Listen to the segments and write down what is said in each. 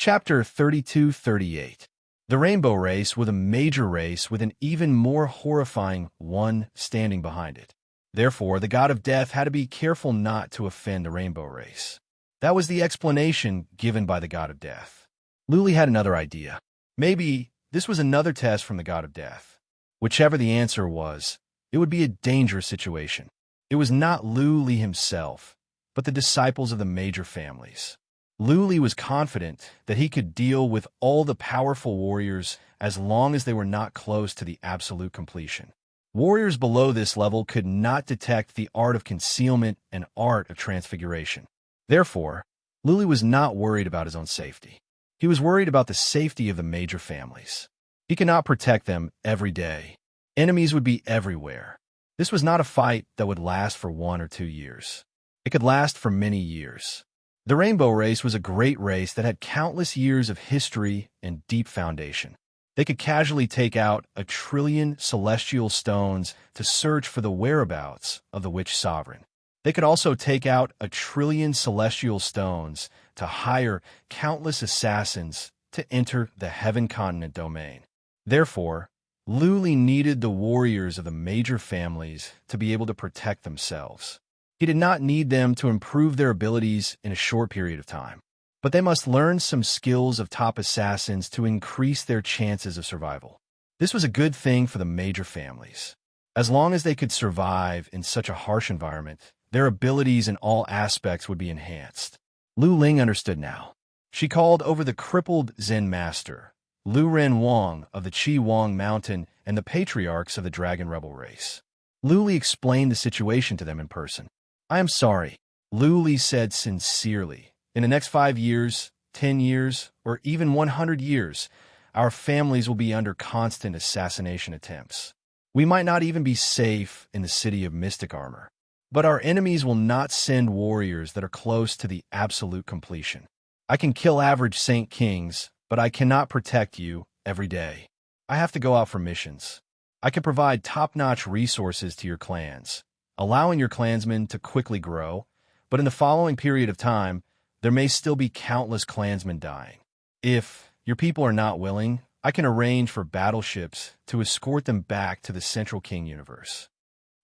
Chapter 32-38. The Rainbow Race was a major race with an even more horrifying one standing behind it. Therefore, the god of death had to be careful not to offend the Rainbow Race. That was the explanation given by the god of death. Luli had another idea. Maybe this was another test from the god of death. Whichever the answer was, it would be a dangerous situation. It was not Luli himself, but the disciples of the major families. Luli was confident that he could deal with all the powerful warriors as long as they were not close to the absolute completion. Warriors below this level could not detect the art of concealment and art of transfiguration. Therefore, Luli was not worried about his own safety. He was worried about the safety of the major families. He could not protect them every day. Enemies would be everywhere. This was not a fight that would last for 1 or 2 years. It could last for many years. The Rainbow Race was a great race that had countless years of history and deep foundation. They could casually take out 1 trillion celestial stones to search for the whereabouts of the witch sovereign. They could also take out 1 trillion celestial stones to hire countless assassins to enter the heaven continent domain. Therefore, Luli needed the warriors of the major families to be able to protect themselves. He did not need them to improve their abilities in a short period of time, but they must learn some skills of top assassins to increase their chances of survival. This was a good thing for the major families. As long as they could survive in such a harsh environment, their abilities in all aspects would be enhanced. Lu Ling understood now. She called over the crippled Zen master, Lu Ren Wang of the Qi Wang Mountain and the patriarchs of the Dragon Rebel race. Luli explained the situation to them in person. "I am sorry," Luli said sincerely. "In the next 5 years, 10 years, or even 100 years, our families will be under constant assassination attempts. We might not even be safe in the city of mystic armor. But our enemies will not send warriors that are close to the absolute completion. I can kill average Saint Kings, but I cannot protect you every day. I have to go out for missions. I can provide top-notch resources to your clans, allowing your clansmen to quickly grow, but in the following period of time, there may still be countless clansmen dying. If your people are not willing, I can arrange for battleships to escort them back to the Central King universe."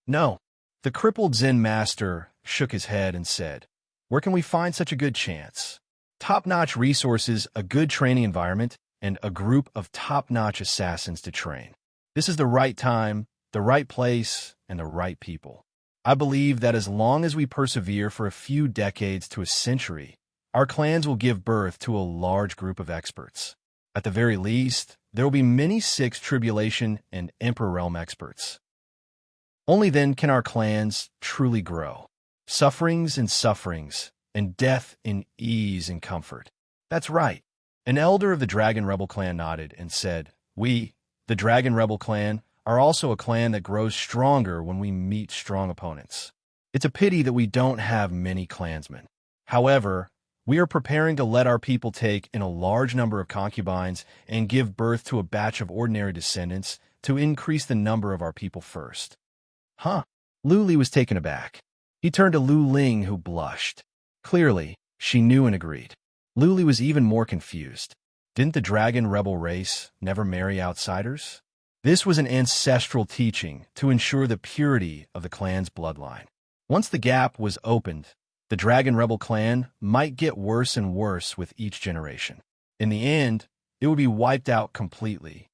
"No." The crippled Zen master shook his head and said, "Where can we find such a good chance? Top-notch resources, a good training environment, and a group of top-notch assassins to train. This is the right time, the right place, and the right people. I believe that as long as we persevere for a few decades to a century, our clans will give birth to a large group of experts. At the very least, there will be many Sixth Tribulation and Emperor Realm experts. Only then can our clans truly grow. Sufferings, and death in ease and comfort." "That's right." An elder of the Dragon Rebel clan nodded and said, "We, the Dragon Rebel clan, are also a clan that grows stronger when we meet strong opponents. It's a pity that we don't have many clansmen. However, we are preparing to let our people take in a large number of concubines and give birth to a batch of ordinary descendants to increase the number of our people first." "Huh?" Luli was taken aback. He turned to Lu Ling, who blushed. Clearly, she knew and agreed. Luli was even more confused. Didn't the Dragon Rebel race never marry outsiders? This was an ancestral teaching to ensure the purity of the clan's bloodline. Once the gap was opened, the Dragon Rebel clan might get worse and worse with each generation. In the end, it would be wiped out completely.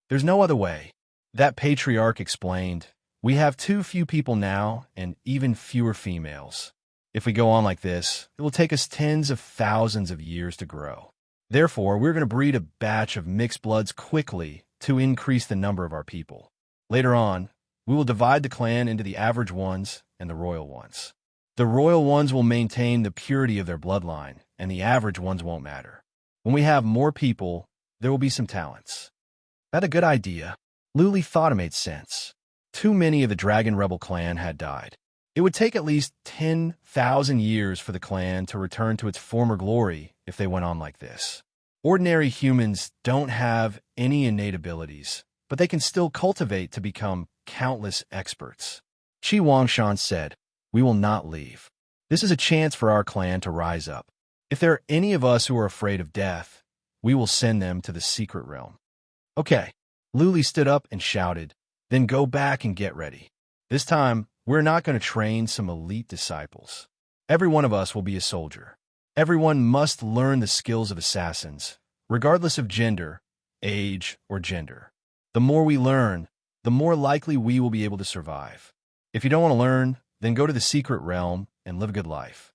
"There's no other way," that patriarch explained. "We have too few people now and even fewer females. If we go on like this, it will take us tens of thousands of years to grow. Therefore, we're going to breed a batch of mixed bloods quickly to increase the number of our people. Later on, we will divide the clan into the average ones and the royal ones. The royal ones will maintain the purity of their bloodline, and the average ones won't matter. When we have more people, there will be some talents." That a good idea? Luli thought it made sense. Too many of the Dragon Rebel clan had died. It would take at least 10,000 years for the clan to return to its former glory if they went on like this. Ordinary humans don't have any innate abilities, but they can still cultivate to become countless experts. Qi Wangshan said, "We will not leave. This is a chance for our clan to rise up. If there are any of us who are afraid of death, we will send them to the secret realm. Okay. Luli stood up and shouted, then go back and get ready. This time, we're not going to train some elite disciples. Every one of us will be a soldier. Everyone must learn the skills of assassins, regardless of gender, age, or gender. The more we learn, the more likely we will be able to survive. If you don't want to learn, then go to the secret realm and live a good life.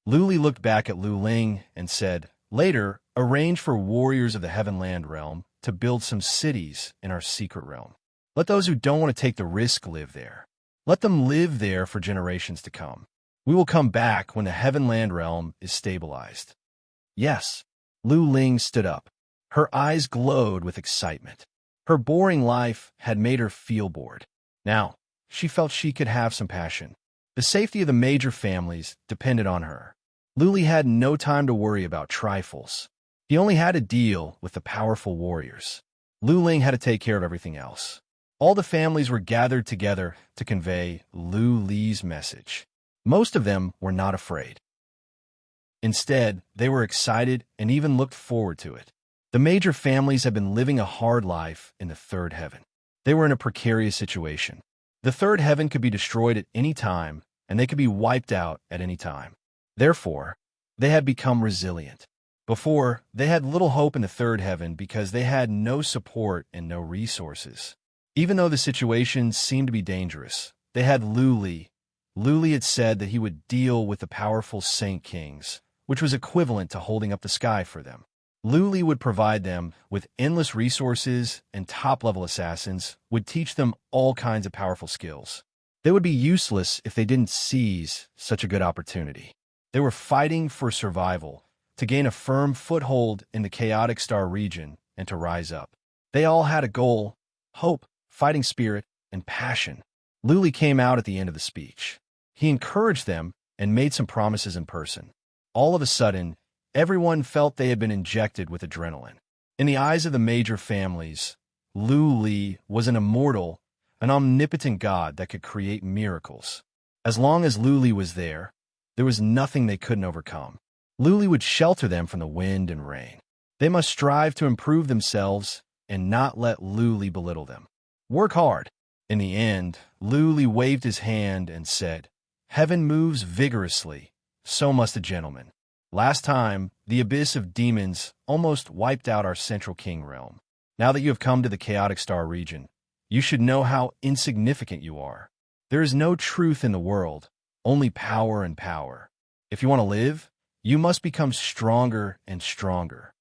Luli looked back at Lu Ling and said, later, arrange for warriors of the Heavenland realm to build some cities in our secret realm. Let those who don't want to take the risk live there. Let them live there for generations to come. We will come back when the Heavenland realm is stabilized. Yes. Lu Ling stood up. Her eyes glowed with excitement. Her boring life had made her feel bored. Now, she felt she could have some passion. The safety of the major families depended on her. Luli had no time to worry about trifles. He only had to deal with the powerful warriors. Lu Ling had to take care of everything else. All the families were gathered together to convey Lu Li's message. Most of them were not afraid. Instead, they were excited and even looked forward to it. The major families had been living a hard life in the third heaven. They were in a precarious situation. The third heaven could be destroyed at any time, and they could be wiped out at any time. Therefore, they had become resilient. Before, they had little hope in the third heaven because they had no support and no resources. Even though the situation seemed to be dangerous, they had Luli. Luli had said that he would deal with the powerful Saint Kings, which was equivalent to holding up the sky for them. Luli would provide them with endless resources, and top-level assassins would teach them all kinds of powerful skills. They would be useless if they didn't seize such a good opportunity. They were fighting for survival, to gain a firm foothold in the chaotic star region and to rise up. They all had a goal, hope, fighting spirit, and passion. Luli came out at the end of the speech. He encouraged them and made some promises in person. All of a sudden, everyone felt they had been injected with adrenaline. In the eyes of the major families, Luli was an immortal, an omnipotent god that could create miracles. As long as Luli was there was nothing they couldn't overcome. Luli would shelter them from the wind and rain. They must strive to improve themselves and not let Luli belittle them. Work hard. In the end, Luli waved his hand and said, "Heaven moves vigorously, so must a gentleman. Last time, the abyss of demons almost wiped out our central king realm. Now that you have come to the chaotic star region, you should know how insignificant you are. There is no truth in the world, only power and power. If you want to live, you must become stronger and stronger."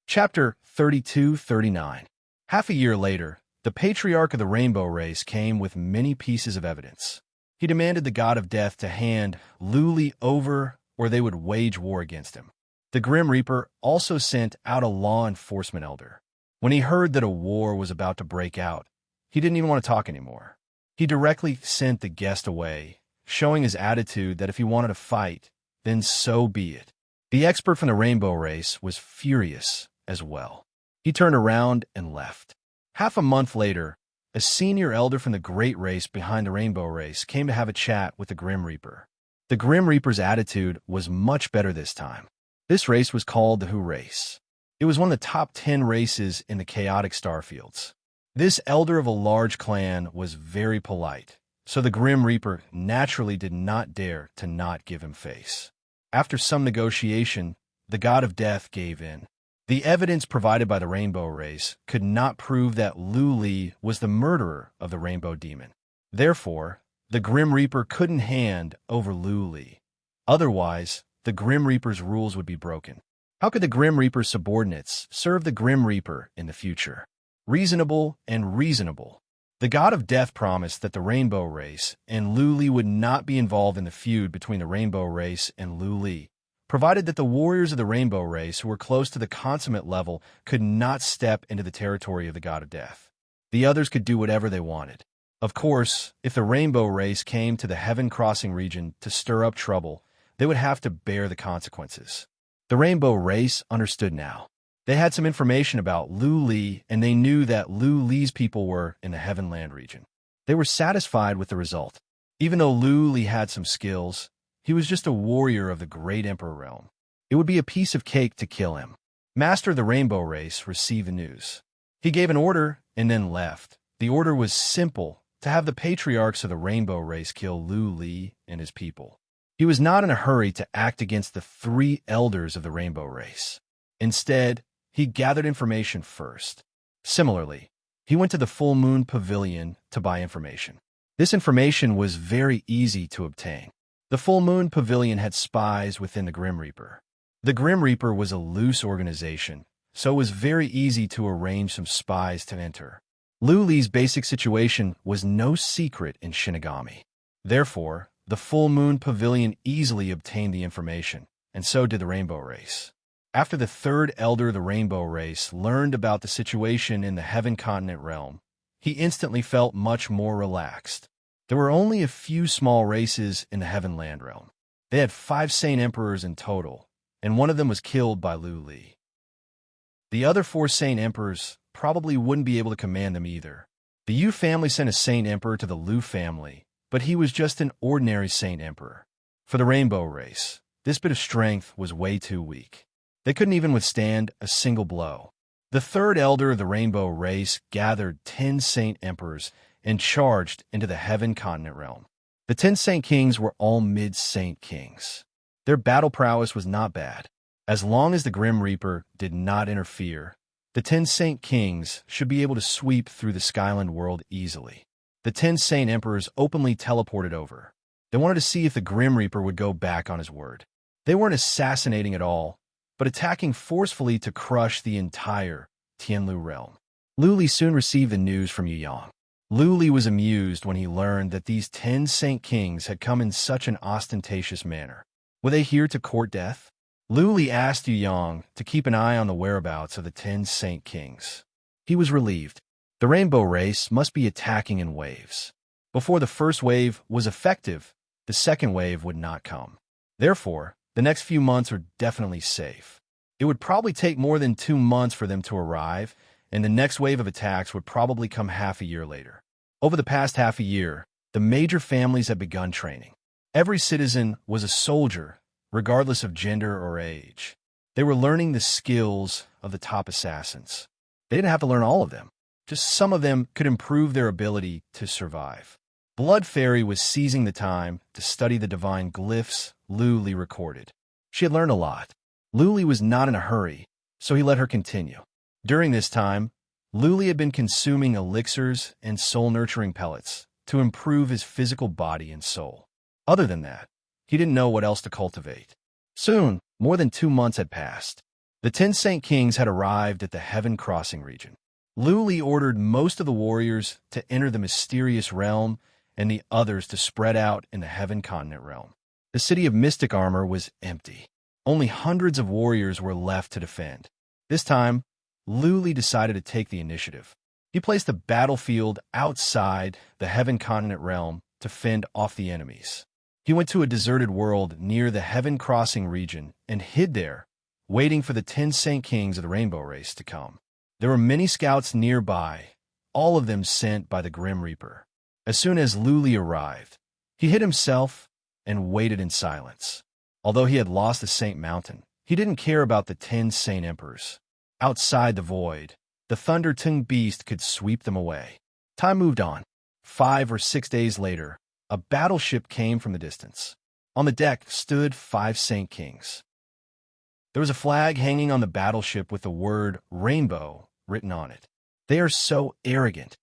Chapter 32-39. Half a year later, the patriarch of the rainbow race came with many pieces of evidence. He demanded the god of death to hand Luli over, or they would wage war against him. The Grim Reaper also sent out a law enforcement elder. When he heard that a war was about to break out, he didn't even want to talk anymore. He directly sent the guest away, showing his attitude that if he wanted to fight, then so be it. The expert from the rainbow race was furious as well. He turned around and left. Half a month later, a senior elder from the great race behind the rainbow race came to have a chat with the Grim Reaper. The Grim Reaper's attitude was much better this time. This race was called the Who race. It was one of the top 10 races in the chaotic starfields. This elder of a large clan was very polite, so the Grim Reaper naturally did not dare to not give him face. After some negotiation, the god of death gave in. The evidence provided by the rainbow race could not prove that Luli was the murderer of the rainbow demon. Therefore, the Grim Reaper couldn't hand over Luli. Otherwise, the Grim Reaper's rules would be broken. How could the Grim Reaper's subordinates serve the Grim Reaper in the future? Reasonable and reasonable. The god of death promised that the rainbow race and Luli would not be involved in the feud between the rainbow race and Luli, provided that the warriors of the rainbow race who were close to the consummate level could not step into the territory of the god of death. The others could do whatever they wanted. Of course, if the rainbow race came to the heaven crossing region to stir up trouble, they would have to bear the consequences. The rainbow race understood now. They had some information about Luli, and they knew that Luli's people were in the Heavenland region. They were satisfied with the result. Even though Luli had some skills, he was just a warrior of the great Emperor realm. It would be a piece of cake to kill him. Master of the Rainbow Race received the news. He gave an order and then left. The order was simple: to have the patriarchs of the Rainbow Race kill Lu Li and his people. He was not in a hurry to act against the 3 elders of the Rainbow Race. Instead, he gathered information first. Similarly, he went to the Full Moon Pavilion to buy information. This information was very easy to obtain. The Full Moon Pavilion had spies within the Grim Reaper. The Grim Reaper was a loose organization, so it was very easy to arrange some spies to enter. Lu Li's basic situation was no secret in Shinigami. Therefore, the Full Moon Pavilion easily obtained the information, and so did the Rainbow Race. After the 3rd elder of the Rainbow Race learned about the situation in the Heaven Continent realm, he instantly felt much more relaxed. There were only a few small races in the Heavenland realm. They had 5 Saint Emperors in total, and one of them was killed by Lu Li. The other 4 Saint Emperors probably wouldn't be able to command them either. The Yu family sent a Saint Emperor to the Lu family, but he was just an ordinary Saint Emperor. For the Rainbow Race, this bit of strength was way too weak. They couldn't even withstand a single blow. The 3rd elder of the Rainbow Race gathered 10 Saint Emperors and charged into the Heaven Continent realm. The 10 Saint Kings were all mid-Saint Kings. Their battle prowess was not bad. As long as the Grim Reaper did not interfere, the 10 Saint Kings should be able to sweep through the Skyland world easily. The 10 Saint Emperors openly teleported over. They wanted to see if the Grim Reaper would go back on his word. They weren't assassinating at all, but attacking forcefully to crush the entire Tianlu realm. Lu Li soon received the news from Yu Yang. Lu Li was amused when he learned that these 10 Saint Kings had come in such an ostentatious manner. Were they here to court death? Lu Li asked Yu Yang to keep an eye on the whereabouts of the 10 Saint Kings. He was relieved. The Rainbow Race must be attacking in waves. Before the first wave was effective, the second wave would not come. Therefore, the next few months are definitely safe. It would probably take more than 2 months for them to arrive, and the next wave of attacks would probably come half a year later. Over the past half a year, the major families had begun training. Every citizen was a soldier, regardless of gender or age. They were learning the skills of the top assassins. They didn't have to learn all of them. Just some of them could improve their ability to survive. Blood Fairy was seizing the time to study the divine glyphs Lu Li recorded. She had learned a lot. Lu Li was not in a hurry, so he let her continue. During this time, Lu Li had been consuming elixirs and soul-nurturing pellets to improve his physical body and soul. Other than that, he didn't know what else to cultivate. Soon, more than 2 months had passed. The 10 Saint Kings had arrived at the Heaven Crossing region. Lu Li ordered most of the warriors to enter the mysterious realm and the others to spread out in the Heaven Continent realm. The city of Mystic Armor was empty. Only hundreds of warriors were left to defend. This time, Lu Li decided to take the initiative. He placed the battlefield outside the Heaven Continent realm to fend off the enemies. He went to a deserted world near the Heaven Crossing region and hid there, waiting for the 10 Saint Kings of the Rainbow Race to come. There were many scouts nearby, all of them sent by the Grim Reaper. As soon as Lu Li arrived, he hid himself and waited in silence. Although he had lost the Saint Mountain, he didn't care about the 10 Saint Emperors. Outside the void, the Thunder-Tongue Beast could sweep them away. Time moved on. 5 or 6 days later, a battleship came from the distance. On the deck stood 5 Saint Kings. There was a flag hanging on the battleship with the word Rainbow written on it. They are so arrogant.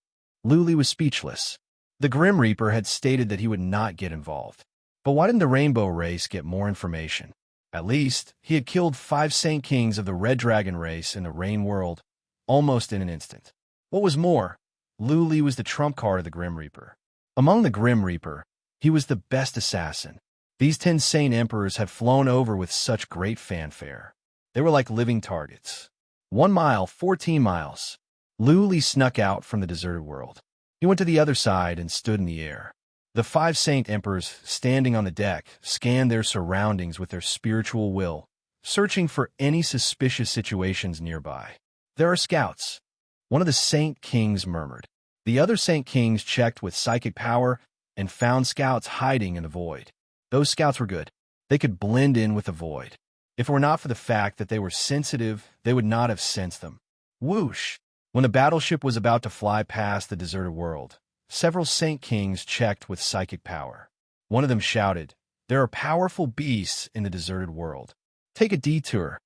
Lu Li was speechless. The Grim Reaper had stated that he would not get involved. But why didn't the Rainbow Race get more information? At least, he had killed 5 Saint Kings of the Red Dragon race in the Rain World almost in an instant. What was more, Lu Li was the trump card of the Grim Reaper. Among the Grim Reaper, he was the best assassin. These 10 Saint Emperors had flown over with such great fanfare. They were like living targets. 1 mile, 14 miles. Lu Li snuck out from the deserted world. He went to the other side and stood in the air. The 5 Saint Emperors, standing on the deck, scanned their surroundings with their spiritual will, searching for any suspicious situations nearby. There are scouts. One of the Saint Kings murmured. The other Saint Kings checked with psychic power and found scouts hiding in the void. Those scouts were good. They could blend in with the void. If it were not for the fact that they were sensitive, they would not have sensed them. Whoosh! When the battleship was about to fly past the deserted world, several Saint Kings checked with psychic power. One of them shouted, "There are powerful beasts in the deserted world. Take a detour."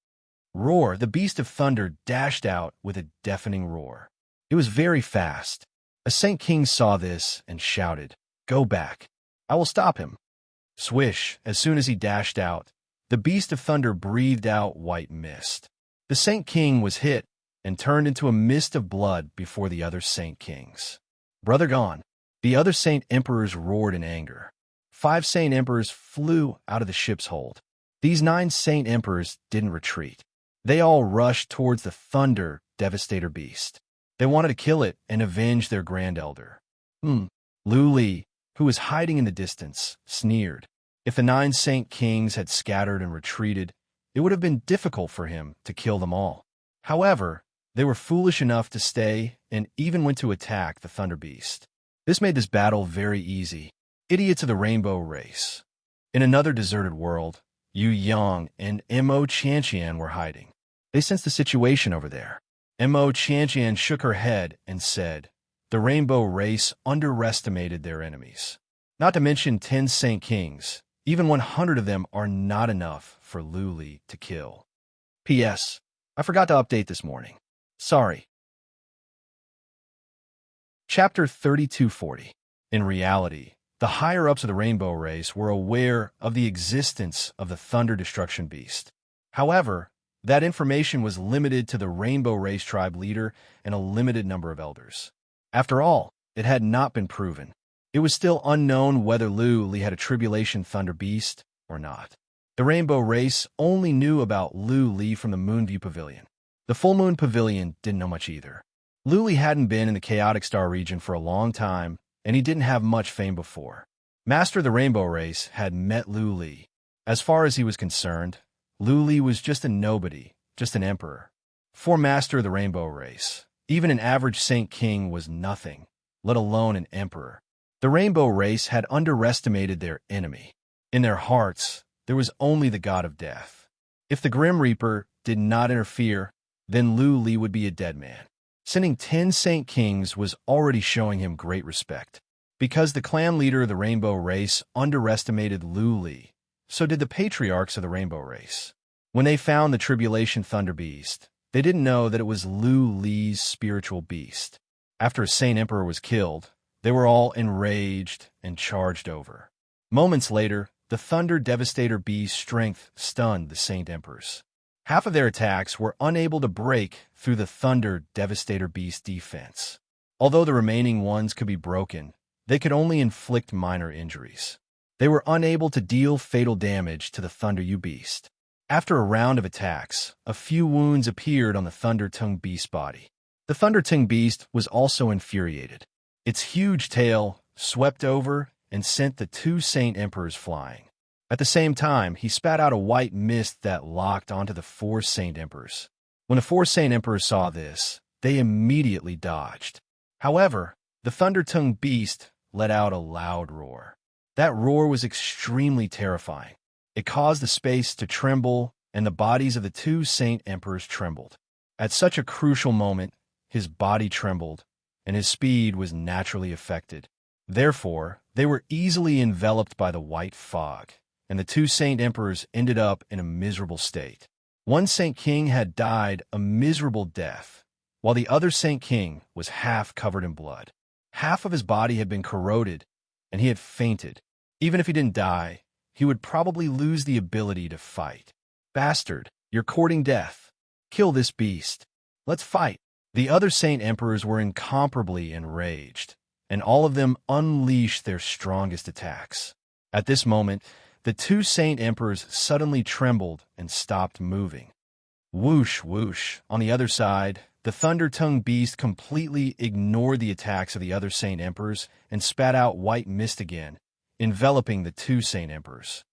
Roar! The beast of thunder dashed out with a deafening roar. It was very fast. A Saint King saw this and shouted, "Go back. I will stop him." Swish! As soon as he dashed out, the beast of thunder breathed out white mist. The Saint King was hit and turned into a mist of blood before the other Saint Kings. Brother gone. The other Saint Emperors roared in anger. 5 Saint Emperors flew out of the ship's hold. These 9 Saint Emperors didn't retreat. They all rushed towards the thunder devastator beast. They wanted to kill it and avenge their grand elder. Lu Li, who was hiding in the distance, sneered. If the 9 Saint Kings had scattered and retreated, it would have been difficult for him to kill them all. However, they were foolish enough to stay and even went to attack the Thunder Beast. This made this battle very easy. Idiots of the Rainbow Race. In another deserted world, Yu Yang and Mo Chantian were hiding. They sensed the situation over there. Mo Chantian shook her head and said, "The Rainbow Race underestimated their enemies. Not to mention 10 Saint Kings. Even 100 of them are not enough for Lu Li to kill. P.S. I forgot to update this morning. Sorry." Chapter 3240. In reality, the higher-ups of the Rainbow Race were aware of the existence of the Thunder Destruction Beast. However, that information was limited to the Rainbow Race tribe leader and a limited number of elders. After all, it had not been proven. It was still unknown whether Lu Li had a Tribulation Thunder Beast or not. The Rainbow Race only knew about Lu Li from the Moonview Pavilion. The Full Moon Pavilion didn't know much either. Lu Li hadn't been in the Chaotic Star region for a long time, and he didn't have much fame before. Master of the Rainbow Race had met Lu Li. As far as he was concerned, Lu Li was just a nobody, just an emperor. For Master of the Rainbow Race, even an average Saint King was nothing, let alone an emperor. The Rainbow Race had underestimated their enemy. In their hearts, there was only the god of death. If the Grim Reaper did not interfere, then Lu Li would be a dead man. Sending 10 Saint Kings was already showing him great respect. Because the clan leader of the Rainbow Race underestimated Lu Li, so did the patriarchs of the Rainbow Race. When they found the Tribulation Thunder Beast, they didn't know that it was Lu Li's spiritual beast. After a Saint Emperor was killed, they were all enraged and charged over. Moments later, the Thunder Devastator Beast's strength stunned the Saint Emperors. Half of their attacks were unable to break through the Thunder Devastator Beast's defense. Although the remaining ones could be broken, they could only inflict minor injuries. They were unable to deal fatal damage to the Thunder Beast. After a round of attacks, a few wounds appeared on the Thunder Tongue Beast's body. The Thunder Tongue Beast was also infuriated. Its huge tail swept over and sent the 2 Saint Emperors flying. At the same time, he spat out a white mist that locked onto the 4 Saint Emperors. When the 4 Saint Emperors saw this, they immediately dodged. However, the Thunder Tongue Beast let out a loud roar. That roar was extremely terrifying. It caused the space to tremble, and the bodies of the 2 Saint Emperors trembled. At such a crucial moment, his body trembled, and his speed was naturally affected. Therefore, they were easily enveloped by the white fog, and the 2 Saint Emperors ended up in a miserable state. One Saint King had died a miserable death, while the other Saint King was half covered in blood. Half of his body had been corroded, and he had fainted. Even if he didn't die, he would probably lose the ability to fight. "Bastard, you're courting death. Kill this beast. Let's fight." The other Saint Emperors were incomparably enraged, and all of them unleashed their strongest attacks. At this moment, the 2 Saint Emperors suddenly trembled and stopped moving. Whoosh, whoosh. On the other side, the Thunder Tongue Beast completely ignored the attacks of the other Saint Emperors and spat out white mist again, enveloping the 2 Saint Emperors.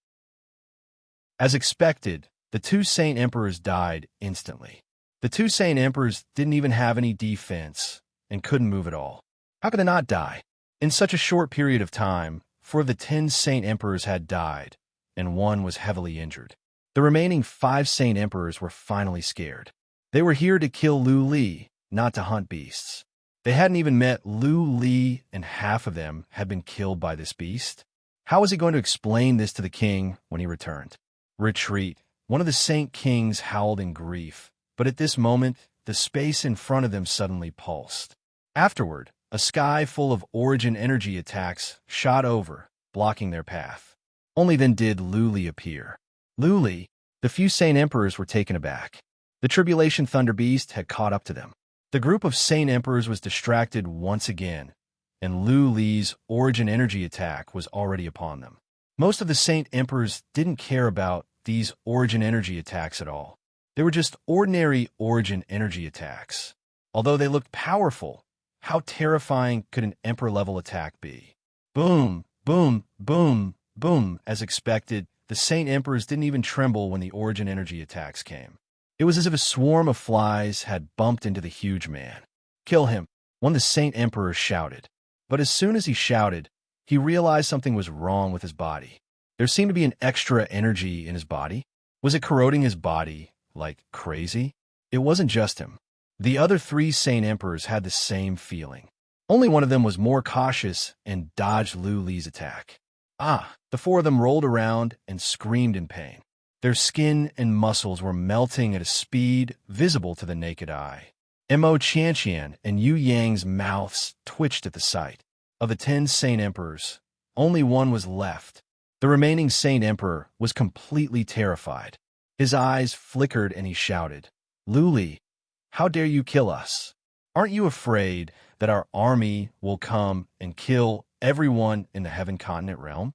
As expected, the 2 Saint Emperors died instantly. The 2 Saint Emperors didn't even have any defense and couldn't move at all. How could they not die? In such a short period of time, 4 of the 10 Saint Emperors had died, and 1 was heavily injured. The remaining 5 Saint Emperors were finally scared. They were here to kill Lu Li, not to hunt beasts. They hadn't even met Lu Li, and half of them had been killed by this beast. How was he going to explain this to the king when he returned? Retreat. One of the Saint Kings howled in grief, but at this moment, the space in front of them suddenly pulsed. Afterward, a sky full of origin energy attacks shot over, blocking their path. Only then did Lu Li appear. Lu Li, the few Saint Emperors were taken aback. The Tribulation Thunder Beast had caught up to them. The group of Saint Emperors was distracted once again, and Lu Li's origin energy attack was already upon them. Most of the Saint Emperors didn't care about these origin energy attacks at all. They were just ordinary origin energy attacks. Although they looked powerful, how terrifying could an Emperor-level attack be? Boom, boom, boom, boom. As expected, the Saint Emperors didn't even tremble when the origin energy attacks came. It was as if a swarm of flies had bumped into the huge man. "Kill him," one of the Saint Emperors shouted. But as soon as he shouted, he realized something was wrong with his body. There seemed to be an extra energy in his body. Was it corroding his body like crazy? It wasn't just him. The other 3 Saint Emperors had the same feeling. Only one of them was more cautious and dodged Lu Li's attack. The 4 of them rolled around and screamed in pain. Their skin and muscles were melting at a speed visible to the naked eye. Mo Qianqian and Yu Yang's mouths twitched at the sight. Of the 10 Saint Emperors, only one was left. The remaining Saint Emperor was completely terrified. His eyes flickered and he shouted, "Lu Li, how dare you kill us? Aren't you afraid that our army will come and kill everyone in the Heaven Continent realm?"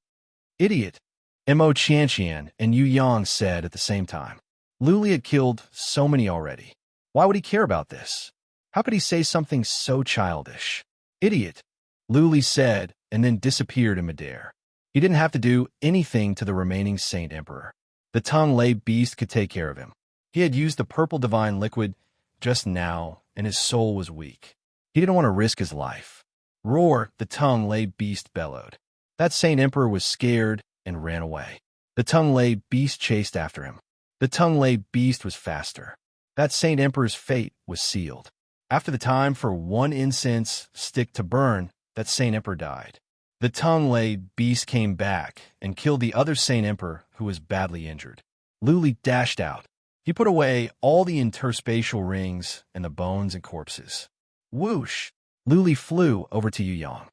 "Idiot," Mo Qianqian and Yu Yang said at the same time. Lu Li had killed so many already. Why would he care about this? How could he say something so childish? "Idiot," Lu Li said, and then disappeared in midair. He didn't have to do anything to the remaining Saint Emperor. The tongue-lay beast could take care of him. He had used the purple divine liquid just now, and his soul was weak. He didn't want to risk his life. "Roar," the tongue-lay beast bellowed. That Saint Emperor was scared and ran away. The tongue-lay beast chased after him. The tongue-lay beast was faster. That Saint Emperor's fate was sealed. After the time for 1 incense stick to burn, that Saint Emperor died. The tongue-lay beast came back and killed the other Saint Emperor who was badly injured. Lu Li dashed out. He put away all the interspatial rings and the bones and corpses. Whoosh! Lu Li flew over to Yu Yang.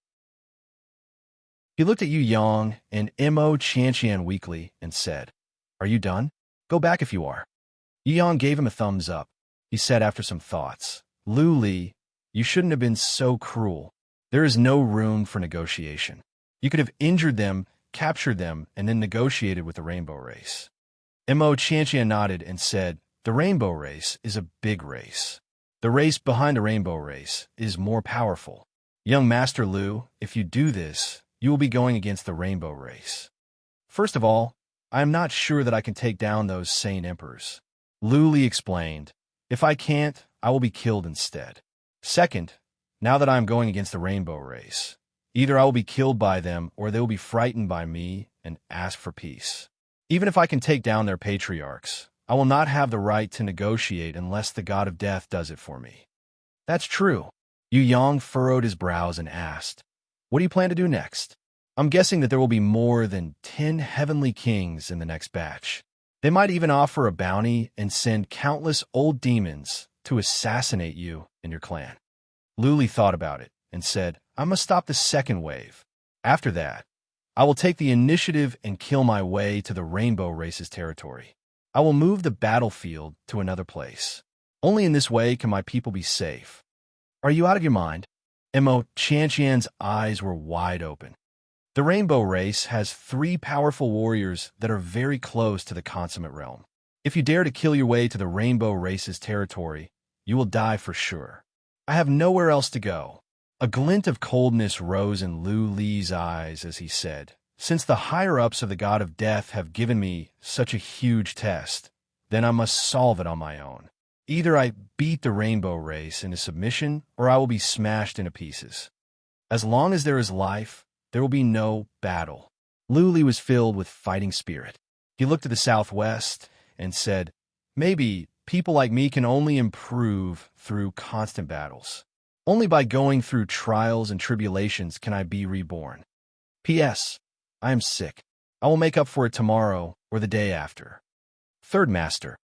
He looked at Yu Yang and Mo Qianqian weakly and said, "Are you done? Go back if you are." Yu Yang gave him a thumbs up. He said after some thoughts, "Lu Li, you shouldn't have been so cruel. There is no room for negotiation. You could have injured them, captured them, and then negotiated with the Rainbow Race." Mo Qianqian nodded and said, "The Rainbow Race is a big race. The race behind the Rainbow Race is more powerful. Young Master Lu, if you do this, you will be going against the Rainbow Race. First of all, I am not sure that I can take down those Saint Emperors." Lu Li explained, "If I can't, I will be killed instead. Second, now that I am going against the Rainbow Race, either I will be killed by them or they will be frightened by me and ask for peace. Even if I can take down their patriarchs, I will not have the right to negotiate unless the God of Death does it for me." "That's true." Yu Yang furrowed his brows and asked, "What do you plan to do next?" "I'm guessing that there will be more than 10 heavenly kings in the next batch. They might even offer a bounty and send countless old demons to assassinate you and your clan." Lu Li thought about it and said, "I must stop the second wave. After that, I will take the initiative and kill my way to the Rainbow Race's territory. I will move the battlefield to another place. Only in this way can my people be safe." "Are you out of your mind?" Mo Qianqian's eyes were wide open. The Rainbow Race has 3 powerful warriors that are very close to the consummate realm. If you dare to kill your way to the Rainbow Race's territory, you will die for sure. I have nowhere else to go." A glint of coldness rose in Lu Li's eyes as he said, "Since the higher-ups of the God of Death have given me such a huge test, then I must solve it on my own. Either I beat the Rainbow Race into submission, or I will be smashed into pieces. As long as there is life, there will be no battle." Lu Li was filled with fighting spirit. He looked to the southwest and said, "Maybe people like me can only improve through constant battles. Only by going through trials and tribulations can I be reborn. P.S. I am sick. I will make up for it tomorrow or the day after." Third Master.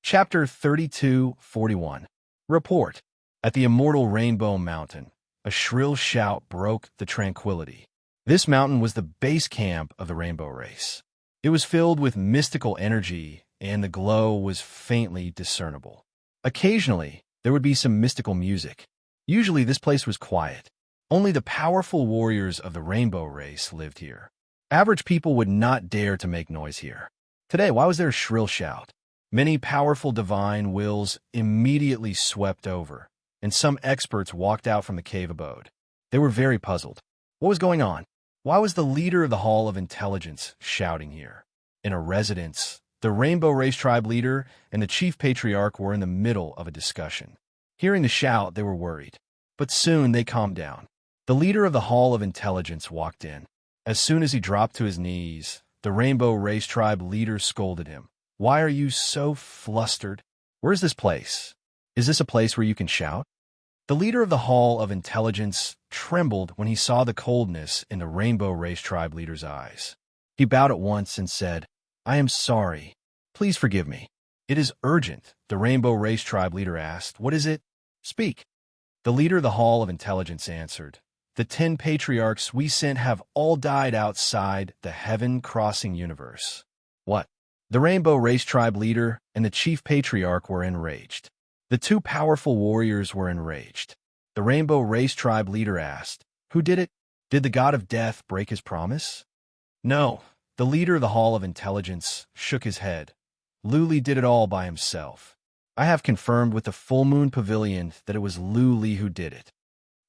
Chapter 32:41. Report. At the immortal Rainbow Mountain, a shrill shout broke the tranquility. This mountain was the base camp of the Rainbow Race. It was filled with mystical energy, and the glow was faintly discernible. Occasionally, there would be some mystical music. Usually, this place was quiet. Only the powerful warriors of the Rainbow Race lived here. Average people would not dare to make noise here. Today, why was there a shrill shout? Many powerful divine wills immediately swept over, and some experts walked out from the cave abode. They were very puzzled. What was going on? Why was the leader of the Hall of Intelligence shouting here? In a residence, the Rainbow Race tribe leader and the chief patriarch were in the middle of a discussion. Hearing the shout, they were worried. But soon they calmed down. The leader of the Hall of Intelligence walked in. As soon as he dropped to his knees, the Rainbow Race tribe leader scolded him. "Why are you so flustered? Where's this place? Is this a place where you can shout?" The leader of the Hall of Intelligence trembled when he saw the coldness in the Rainbow Race tribe leader's eyes. He bowed at once and said, "I am sorry. Please forgive me." "It is urgent," the Rainbow Race tribe leader asked. "What is it? Speak." The leader of the Hall of Intelligence answered, "The 10 patriarchs we sent have all died outside the heaven-crossing universe." "What?" The Rainbow Race tribe leader and the chief patriarch were enraged. The two powerful warriors were enraged. The Rainbow Race tribe leader asked, "Who did it? Did the god of death break his promise?" "No." The leader of the Hall of Intelligence shook his head. "Luli did it all by himself. I have confirmed with the Full Moon Pavilion that it was Luli who did it."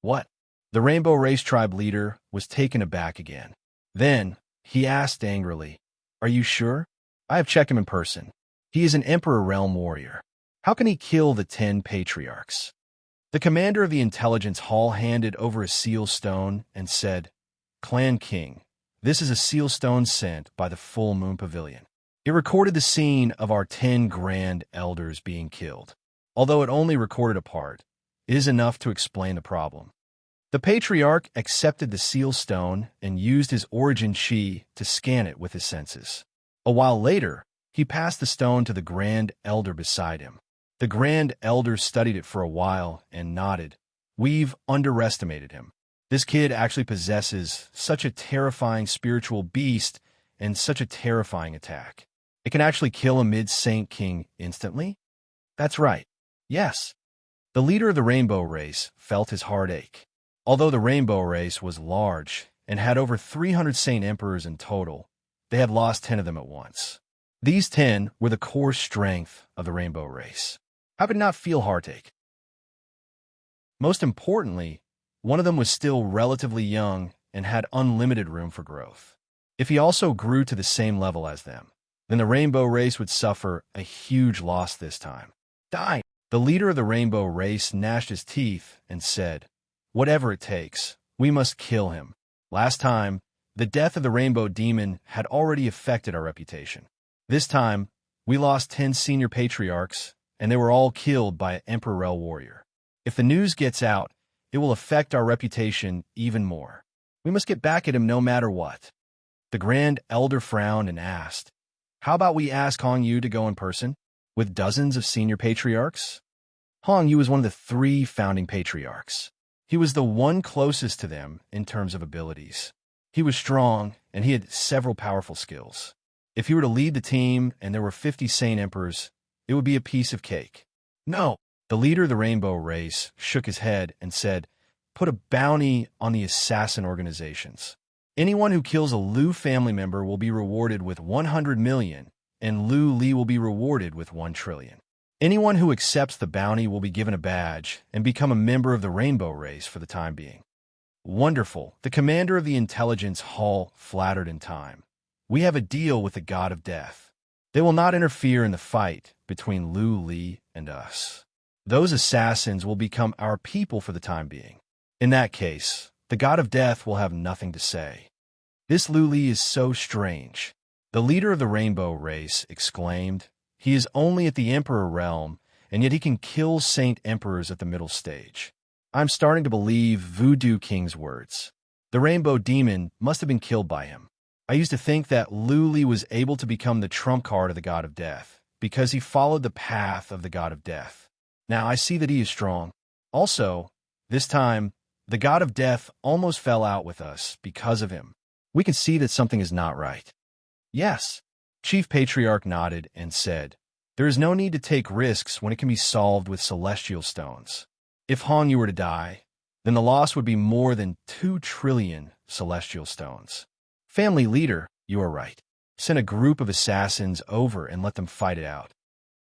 "What?" The Rainbow Race tribe leader was taken aback again. Then he asked angrily, "Are you sure? I have checked him in person. He is an Emperor Realm warrior. How can he kill the 10 patriarchs?" The commander of the Intelligence Hall handed over a seal stone and said, "Clan King, this is a seal stone sent by the Full Moon Pavilion. It recorded the scene of our 10 grand elders being killed. Although it only recorded a part, it is enough to explain the problem." The patriarch accepted the seal stone and used his origin chi to scan it with his senses. A while later, he passed the stone to the grand elder beside him. The grand elder studied it for a while and nodded. "We've underestimated him. This kid actually possesses such a terrifying spiritual beast and such a terrifying attack. It can actually kill a mid-Saint King instantly?" "That's right. Yes." The leader of the Rainbow Race felt his heart ache. Although the Rainbow Race was large and had over 300 Saint Emperors in total, they had lost 10 of them at once. These 10 were the core strength of the Rainbow Race. How could not feel heartache? Most importantly, one of them was still relatively young and had unlimited room for growth. If he also grew to the same level as them, then the Rainbow Race would suffer a huge loss this time. "Die!" The leader of the Rainbow Race gnashed his teeth and said, "Whatever it takes, we must kill him. Last time, the death of the Rainbow Demon had already affected our reputation. This time, we lost 10 senior patriarchs, and they were all killed by an Emperor warrior. If the news gets out, it will affect our reputation even more. We must get back at him no matter what." The Grand Elder frowned and asked, "How about we ask Hong Yu to go in person, with dozens of senior patriarchs?" Hong Yu was one of the 3 founding patriarchs. He was the one closest to them in terms of abilities. He was strong, and he had several powerful skills. If he were to lead the team and there were 50 Saint Emperors, it would be a piece of cake. "No." The leader of the Rainbow Race shook his head and said, "Put a bounty on the assassin organizations. Anyone who kills a Lu family member will be rewarded with 100 million, and Lu Li will be rewarded with 1 trillion. Anyone who accepts the bounty will be given a badge and become a member of the Rainbow Race for the time being." "Wonderful." The commander of the Intelligence Hall flattered in time. "We have a deal with the god of death. They will not interfere in the fight between Lu Li and us. Those assassins will become our people for the time being. In that case, the god of death will have nothing to say. This Lu Li is so strange. The leader of the rainbow race exclaimed, "He is only at the Emperor realm, and yet he can kill Saint Emperors at the middle stage." I'm starting to believe Voodoo King's words. The rainbow demon must have been killed by him. I used to think that Luli was able to become the trump card of the god of death, because he followed the path of the god of death. Now I see that he is strong. Also, this time, the god of death almost fell out with us because of him. We can see that something is not right. Yes. Chief Patriarch nodded and said, "There is no need to take risks when it can be solved with celestial stones. If Han Yu were to die, then the loss would be more than 2 trillion celestial stones." Family leader, you are right. Send a group of assassins over and let them fight it out.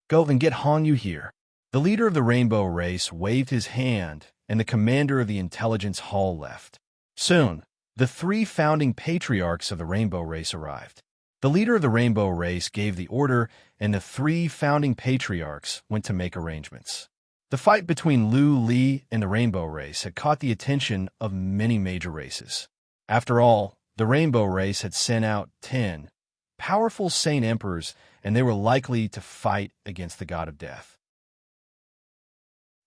Go and get Han Yu here. The leader of the rainbow race waved his hand, and the commander of the intelligence hall left. Soon, the 3 founding patriarchs of the rainbow race arrived. The leader of the rainbow race gave the order, and the 3 founding patriarchs went to make arrangements. The fight between Lu Li and the rainbow race had caught the attention of many major races. After all, the rainbow race had sent out 10 powerful Saint Emperors, and they were likely to fight against the god of death.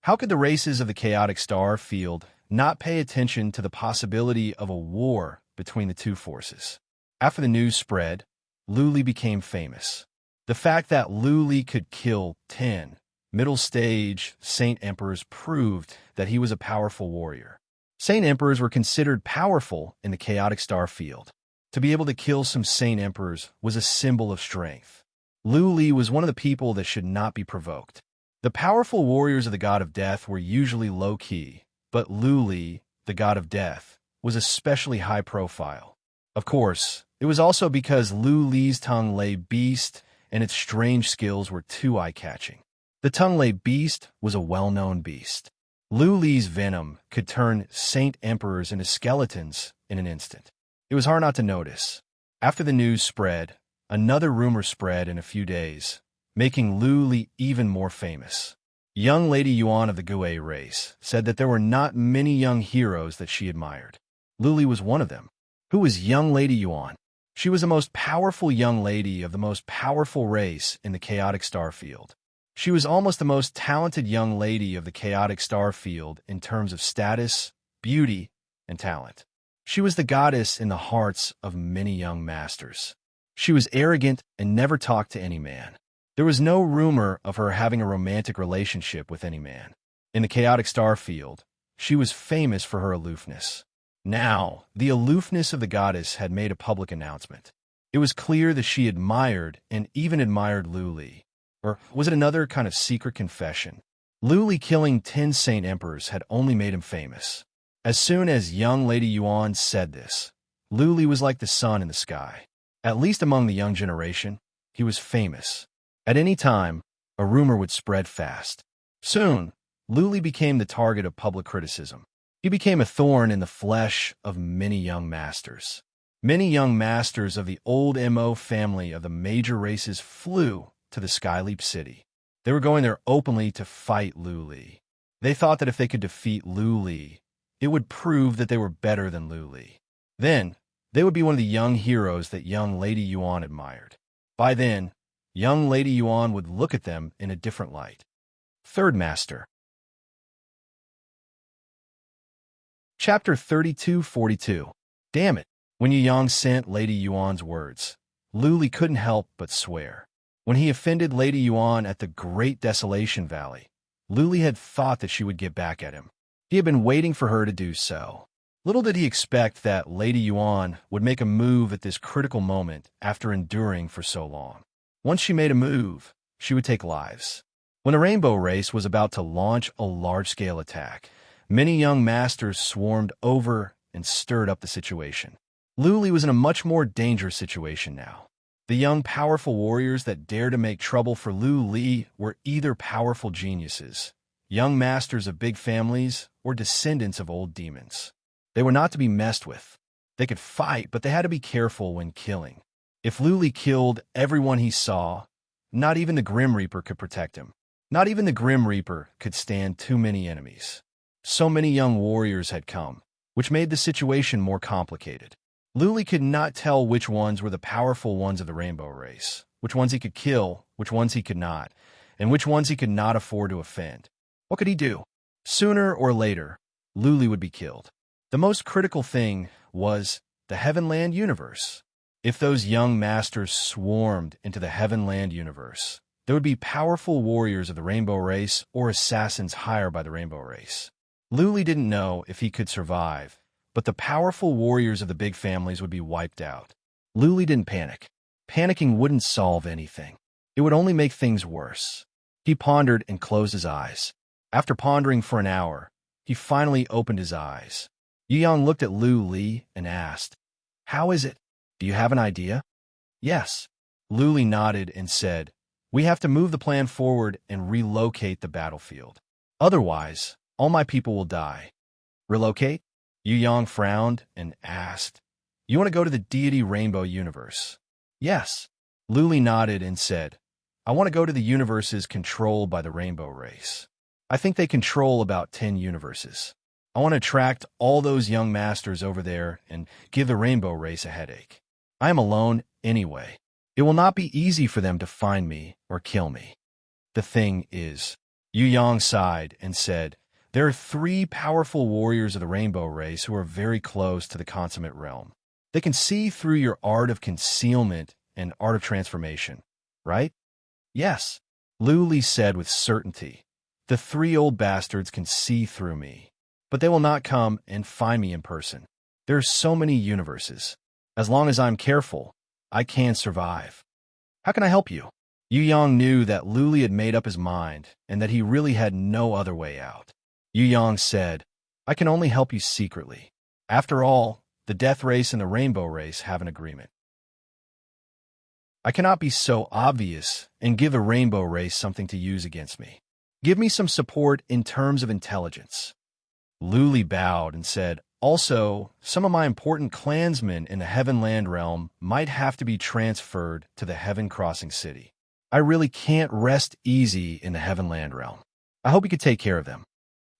How could the races of the chaotic star field not pay attention to the possibility of a war between the 2 forces? After the news spread, Lu Li became famous. The fact that Lu Li could kill 10 middle-stage Saint Emperors proved that he was a powerful warrior. Saint Emperors were considered powerful in the chaotic star field. To be able to kill some Saint Emperors was a symbol of strength. Lu Li was one of the people that should not be provoked. The powerful warriors of the god of death were usually low-key, but Lu Li, the god of death, was especially high-profile. Of course, it was also because Lu Li's tongue lay beast and its strange skills were too eye-catching. The tongue lay beast was a well-known beast. Lu Li's venom could turn Saint Emperors into skeletons in an instant. It was hard not to notice. After the news spread, another rumor spread in a few days, making Lu Li even more famous. Young Lady Yuan of the Gue race said that there were not many young heroes that she admired. Lu Li was one of them. Who was young Lady Yuan? She was the most powerful young lady of the most powerful race in the chaotic star field. She was almost the most talented young lady of the chaotic star field in terms of status, beauty, and talent. She was the goddess in the hearts of many young masters. She was arrogant and never talked to any man. There was no rumor of her having a romantic relationship with any man. In the chaotic star field, she was famous for her aloofness. Now, the aloofness of the goddess had made a public announcement. It was clear that she admired and even admired Lu Li. Or was it another kind of secret confession? Lu Li killing 10 Saint Emperors had only made him famous. As soon as young Lady Yuan said this, Lu Li was like the sun in the sky. At least among the young generation, he was famous. At any time, a rumor would spread fast. Soon, Lu Li became the target of public criticism. He became a thorn in the flesh of many young masters. Many young masters of the old Mo family of the major races flew to the Skyleap City. They were going there openly to fight Lu Li. They thought that if they could defeat Lu Li, it would prove that they were better than Lu Li. Then, they would be one of the young heroes that young Lady Yuan admired. By then, young Lady Yuan would look at them in a different light. Third Master. Chapter 3242. Damn it. When Yu Yang sent Lady Yuan's words, Lu Li couldn't help but swear. When he offended Lady Yuan at the Great Desolation Valley, Lu Li had thought that she would get back at him. He had been waiting for her to do so. Little did he expect that Lady Yuan would make a move at this critical moment after enduring for so long. Once she made a move, she would take lives. When the Rainbow Race was about to launch a large-scale attack, many young masters swarmed over and stirred up the situation. Lu Li was in a much more dangerous situation now. The young, powerful warriors that dared to make trouble for Lu Li were either powerful geniuses, young masters of big families, or descendants of old demons. They were not to be messed with. They could fight, but they had to be careful when killing. If Lu Li killed everyone he saw, not even the Grim Reaper could protect him. Not even the Grim Reaper could stand too many enemies. So many young warriors had come, which made the situation more complicated. Luli could not tell which ones were the powerful ones of the rainbow race, which ones he could kill, which ones he could not, and which ones he could not afford to offend. What could he do? Sooner or later, Luli would be killed. The most critical thing was the Heavenland universe. If those young masters swarmed into the Heavenland universe, there would be powerful warriors of the rainbow race or assassins hired by the rainbow race. Luli didn't know if he could survive, but the powerful warriors of the big families would be wiped out. Luli didn't panic. Panicking wouldn't solve anything. It would only make things worse. He pondered and closed his eyes. After pondering for an hour, he finally opened his eyes. Yang looked at Luli and asked, "How is it? Do you have an idea?" "Yes." Luli nodded and said, "We have to move the plan forward and relocate the battlefield. Otherwise, all my people will die." "Relocate?" Yang frowned and asked, "You want to go to the deity rainbow universe?" "Yes." Luli nodded and said, "I want to go to the universes controlled by the rainbow race. I think they control about 10 universes. I want to attract all those young masters over there and give the rainbow race a headache. I am alone anyway. It will not be easy for them to find me or kill me." "The thing is," Yu Yang sighed and said, "there are 3 powerful warriors of the rainbow race who are very close to the consummate realm. They can see through your art of concealment and art of transformation, right?" "Yes," Luli said with certainty. "The 3 old bastards can see through me, but they will not come and find me in person. There are so many universes. As long as I'm careful, I can survive. How can I help you?" Yu Yang knew that Luli had made up his mind and that he really had no other way out. Yu Yang said, "I can only help you secretly. After all, the death race and the rainbow race have an agreement. I cannot be so obvious and give the rainbow race something to use against me. Give me some support in terms of intelligence." Luli bowed and said, "Also, some of my important clansmen in the Heavenland realm might have to be transferred to the Heaven Crossing City. I really can't rest easy in the Heavenland realm. I hope you could take care of them."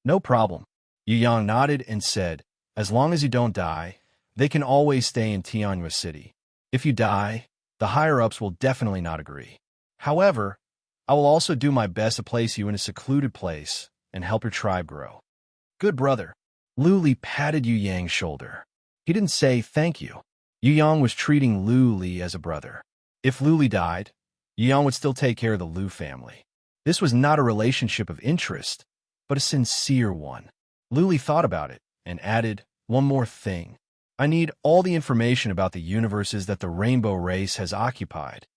"No problem." Yu Yang nodded and said, "As long as you don't die, they can always stay in Tianhua City. If you die, the higher-ups will definitely not agree. However, I will also do my best to place you in a secluded place and help your tribe grow." "Good brother." Luli patted Yu Yang's shoulder. He didn't say thank you. Yu Yang was treating Luli as a brother. If Luli died, Yu Yang would still take care of the Lu family. This was not a relationship of interest, but a sincere one. Luli thought about it and added, "One more thing. I need all the information about the universes that the rainbow race has occupied."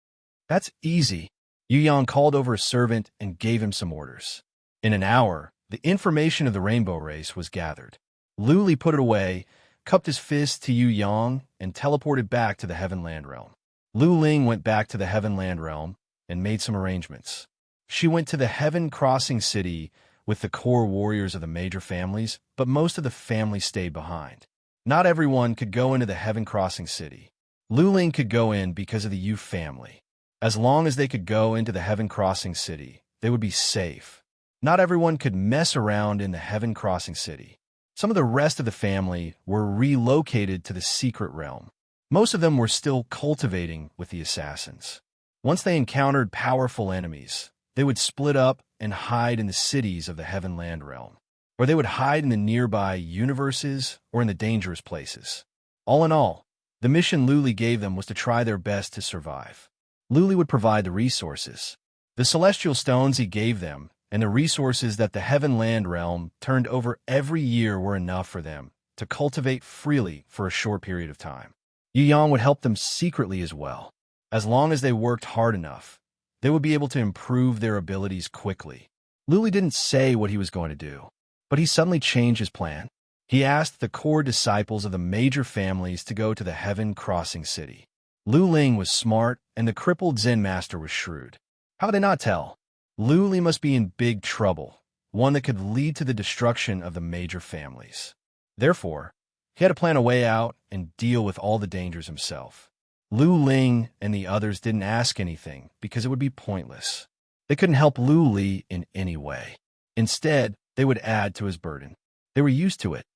"That's easy." Yu Yang called over a servant and gave him some orders. In an hour, the information of the rainbow race was gathered. Luli put it away, cupped his fist to Yu Yang, and teleported back to the Heavenland realm. Lu Ling went back to the Heavenland realm and made some arrangements. She went to the Heaven Crossing City with the core warriors of the major families, but most of the families stayed behind. Not everyone could go into the Heaven Crossing City. Lu Ling could go in because of the Yu family. As long as they could go into the Heaven Crossing City, they would be safe. Not everyone could mess around in the Heaven Crossing City. Some of the rest of the family were relocated to the secret realm. Most of them were still cultivating with the assassins. Once they encountered powerful enemies, they would split up and hide in the cities of the Heavenland realm, or they would hide in the nearby universes or in the dangerous places. All in all, the mission Luli gave them was to try their best to survive. Luli would provide the resources. The celestial stones he gave them and the resources that the Heavenland realm turned over every year were enough for them to cultivate freely for a short period of time. Yu Yang would help them secretly as well. As long as they worked hard enough, they would be able to improve their abilities quickly. Luli didn't say what he was going to do, but he suddenly changed his plan. He asked the core disciples of the major families to go to the Heaven Crossing City. Lu Ling was smart, and the crippled Zen master was shrewd. How could they not tell? Luli must be in big trouble, one that could lead to the destruction of the major families. Therefore, he had to plan a way out and deal with all the dangers himself. Lu Ling and the others didn't ask anything because it would be pointless. They couldn't help Lu Li in any way. Instead, they would add to his burden. They were used to it.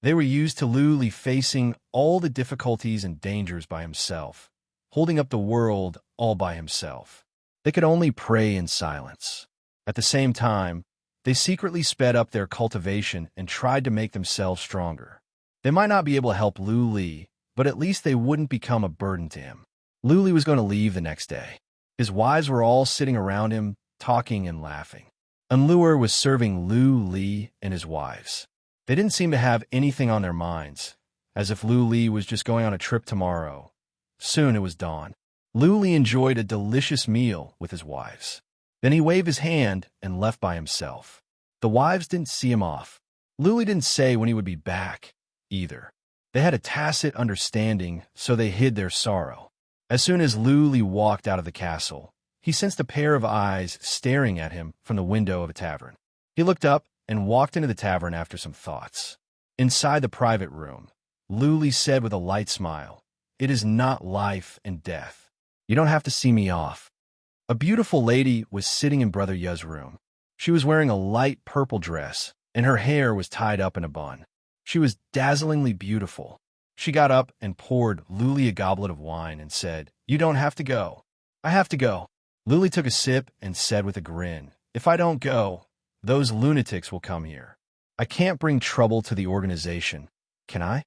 They were used to Lu Li facing all the difficulties and dangers by himself, holding up the world all by himself. They could only pray in silence. At the same time, they secretly sped up their cultivation and tried to make themselves stronger. They might not be able to help Lu Li, but at least they wouldn't become a burden to him. Lu Li was going to leave the next day. His wives were all sitting around him, talking and laughing. Unlure was serving Lu Li and his wives. They didn't seem to have anything on their minds, as if Lu Li was just going on a trip tomorrow. Soon it was dawn. Lu Li enjoyed a delicious meal with his wives. Then he waved his hand and left by himself. The wives didn't see him off. Lu Li didn't say when he would be back, either. They had a tacit understanding, so they hid their sorrow. As soon as Lu Li walked out of the castle, he sensed a pair of eyes staring at him from the window of a tavern. He looked up and walked into the tavern after some thoughts. Inside the private room, Lu Li said with a light smile, "It is not life and death. You don't have to see me off." A beautiful lady was sitting in Brother Yu's room. She was wearing a light purple dress, and her hair was tied up in a bun. She was dazzlingly beautiful. She got up and poured Lu Li a goblet of wine and said, "You don't have to go." "I have to go." Lu Li took a sip and said with a grin, "If I don't go, those lunatics will come here. I can't bring trouble to the organization, can I?"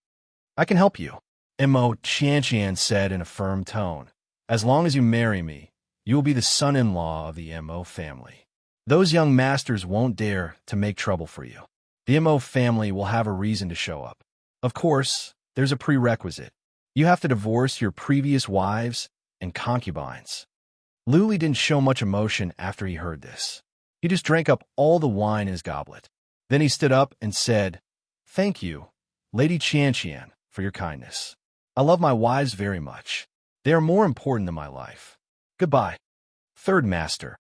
"I can help you," Mo Chanchian said in a firm tone. "As long as you marry me, you will be the son-in-law of the Mo family. Those young masters won't dare to make trouble for you. The Mo family will have a reason to show up. Of course, there's a prerequisite. You have to divorce your previous wives and concubines." Lu Li didn't show much emotion after he heard this. He just drank up all the wine in his goblet. Then he stood up and said, "Thank you, Lady Chanchian, for your kindness. I love my wives very much. They are more important than my life. Goodbye." Third Master.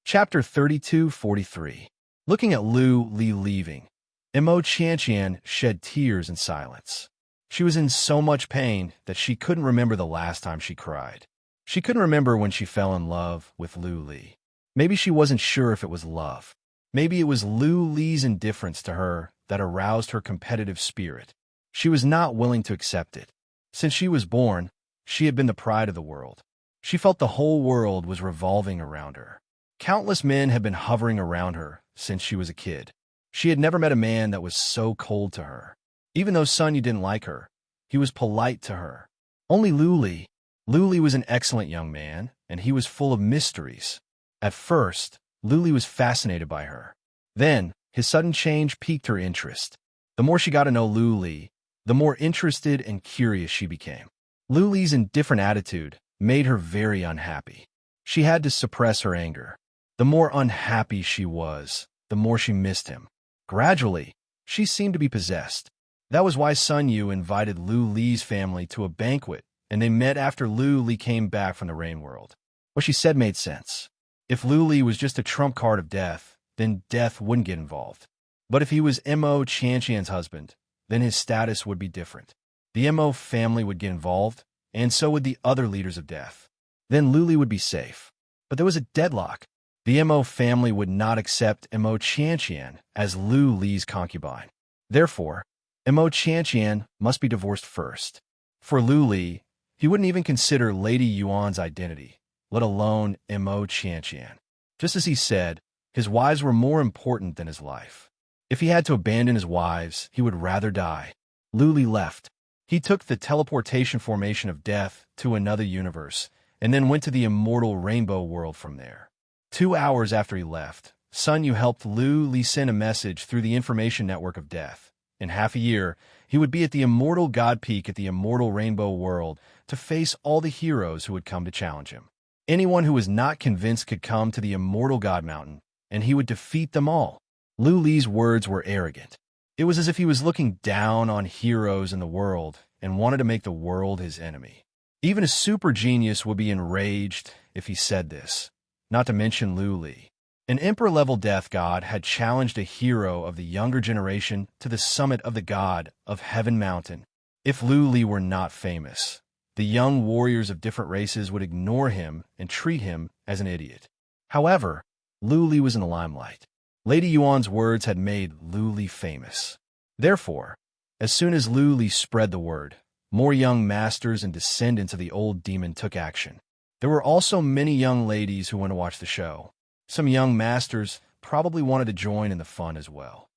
Chapter 32-43. Looking at Lu Li leaving, Mo Chanchian shed tears in silence. She was in so much pain that she couldn't remember the last time she cried. She couldn't remember when she fell in love with Lu Li. Maybe she wasn't sure if it was love. Maybe it was Lu Li's indifference to her that aroused her competitive spirit. She was not willing to accept it. Since she was born, she had been the pride of the world. She felt the whole world was revolving around her. Countless men had been hovering around her since she was a kid. She had never met a man that was so cold to her. Even though Sun Yu didn't like her, he was polite to her. Only Lu Li. Lu Li was an excellent young man, and he was full of mysteries. At first, Lu Li was fascinated by her. Then, his sudden change piqued her interest. The more she got to know Lu Li, the more interested and curious she became. Lu Li's indifferent attitude made her very unhappy. She had to suppress her anger. The more unhappy she was, the more she missed him. Gradually, she seemed to be possessed. That was why Sun Yu invited Lu Li's family to a banquet, and they met after Lu Li came back from the Rain World. What she said made sense. If Lu Li was just a trump card of death, then death wouldn't get involved. But if he was Mo Chanchian's husband, then his status would be different. The Mo family would get involved, and so would the other leaders of death. Then Lu Li would be safe. But there was a deadlock. The Mo family would not accept Mo Chanchian as Lu Li's concubine. Therefore, Mo Chanchian must be divorced first. For Lu Li, he wouldn't even consider Lady Yuan's identity, let alone Mo Chanchian. Just as he said, his wives were more important than his life. If he had to abandon his wives, he would rather die. Lu Li left. He took the teleportation formation of death to another universe, and then went to the immortal rainbow world from there. 2 hours after he left, Sun Yu helped Lu Li send a message through the information network of death. In half a year, he would be at the immortal God Peak at the immortal rainbow world to face all the heroes who would come to challenge him. Anyone who was not convinced could come to the immortal God Mountain, and he would defeat them all. Lu Li's words were arrogant. It was as if he was looking down on heroes in the world and wanted to make the world his enemy. Even a super genius would be enraged if he said this, not to mention Lu Li. An emperor-level death god had challenged a hero of the younger generation to the summit of the god of Heaven Mountain. If Lu Li were not famous, the young warriors of different races would ignore him and treat him as an idiot. However, Lu Li was in the limelight. Lady Yuan's words had made Lu Li famous. Therefore, as soon as Lu Li spread the word, more young masters and descendants of the old demon took action. There were also many young ladies who went to watch the show. Some young masters probably wanted to join in the fun as well.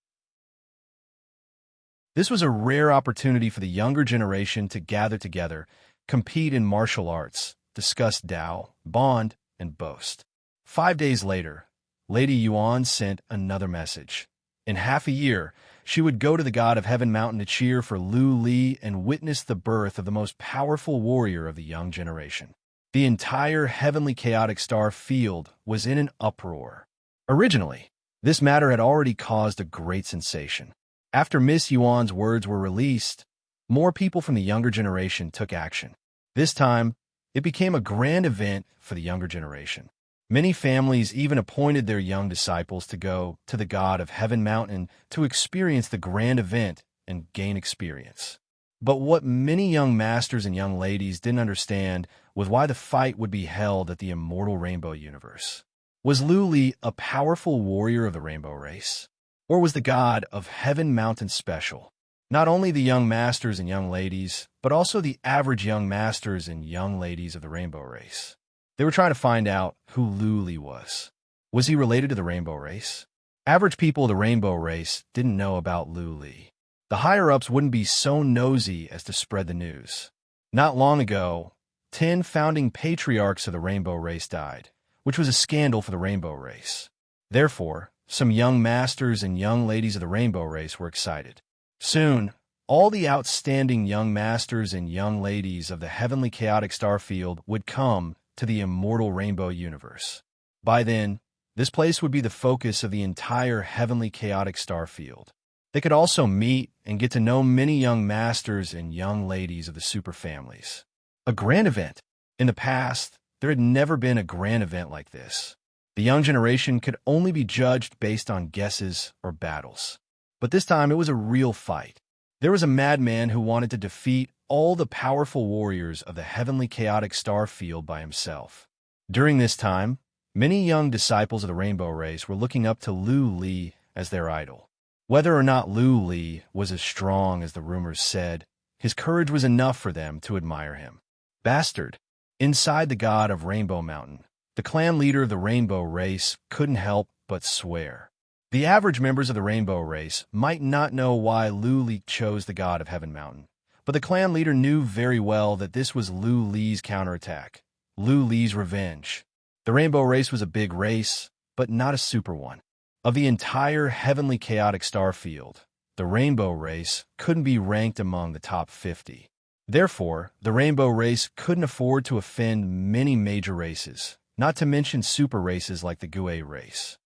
This was a rare opportunity for the younger generation to gather together, compete in martial arts, discuss Tao, bond, and boast. 5 days later, Lady Yuan sent another message. In half a year, she would go to the god of Heaven Mountain to cheer for Lu Li and witness the birth of the most powerful warrior of the young generation. The entire heavenly chaotic star field was in an uproar. Originally, this matter had already caused a great sensation. After Miss Yuan's words were released, more people from the younger generation took action. This time, it became a grand event for the younger generation. Many families even appointed their young disciples to go to the god of Heaven Mountain to experience the grand event and gain experience. But what many young masters and young ladies didn't understand was why the fight would be held at the immortal Rainbow Universe. Was Lu Li a powerful warrior of the Rainbow Race? Or was the god of Heaven Mountain special? Not only the young masters and young ladies, but also the average young masters and young ladies of the Rainbow Race. They were trying to find out who Lu Li was. Was he related to the Rainbow Race? Average people of the Rainbow Race didn't know about Lu Li. The higher-ups wouldn't be so nosy as to spread the news. Not long ago, 10 founding patriarchs of the Rainbow Race died, which was a scandal for the Rainbow Race. Therefore, some young masters and young ladies of the Rainbow Race were excited. Soon, all the outstanding young masters and young ladies of the heavenly chaotic star field would come to the immortal Rainbow Universe. By then, this place would be the focus of the entire heavenly chaotic star field. They could also meet and get to know many young masters and young ladies of the super families. A grand event. In the past, there had never been a grand event like this. The young generation could only be judged based on guesses or battles. But this time it was a real fight. There was a madman who wanted to defeat all the powerful warriors of the heavenly chaotic star field by himself. During this time, many young disciples of the Rainbow Race were looking up to Lu Li as their idol. Whether or not Lu Li was as strong as the rumors said, his courage was enough for them to admire him. Bastard. Inside the god of Rainbow Mountain, the clan leader of the Rainbow Race couldn't help but swear. The average members of the Rainbow Race might not know why Lu Li chose the god of Heaven Mountain, but the clan leader knew very well that this was Lu Li's counterattack, Lu Li's revenge. The Rainbow Race was a big race, but not a super one. Of the entire heavenly chaotic star field, the Rainbow Race couldn't be ranked among the top 50. Therefore, the Rainbow Race couldn't afford to offend many major races, not to mention super races like the Gue race.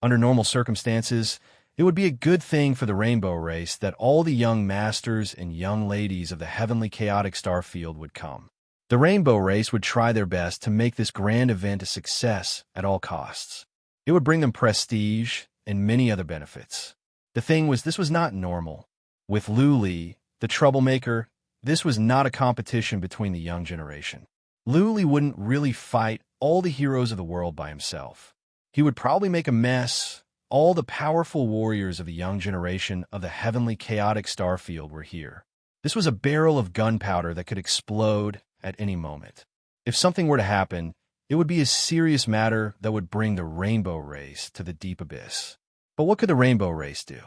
Under normal circumstances, it would be a good thing for the Rainbow Race that all the young masters and young ladies of the heavenly chaotic star field would come. The Rainbow Race would try their best to make this grand event a success at all costs. It would bring them prestige and many other benefits. The thing was, this was not normal. With Lu Li, the troublemaker, this was not a competition between the young generation. Lu Li wouldn't really fight all the heroes of the world by himself. He would probably make a mess. All the powerful warriors of the young generation of the heavenly chaotic star field were here. This was a barrel of gunpowder that could explode at any moment. If something were to happen, it would be a serious matter that would bring the Rainbow Race to the deep abyss. But what could the Rainbow Race do?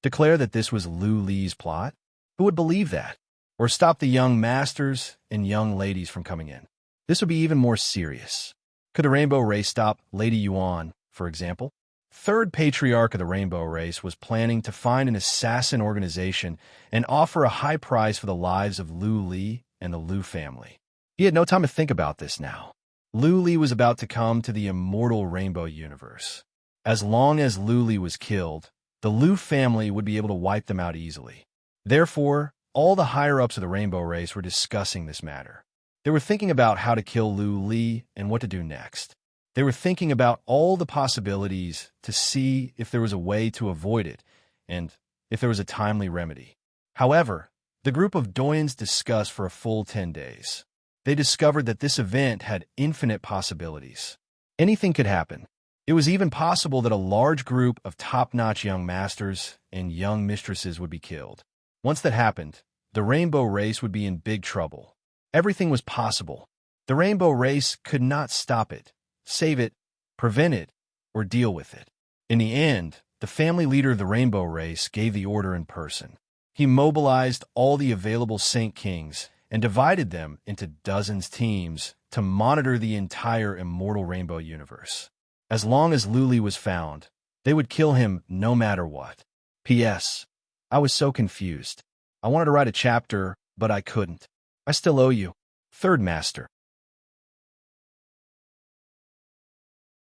Declare that this was Lu Li's plot? Who would believe that? Or stop the young masters and young ladies from coming in? This would be even more serious. Could the Rainbow Race stop Lady Yuan, for example? Third patriarch of the Rainbow Race was planning to find an assassin organization and offer a high price for the lives of Lu Li and the Lu family. He had no time to think about this now. Lu Li was about to come to the immortal Rainbow Universe. As long as Lu Li was killed, the Lu family would be able to wipe them out easily. Therefore, all the higher-ups of the Rainbow Race were discussing this matter. They were thinking about how to kill Lu Li and what to do next. They were thinking about all the possibilities to see if there was a way to avoid it and if there was a timely remedy. However, the group of doyens discussed for a full 10 days. They discovered that this event had infinite possibilities. Anything could happen. It was even possible that a large group of top-notch young masters and young mistresses would be killed. Once that happened, the rainbow race would be in big trouble. Everything was possible. The rainbow race could not stop it, save it, prevent it, or deal with it. In the end, the family leader of the rainbow race gave the order in person. He mobilized all the available Saint Kings and divided them into dozens teams to monitor the entire immortal rainbow universe. As long as Luli was found, they would kill him no matter what. P.S. I was so confused. I wanted to write a chapter, but I couldn't. I still owe you. Third Master.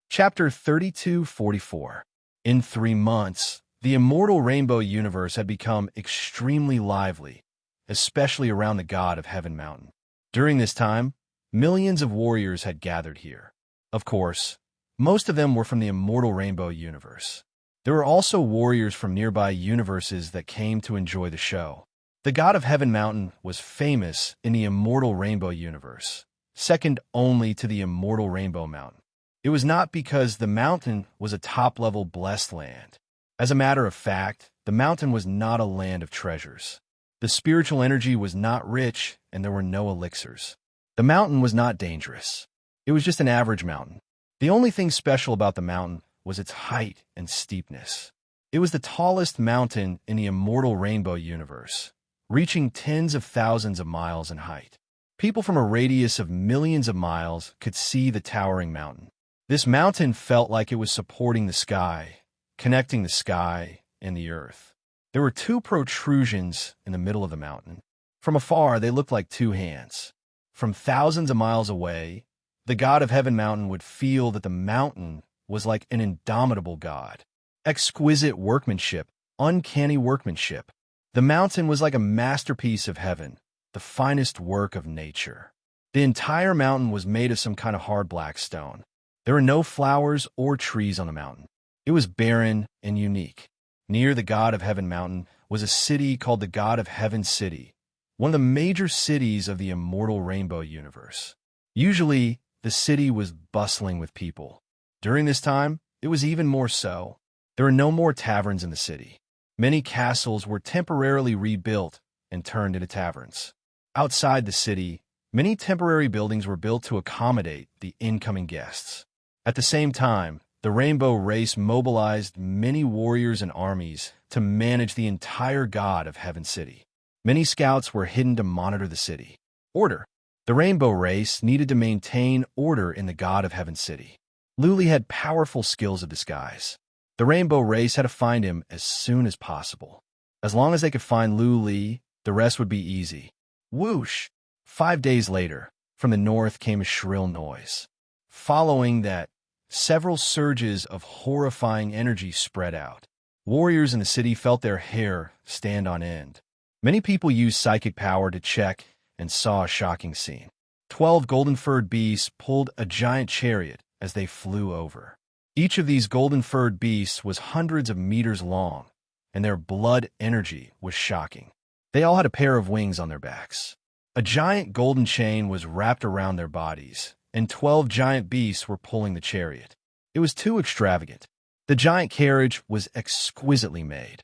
Chapter 3244. In 3 months, the immortal rainbow universe had become extremely lively, especially around the god of Heaven Mountain. During this time, millions of warriors had gathered here. Of course, most of them were from the immortal rainbow universe. There were also warriors from nearby universes that came to enjoy the show. The god of Heaven Mountain was famous in the immortal rainbow universe, second only to the immortal Rainbow Mountain. It was not because the mountain was a top-level blessed land. As a matter of fact, the mountain was not a land of treasures. The spiritual energy was not rich, and there were no elixirs. The mountain was not dangerous. It was just an average mountain. The only thing special about the mountain was its height and steepness. It was the tallest mountain in the immortal rainbow universe, reaching tens of thousands of miles in height. People from a radius of millions of miles could see the towering mountain. This mountain felt like it was supporting the sky, connecting the sky and the earth. There were 2 protrusions in the middle of the mountain. From afar, they looked like 2 hands. From thousands of miles away, the god of Heaven Mountain would feel that the mountain was like an indomitable god. Exquisite workmanship, uncanny workmanship. The mountain was like a masterpiece of heaven, the finest work of nature. The entire mountain was made of some kind of hard black stone. There were no flowers or trees on the mountain. It was barren and unique. Near the god of Heaven Mountain was a city called the God of Heaven City, one of the major cities of the immortal rainbow universe. Usually, the city was bustling with people. During this time, it was even more so. There were no more taverns in the city. Many castles were temporarily rebuilt and turned into taverns. Outside the city, many temporary buildings were built to accommodate the incoming guests. At the same time, the rainbow race mobilized many warriors and armies to manage the entire god of Heaven City. Many scouts were hidden to monitor the city. Order. The rainbow race needed to maintain order in the god of Heaven City. Luli had powerful skills of disguise. The rainbow race had to find him as soon as possible. As long as they could find Luli, the rest would be easy. Whoosh! 5 days later, from the north came a shrill noise. Following that, several surges of horrifying energy spread out. Warriors in the city felt their hair stand on end. Many people used psychic power to check and saw a shocking scene. 12 golden-furred beasts pulled a giant chariot as they flew over. Each of these golden-furred beasts was hundreds of meters long, and their blood energy was shocking. They all had a pair of wings on their backs. A giant golden chain was wrapped around their bodies, and 12 giant beasts were pulling the chariot. It was too extravagant. The giant carriage was exquisitely made.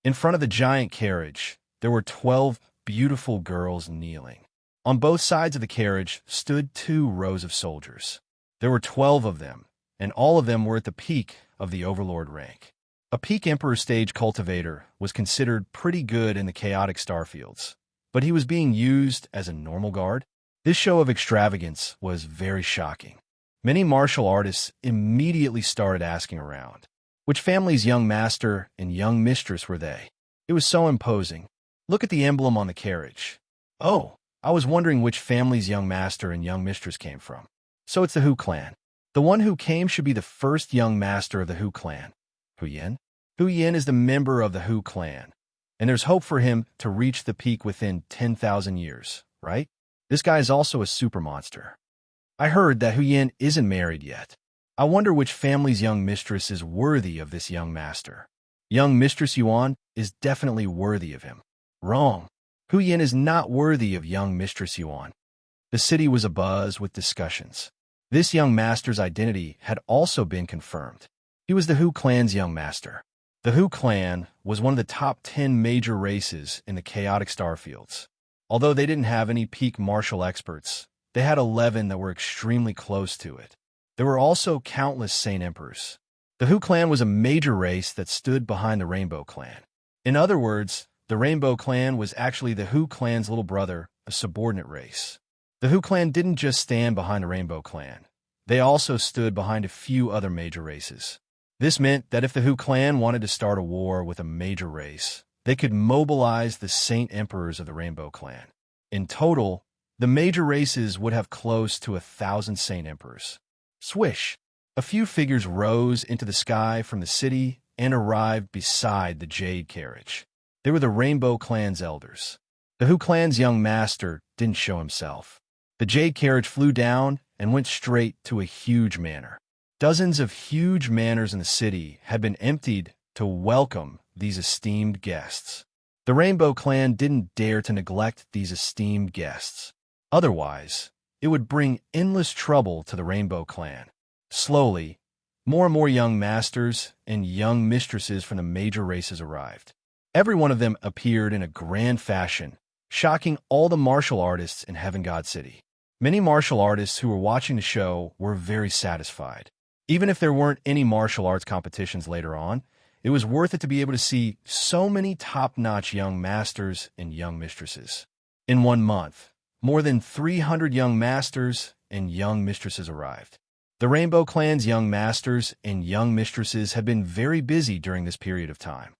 In front of the giant carriage, there were 12 beautiful girls kneeling. On both sides of the carriage stood 2 rows of soldiers. There were 12 of them, and all of them were at the peak of the overlord rank. A peak Emperor stage cultivator was considered pretty good in the chaotic starfields, but he was being used as a normal guard. This show of extravagance was very shocking. Many martial artists immediately started asking around, which family's young master and young mistress were they? It was so imposing. Look at the emblem on the carriage. Oh, I was wondering which family's young master and young mistress came from. So it's the Hu clan. The one who came should be the first young master of the Hu clan. Hu Yin? Hu Yin is the member of the Hu clan, and there's hope for him to reach the peak within 10,000 years, right? This guy is also a super monster. I heard that Hu Yin isn't married yet. I wonder which family's young mistress is worthy of this young master. Young Mistress Yuan is definitely worthy of him. Wrong. Hu Yin is not worthy of young Mistress Yuan. The city was abuzz with discussions. This young master's identity had also been confirmed. He was the Hu clan's young master. The Hu clan was one of the top 10 major races in the chaotic starfields. Although they didn't have any peak martial experts, they had 11 that were extremely close to it. There were also countless Saint Emperors. The Hu clan was a major race that stood behind the Rainbow clan. In other words, the Rainbow clan was actually the Hu clan's little brother, a subordinate race. The Hu clan didn't just stand behind the Rainbow clan. They also stood behind a few other major races. This meant that if the Hu clan wanted to start a war with a major race, they could mobilize the Saint Emperors of the Rainbow clan. In total, the major races would have close to 1,000 Saint Emperors. Swish! A few figures rose into the sky from the city and arrived beside the Jade carriage. They were the Rainbow clan's elders. The Hu clan's young master didn't show himself. The Jade carriage flew down and went straight to a huge manor. Dozens of huge manors in the city had been emptied to welcome these esteemed guests. The Rainbow clan didn't dare to neglect these esteemed guests. Otherwise, it would bring endless trouble to the Rainbow clan. Slowly, more and more young masters and young mistresses from the major races arrived. Every one of them appeared in a grand fashion, shocking all the martial artists in Heaven God City. Many martial artists who were watching the show were very satisfied. Even if there weren't any martial arts competitions later on, it was worth it to be able to see so many top-notch young masters and young mistresses. In 1 month, more than 300 young masters and young mistresses arrived. The Rainbow clan's young masters and young mistresses had been very busy during this period of time.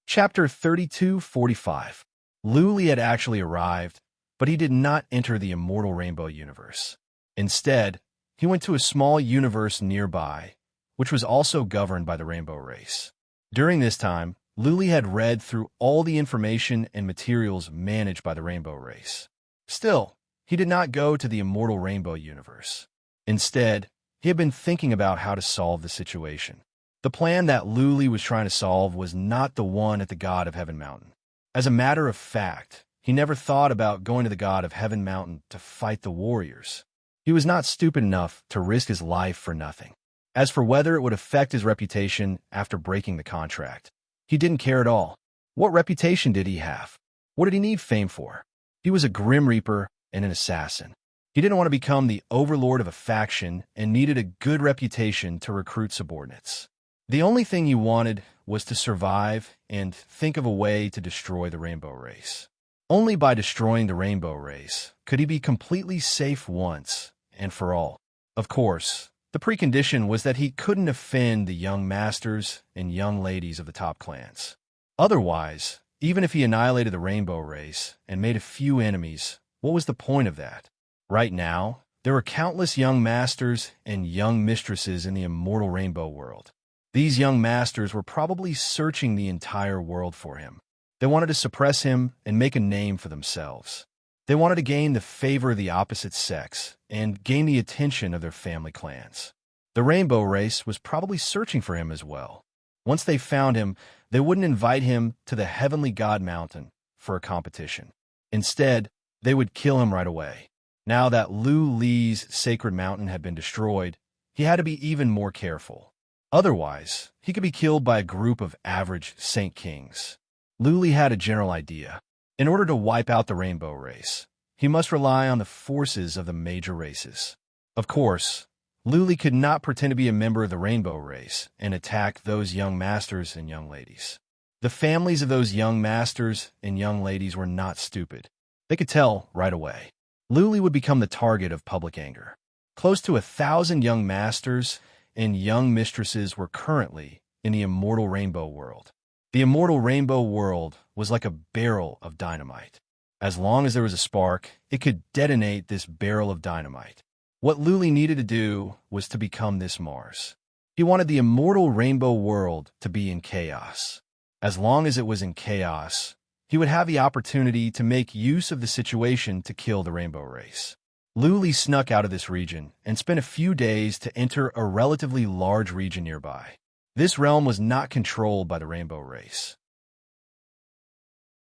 Chapter 32:45. Luli had actually arrived, but he did not enter the immortal Rainbow universe. Instead, he went to a small universe nearby, which was also governed by the Rainbow race. During this time, Luli had read through all the information and materials managed by the Rainbow race. Still, he did not go to the immortal Rainbow universe. Instead, he had been thinking about how to solve the situation. The plan that Luli was trying to solve was not the one at the God of Heaven Mountain. As a matter of fact, he never thought about going to the God of Heaven Mountain to fight the warriors. He was not stupid enough to risk his life for nothing. As for whether it would affect his reputation after breaking the contract, he didn't care at all. What reputation did he have? What did he need fame for? He was a Grim Reaper and an assassin. He didn't want to become the overlord of a faction and needed a good reputation to recruit subordinates. The only thing he wanted was to survive and think of a way to destroy the Rainbow race. Only by destroying the Rainbow race could he be completely safe once and for all. Of course, the precondition was that he couldn't offend the young masters and young ladies of the top clans. Otherwise, even if he annihilated the Rainbow race and made a few enemies, what was the point of that? Right now, there were countless young masters and young mistresses in the immortal Rainbow world. These young masters were probably searching the entire world for him. They wanted to suppress him and make a name for themselves. They wanted to gain the favor of the opposite sex and gain the attention of their family clans. The Rainbow race was probably searching for him as well. Once they found him, they wouldn't invite him to the Heavenly God Mountain for a competition. Instead, they would kill him right away. Now that Luli's sacred mountain had been destroyed, he had to be even more careful. Otherwise, he could be killed by a group of average Saint Kings. Luli had a general idea. In order to wipe out the Rainbow race, he must rely on the forces of the major races. Of course, Luli could not pretend to be a member of the Rainbow race and attack those young masters and young ladies. The families of those young masters and young ladies were not stupid. They could tell right away. Luli would become the target of public anger. Close to 1,000 young masters and young mistresses were currently in the immortal Rainbow world. The immortal Rainbow world was like a barrel of dynamite. As long as there was a spark, it could detonate this barrel of dynamite. What Luli needed to do was to become this Mars. He wanted the immortal Rainbow world to be in chaos. As long as it was in chaos, he would have the opportunity to make use of the situation to kill the Rainbow race. Luli snuck out of this region and spent a few days to enter a relatively large region nearby. This realm was not controlled by the Rainbow race.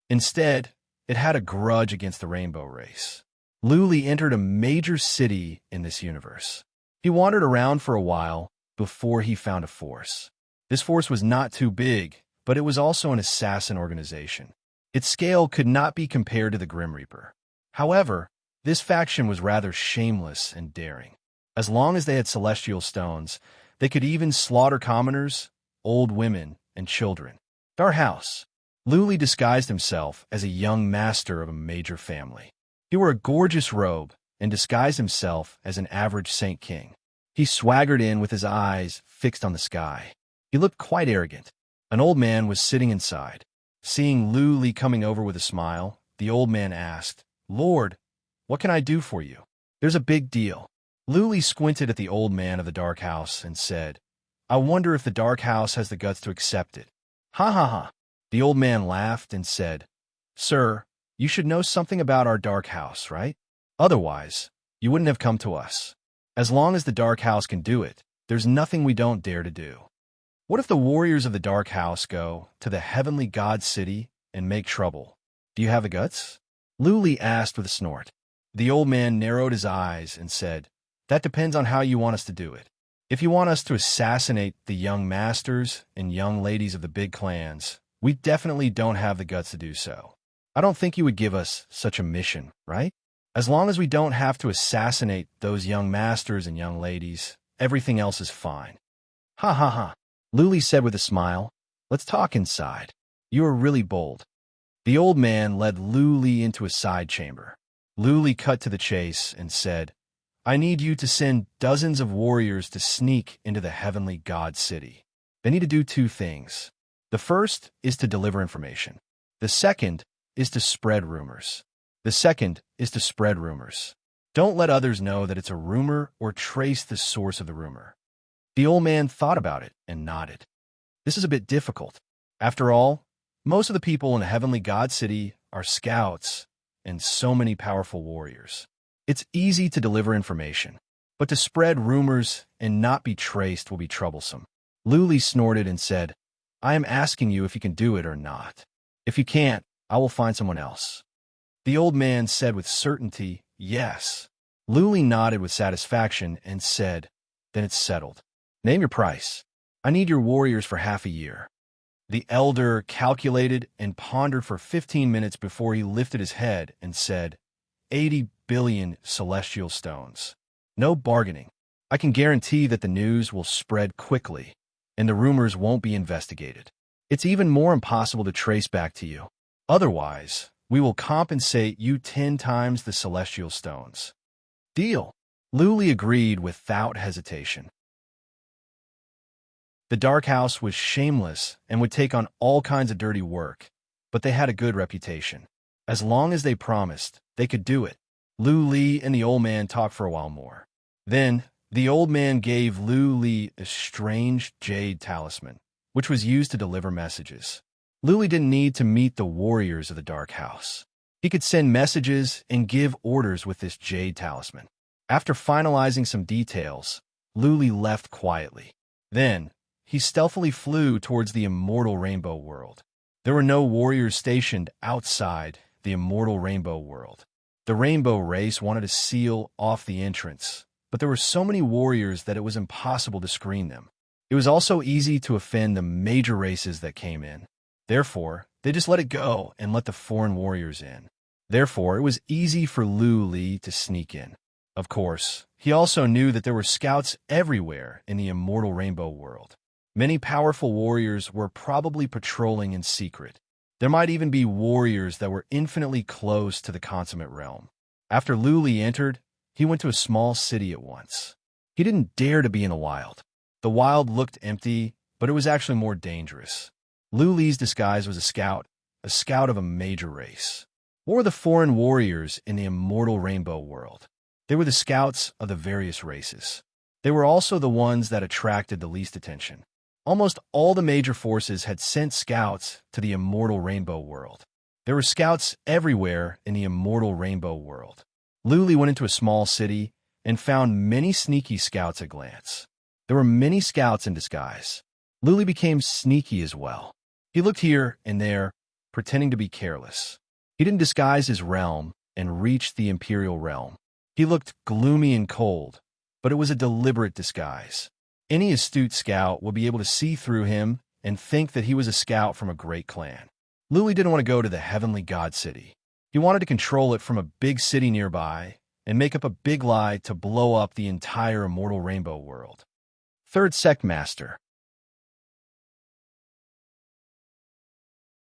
Instead, It had a grudge against the rainbow race. Luli entered a major city in this universe. He wandered around for a while before he found a force. This force was not too big, but it was also an assassin organization. Its scale could not be compared to the Grim Reaper. However, this faction was rather shameless and daring. As long as they had celestial stones, they could even slaughter commoners, old women, and children. Our house. Luli disguised himself as a young master of a major family. He wore a gorgeous robe and disguised himself as an average Saint King. He swaggered in with his eyes fixed on the sky. He looked quite arrogant. An old man was sitting inside. Seeing Luli coming over with a smile, the old man asked, "Lord, what can I do for you?" "There's a big deal." Luli squinted at the old man of the dark house and said, "I wonder if the dark house has the guts to accept it." "Ha ha ha." The old man laughed and said, "Sir, you should know something about our dark house, right? Otherwise, you wouldn't have come to us. As long as the dark house can do it, there's nothing we don't dare to do. What if the warriors of the dark house go to the heavenly god city and make trouble? Do you have the guts?" Luli asked with a snort. The old man narrowed his eyes and said, "That depends on how you want us to do it. If you want us to assassinate the young masters and young ladies of the big clans, we definitely don't have the guts to do so. I don't think you would give us such a mission, right? As long as we don't have to assassinate those young masters and young ladies, everything else is fine." "Ha ha ha," Luli said with a smile. "Let's talk inside. You are really bold." The old man led Luli into a side chamber. Luli cut to the chase and said, "I need you to send dozens of warriors to sneak into the heavenly god city. They need to do two things. The first is to deliver information. The second is to spread rumors. Don't let others know that it's a rumor or trace the source of the rumor." The old man thought about it and nodded. "This is a bit difficult. After all, most of the people in the heavenly god city are scouts and so many powerful warriors. It's easy to deliver information, but to spread rumors and not be traced will be troublesome." Luli snorted and said, "I am asking you if you can do it or not. If you can't, I will find someone else." The old man said with certainty, "Yes." Luli nodded with satisfaction and said, "Then it's settled. Name your price. I need your warriors for half a year." The elder calculated and pondered for 15 minutes before he lifted his head and said, 80 billion celestial stones. No bargaining. I can guarantee that the news will spread quickly, and the rumors won't be investigated. It's even more impossible to trace back to you. Otherwise, we will compensate you 10 times the celestial stones." "Deal." Luli agreed without hesitation. The Dark House was shameless and would take on all kinds of dirty work, but they had a good reputation. As long as they promised, they could do it. Luli and the old man talked for a while more. Then, the old man gave Luli a strange jade talisman, which was used to deliver messages. Luli didn't need to meet the warriors of the Dark House. He could send messages and give orders with this jade talisman. After finalizing some details, Luli left quietly. Then, he stealthily flew towards the immortal rainbow world. There were no warriors stationed outside the immortal rainbow world. The rainbow race wanted to seal off the entrance, but there were so many warriors that it was impossible to screen them. It was also easy to offend the major races that came in. Therefore, they just let it go and let the foreign warriors in. Therefore, it was easy for Luli to sneak in. Of course, he also knew that there were scouts everywhere in the immortal rainbow world. Many powerful warriors were probably patrolling in secret. There might even be warriors that were infinitely close to the consummate realm. After Luli entered, he went to a small city at once. He didn't dare to be in the wild. The wild looked empty, but it was actually more dangerous. Luli's disguise was a scout of a major race. What were the foreign warriors in the immortal rainbow world? They were the scouts of the various races. They were also the ones that attracted the least attention. Almost all the major forces had sent scouts to the immortal rainbow world. There were scouts everywhere in the immortal rainbow world. Luli went into a small city and found many sneaky scouts at a glance. There were many scouts in disguise. Luli became sneaky as well. He looked here and there, pretending to be careless. He didn't disguise his realm and reached the imperial realm. He looked gloomy and cold, but it was a deliberate disguise. Any astute scout would be able to see through him and think that he was a scout from a great clan. Luli didn't want to go to the heavenly god city. He wanted to control it from a big city nearby and make up a big lie to blow up the entire immortal rainbow world. Third Sect Master.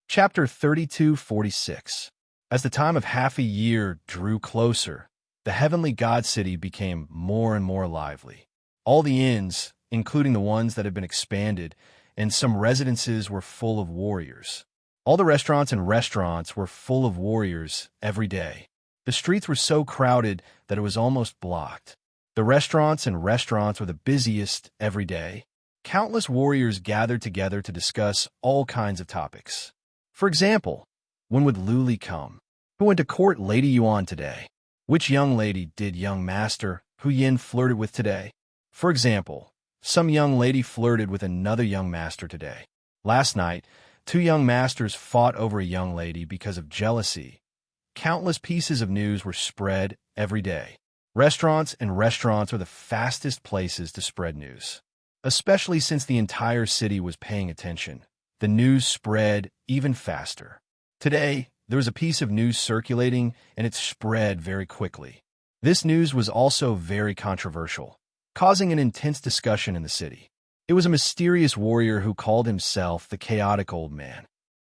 Chapter 3246. As the time of half a year drew closer, the heavenly god city became more and more lively. All the inns, including the ones that had been expanded, and some residences were full of warriors. All the restaurants were full of warriors every day. The streets were so crowded that it was almost blocked. The restaurants were the busiest every day. Countless warriors gathered together to discuss all kinds of topics. For example, when would Luli come? Who went to court Lady Yuan today? Which young lady did young master Hu Yin flirted with today? For example, some young lady flirted with another young master today. Last night, 2 young masters fought over a young lady because of jealousy. Countless pieces of news were spread every day. Restaurants are the fastest places to spread news. Especially since the entire city was paying attention, the news spread even faster. Today, there was a piece of news circulating, and it spread very quickly. This news was also very controversial, causing an intense discussion in the city. It was a mysterious warrior who called himself the Chaotic Old Man.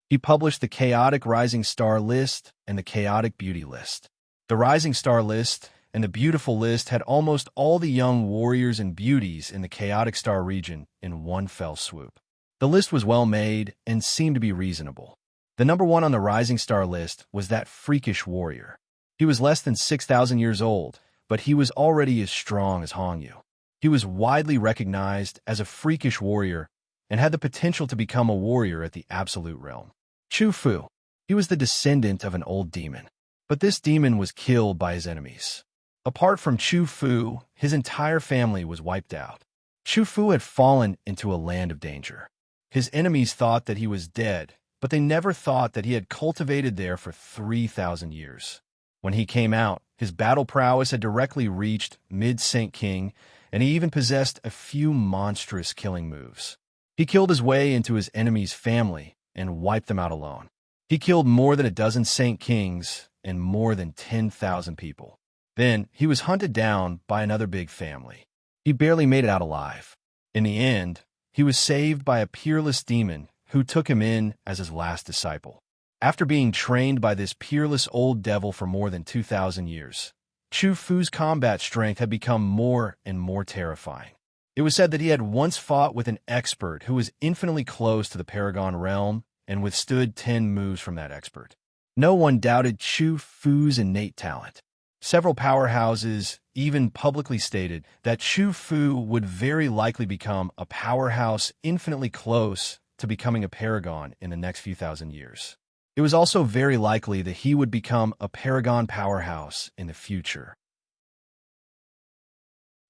He published the Chaotic Rising Star List and the Chaotic Beauty List. The Rising Star List and the Beautiful List had almost all the young warriors and beauties in the Chaotic Star region in one fell swoop. The list was well made and seemed to be reasonable. The number 1 on the Rising Star List was that freakish warrior. He was less than 6,000 years old, but he was already as strong as Hongyu. He was widely recognized as a freakish warrior and had the potential to become a warrior at the Absolute Realm. Chu Fu. He was the descendant of an old demon, but this demon was killed by his enemies. Apart from Chu Fu, his entire family was wiped out. Chu Fu had fallen into a land of danger. His enemies thought that he was dead, but they never thought that he had cultivated there for 3,000 years. When he came out, his battle prowess had directly reached mid-Saint King, and he even possessed a few monstrous killing moves. He killed his way into his enemy's family and wiped them out alone. He killed more than a dozen Saint Kings and more than 10,000 people. Then he was hunted down by another big family. He barely made it out alive. In the end, he was saved by a peerless demon who took him in as his last disciple. After being trained by this peerless old devil for more than 2,000 years, Chu Fu's combat strength had become more and more terrifying. It was said that he had once fought with an expert who was infinitely close to the Paragon realm and withstood 10 moves from that expert. No one doubted Chu Fu's innate talent. Several powerhouses even publicly stated that Chu Fu would very likely become a powerhouse infinitely close to becoming a paragon in the next few thousand years. It was also very likely that he would become a paragon powerhouse in the future.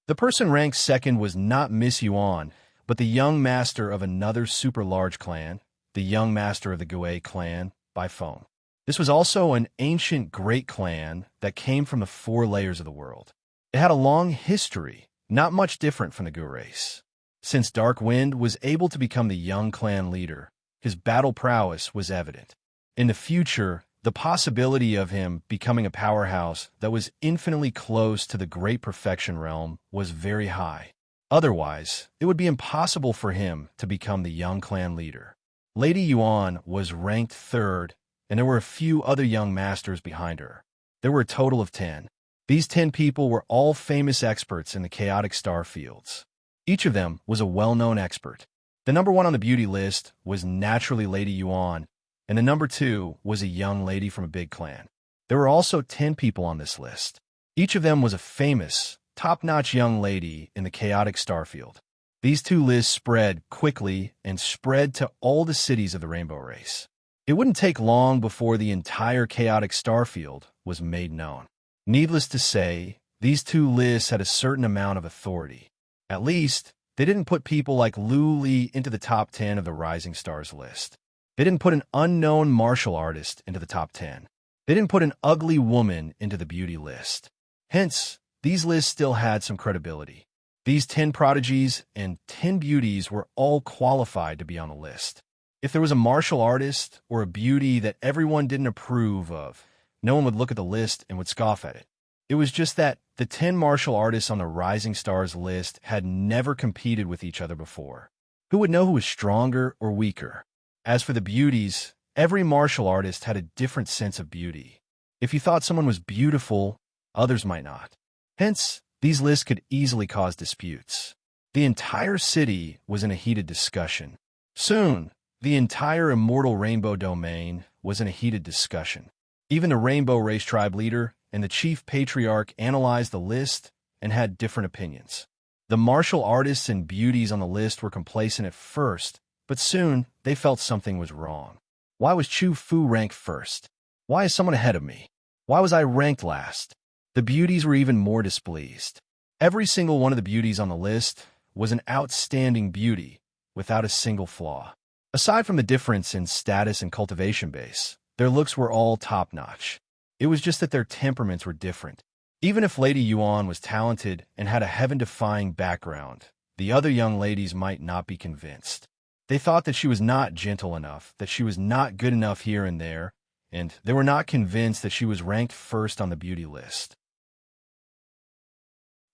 The person ranked second was not Miss Yuan, but the young master of another super large clan, the young master of the Gue clan, by phone. This was also an ancient great clan that came from the 4 layers of the world. It had a long history, not much different from the Gu race. Since Dark Wind was able to become the young clan leader, his battle prowess was evident. In the future, the possibility of him becoming a powerhouse that was infinitely close to the Great Perfection realm was very high. Otherwise, it would be impossible for him to become the young clan leader. Lady Yuan was ranked 3rd, and there were a few other young masters behind her. There were a total of 10. These 10 people were all famous experts in the chaotic star fields. Each of them was a well-known expert. The number 1 on the beauty list was naturally Lady Yuan, and the number 2 was a young lady from a big clan. There were also 10 people on this list. Each of them was a famous, top-notch young lady in the chaotic starfield. These 2 lists spread quickly and spread to all the cities of the Rainbow Race. It wouldn't take long before the entire chaotic starfield was made known. Needless to say, these 2 lists had a certain amount of authority. At least, they didn't put people like Lu Li into the top 10 of the Rising Stars list. They didn't put an unknown martial artist into the top 10. They didn't put an ugly woman into the beauty list. Hence, these lists still had some credibility. These 10 prodigies and 10 beauties were all qualified to be on the list. If there was a martial artist or a beauty that everyone didn't approve of, no one would look at the list and would scoff at it. It was just that the 10 martial artists on the Rising Stars list had never competed with each other before. Who would know who was stronger or weaker? As for the beauties, every martial artist had a different sense of beauty. If you thought someone was beautiful, others might not. Hence, these lists could easily cause disputes. The entire city was in a heated discussion. Soon, the entire immortal rainbow domain was in a heated discussion. Even the rainbow race tribe leader and the chief patriarch analyzed the list and had different opinions. The martial artists and beauties on the list were complacent at first, but soon they felt something was wrong. Why was Chu Fu ranked first? Why is someone ahead of me? Why was I ranked last? The beauties were even more displeased. Every single one of the beauties on the list was an outstanding beauty, without a single flaw. Aside from the difference in status and cultivation base, their looks were all top-notch. It was just that their temperaments were different. Even if Lady Yuan was talented and had a heaven-defying background, the other young ladies might not be convinced. They thought that she was not gentle enough, that she was not good enough here and there, and they were not convinced that she was ranked first on the beauty list.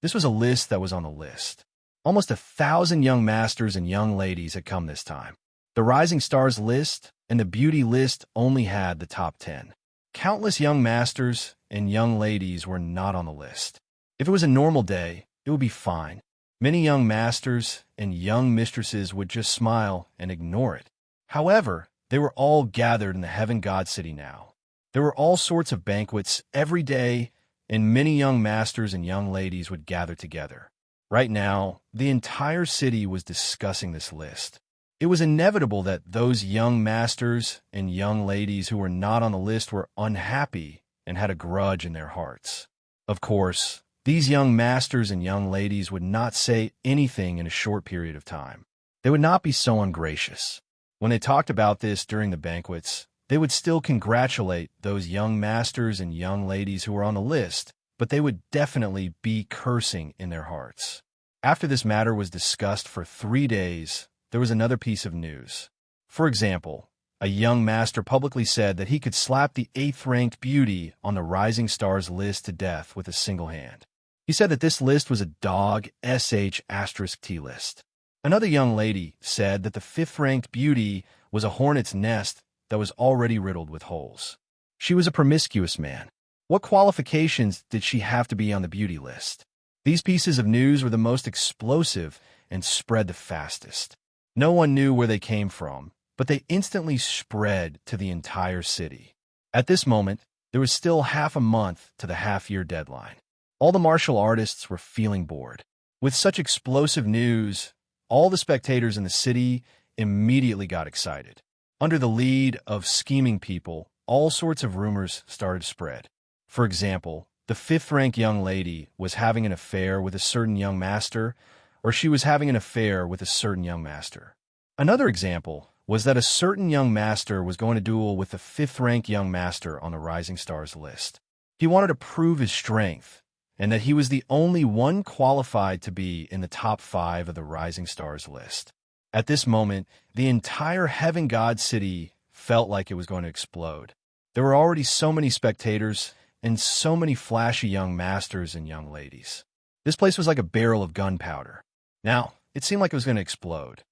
This was a list that was on the list. Almost 1,000 young masters and young ladies had come this time. The Rising Stars list and the beauty list only had the top 10. Countless young masters and young ladies were not on the list. If it was a normal day, it would be fine. Many young masters and young mistresses would just smile and ignore it. However, they were all gathered in the Heaven God City now. There were all sorts of banquets every day, and many young masters and young ladies would gather together. Right now, the entire city was discussing this list. It was inevitable that those young masters and young ladies who were not on the list were unhappy and had a grudge in their hearts. Of course, these young masters and young ladies would not say anything in a short period of time. They would not be so ungracious. When they talked about this during the banquets, they would still congratulate those young masters and young ladies who were on the list, but they would definitely be cursing in their hearts. After this matter was discussed for 3 days, there was another piece of news. For example, a young master publicly said that he could slap the 8th-ranked beauty on the Rising Stars list to death with a single hand. He said that this list was a dog *T list. Another young lady said that the 5th-ranked beauty was a hornet's nest that was already riddled with holes. She was a promiscuous man. What qualifications did she have to be on the beauty list? These pieces of news were the most explosive and spread the fastest. No one knew where they came from, but they instantly spread to the entire city. At this moment, there was still half a month to the half-year deadline. All the martial artists were feeling bored. With such explosive news, all the spectators in the city immediately got excited. Under the lead of scheming people, all sorts of rumors started to spread. For example, the 5th-ranked young lady was having an affair with a certain young master, or she was having an affair with a certain young master. Another example was that a certain young master was going to duel with the 5th-ranked young master on the Rising Stars list. He wanted to prove his strength, and that he was the only one qualified to be in the top 5 of the Rising Stars list. At this moment, the entire Heaven God City felt like it was going to explode. There were already so many spectators and so many flashy young masters and young ladies. This place was like a barrel of gunpowder. Now, it seemed like it was going to explode.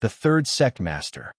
The 3rd Sect Master.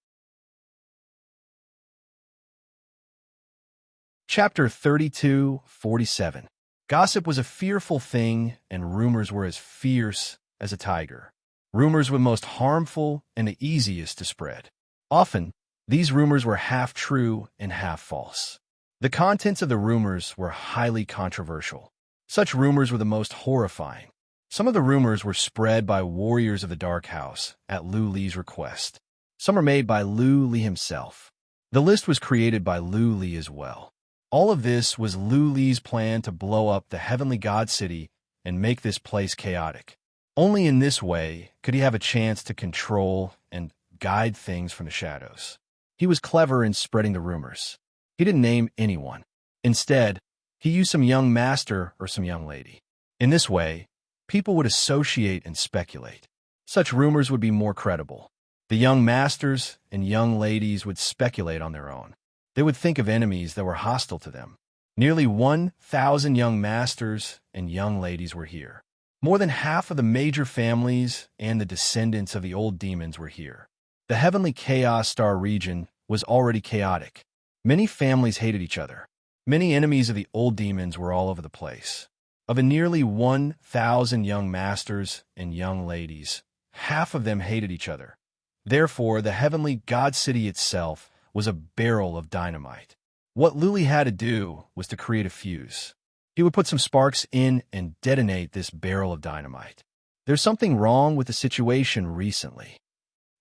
Chapter 32:47. Gossip was a fearful thing, and rumors were as fierce as a tiger. Rumors were most harmful and the easiest to spread. Often, these rumors were half true and half false. The contents of the rumors were highly controversial. Such rumors were the most horrifying. Some of the rumors were spread by warriors of the Dark House at Lu Li's request. Some were made by Lu Li himself. The list was created by Lu Li as well. All of this was Lu Li's plan to blow up the Heavenly God City and make this place chaotic. Only in this way could he have a chance to control and guide things from the shadows. He was clever in spreading the rumors. He didn't name anyone. Instead, he used some young master or some young lady. In this way, people would associate and speculate. Such rumors would be more credible. The young masters and young ladies would speculate on their own. They would think of enemies that were hostile to them. Nearly 1,000 young masters and young ladies were here. More than half of the major families and the descendants of the old demons were here. The heavenly chaos star region was already chaotic. Many families hated each other. Many enemies of the old demons were all over the place. Of the nearly 1,000 young masters and young ladies, half of them hated each other. Therefore, the heavenly god city itself was a barrel of dynamite. What Luli had to do was to create a fuse. He would put some sparks in and detonate this barrel of dynamite. There's something wrong with the situation recently.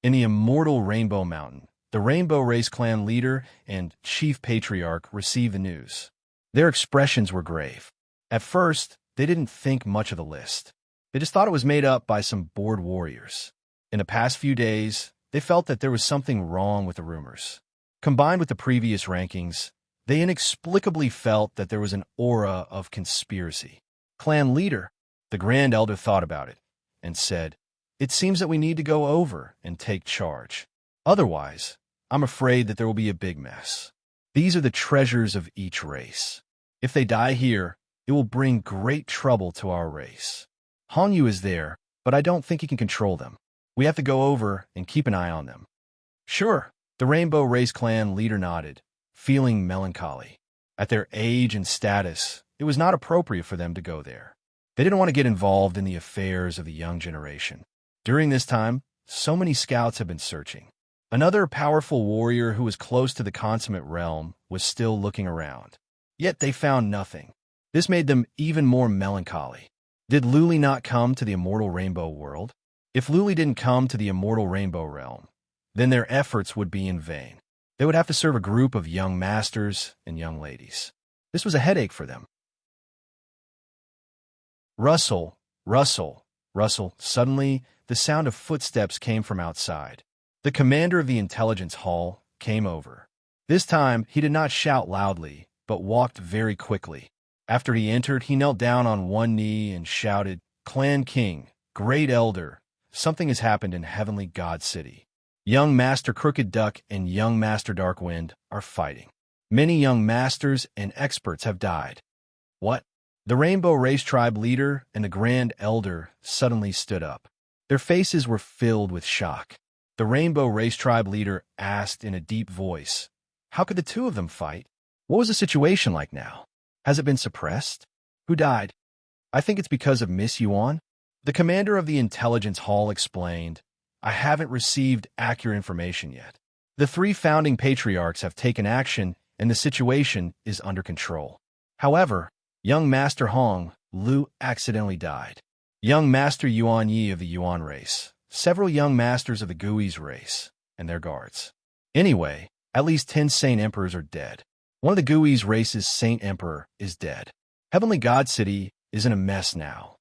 In the immortal Rainbow Mountain, the Rainbow Race clan leader and chief patriarch received the news. Their expressions were grave. At first, they didn't think much of the list. They just thought it was made up by some bored warriors. In the past few days, they felt that there was something wrong with the rumors. Combined with the previous rankings, they inexplicably felt that there was an aura of conspiracy. Clan leader, the Grand Elder, thought about it and said, "It seems that we need to go over and take charge. Otherwise, I'm afraid that there will be a big mess. These are the treasures of each race. If they die here, it will bring great trouble to our race. Hongyu is there, but I don't think he can control them. We have to go over and keep an eye on them." Sure, the Rainbow Race clan leader nodded, feeling melancholy. At their age and status, it was not appropriate for them to go there. They didn't want to get involved in the affairs of the young generation. During this time, so many scouts had been searching. Another powerful warrior who was close to the consummate realm was still looking around. Yet they found nothing. This made them even more melancholy. Did Luli not come to the immortal rainbow world? If Luli didn't come to the immortal rainbow realm, then their efforts would be in vain. They would have to serve a group of young masters and young ladies. This was a headache for them. Rustle, rustle, rustle. Suddenly, the sound of footsteps came from outside. The commander of the intelligence hall came over. This time, he did not shout loudly, but walked very quickly. After he entered, he knelt down on one knee and shouted, "Clan King, Great Elder, something has happened in Heavenly God City. Young Master Crooked Duck and Young Master Darkwind are fighting. Many young masters and experts have died." What? The Rainbow Race Tribe leader and the Grand Elder suddenly stood up. Their faces were filled with shock. The Rainbow Race Tribe leader asked in a deep voice, "How could the two of them fight? What was the situation like now? Has it been suppressed? Who died?" "I think it's because of Miss Yuan." The commander of the intelligence hall explained, "I haven't received accurate information yet. The 3 founding patriarchs have taken action and the situation is under control. However, young Master Hong Lu accidentally died. Young Master Yuan Yi of the Yuan race, several young masters of the Gui's race, and their guards. Anyway, at least 10 Saint Emperors are dead. One of the Gui's race's Saint Emperor is dead. Heavenly God City is in a mess now.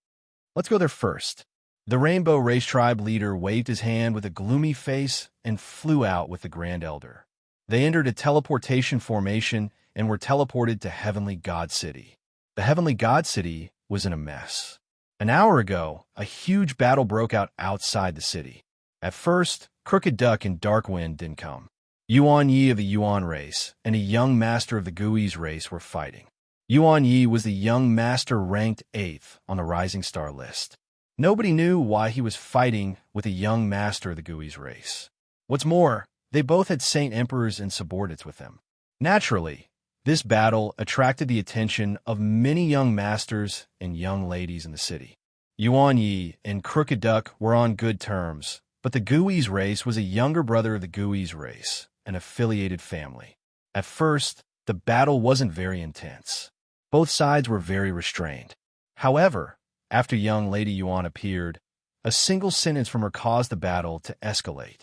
Let's go there first." The Rainbow Race Tribe leader waved his hand with a gloomy face and flew out with the Grand Elder. They entered a teleportation formation and were teleported to Heavenly God City. The Heavenly God City was in a mess. An hour ago, a huge battle broke out outside the city. At first, Crooked Duck and Darkwind didn't come. Yuan Yi of the Yuan race and a young master of the Gui's race were fighting. Yuan Yi was the young master ranked 8th on the Rising Star list. Nobody knew why he was fighting with a young master of the Gui's race. What's more, they both had Saint Emperors and subordinates with them. Naturally, this battle attracted the attention of many young masters and young ladies in the city. Yuan Yi and Crooked Duck were on good terms, but the Gui's race was a younger brother of the Gui's race, an affiliated family. At first, the battle wasn't very intense. Both sides were very restrained. However, after young Lady Yuan appeared, a single sentence from her caused the battle to escalate.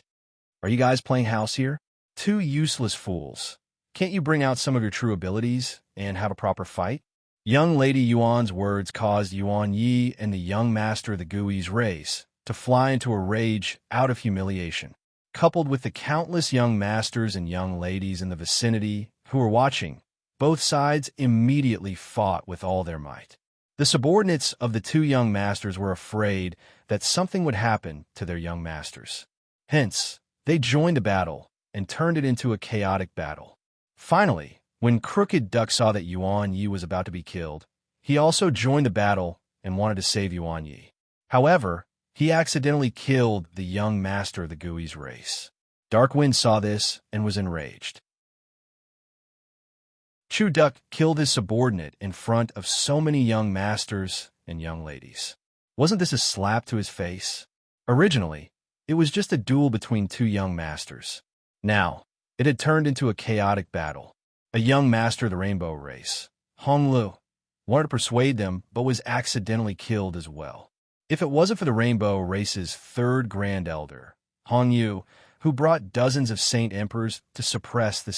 "Are you guys playing house here? 2 useless fools. Can't you bring out some of your true abilities and have a proper fight?" Young Lady Yuan's words caused Yuan Yi and the young master of the Gui's race to fly into a rage out of humiliation. Coupled with the countless young masters and young ladies in the vicinity who were watching, both sides immediately fought with all their might. The subordinates of the two young masters were afraid that something would happen to their young masters. Hence, they joined the battle and turned it into a chaotic battle. Finally, when Crooked Duck saw that Yuan Yi was about to be killed, he also joined the battle and wanted to save Yuan Yi. However, he accidentally killed the young master of the Gui's race. Dark Wind saw this and was enraged. Chu Duck killed his subordinate in front of so many young masters and young ladies. Wasn't this a slap to his face? Originally, it was just a duel between two young masters. Now, it had turned into a chaotic battle. A young master of the rainbow race, Hong Lu, wanted to persuade them but was accidentally killed as well. If it wasn't for the rainbow race's third grand elder, Hong Yu, who brought dozens of saint emperors to suppress the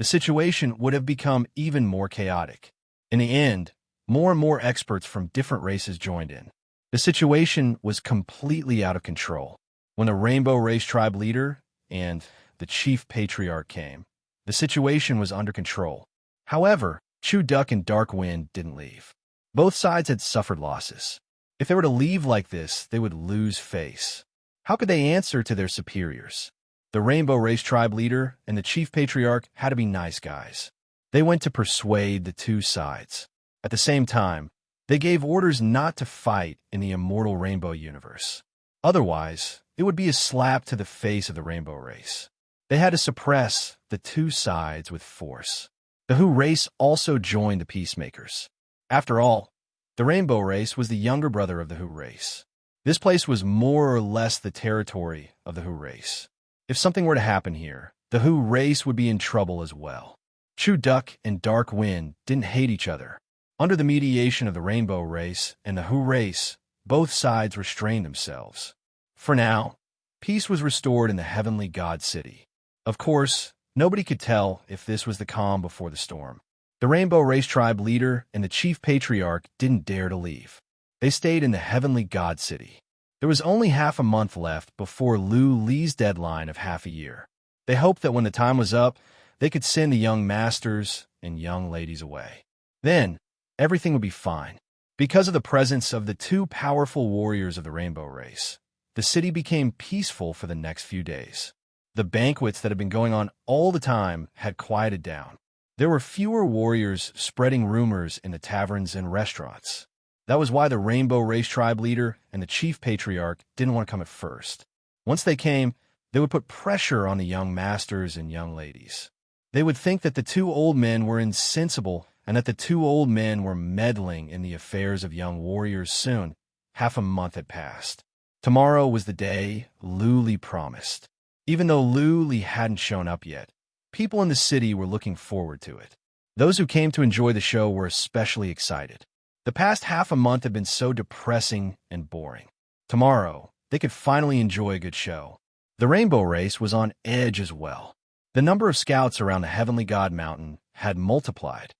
situation would have become even more chaotic. In the end, more and more experts from different races joined in. The situation was completely out of control. When the Rainbow Race tribe leader and the chief patriarch came, the situation was under control. However, Chu Duck and Dark Wind didn't leave. Both sides had suffered losses. If they were to leave like this, they would lose face. How could they answer to their superiors? The Rainbow Race tribe leader and the chief patriarch had to be nice guys. They went to persuade the two sides. At the same time, they gave orders not to fight in the immortal Rainbow universe. Otherwise, it would be a slap to the face of the Rainbow Race. They had to suppress the two sides with force. The Hu race also joined the peacemakers. After all, the Rainbow Race was the younger brother of the Hu race. This place was more or less the territory of the Hu race. If something were to happen here, the Hu race would be in trouble as well. Chu Duck and Dark Wind didn't hate each other. Under the mediation of the Rainbow Race and the Hu race, both sides restrained themselves. For now, peace was restored in the heavenly God city. Of course, nobody could tell if this was the calm before the storm. The Rainbow Race tribe leader and the chief patriarch didn't dare to leave. They stayed in the heavenly God city. There was only half a month left before Lu Li's deadline of half a year. They hoped that when the time was up, they could send the young masters and young ladies away. Then, everything would be fine. Because of the presence of the two powerful warriors of the Rainbow Race, the city became peaceful for the next few days. The banquets that had been going on all the time had quieted down. There were fewer warriors spreading rumors in the taverns and restaurants. That was why the Rainbow Race tribe leader and the chief patriarch didn't want to come at first. Once they came, they would put pressure on the young masters and young ladies. They would think that the two old men were insensible and that the two old men were meddling in the affairs of young warriors soon. Half a month had passed. Tomorrow was the day Lu Li promised. Even though Lu Li hadn't shown up yet, people in the city were looking forward to it. Those who came to enjoy the show were especially excited. The past half a month had been so depressing and boring. Tomorrow, they could finally enjoy a good show. The Rainbow Race was on edge as well. The number of scouts around the Heavenly God Mountain had multiplied.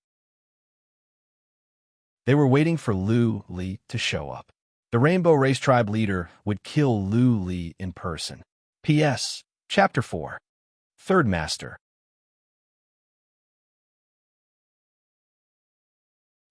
They were waiting for Lu Li to show up. The Rainbow Race tribe leader would kill Lu Li in person. P.S. Chapter 4. Third Master.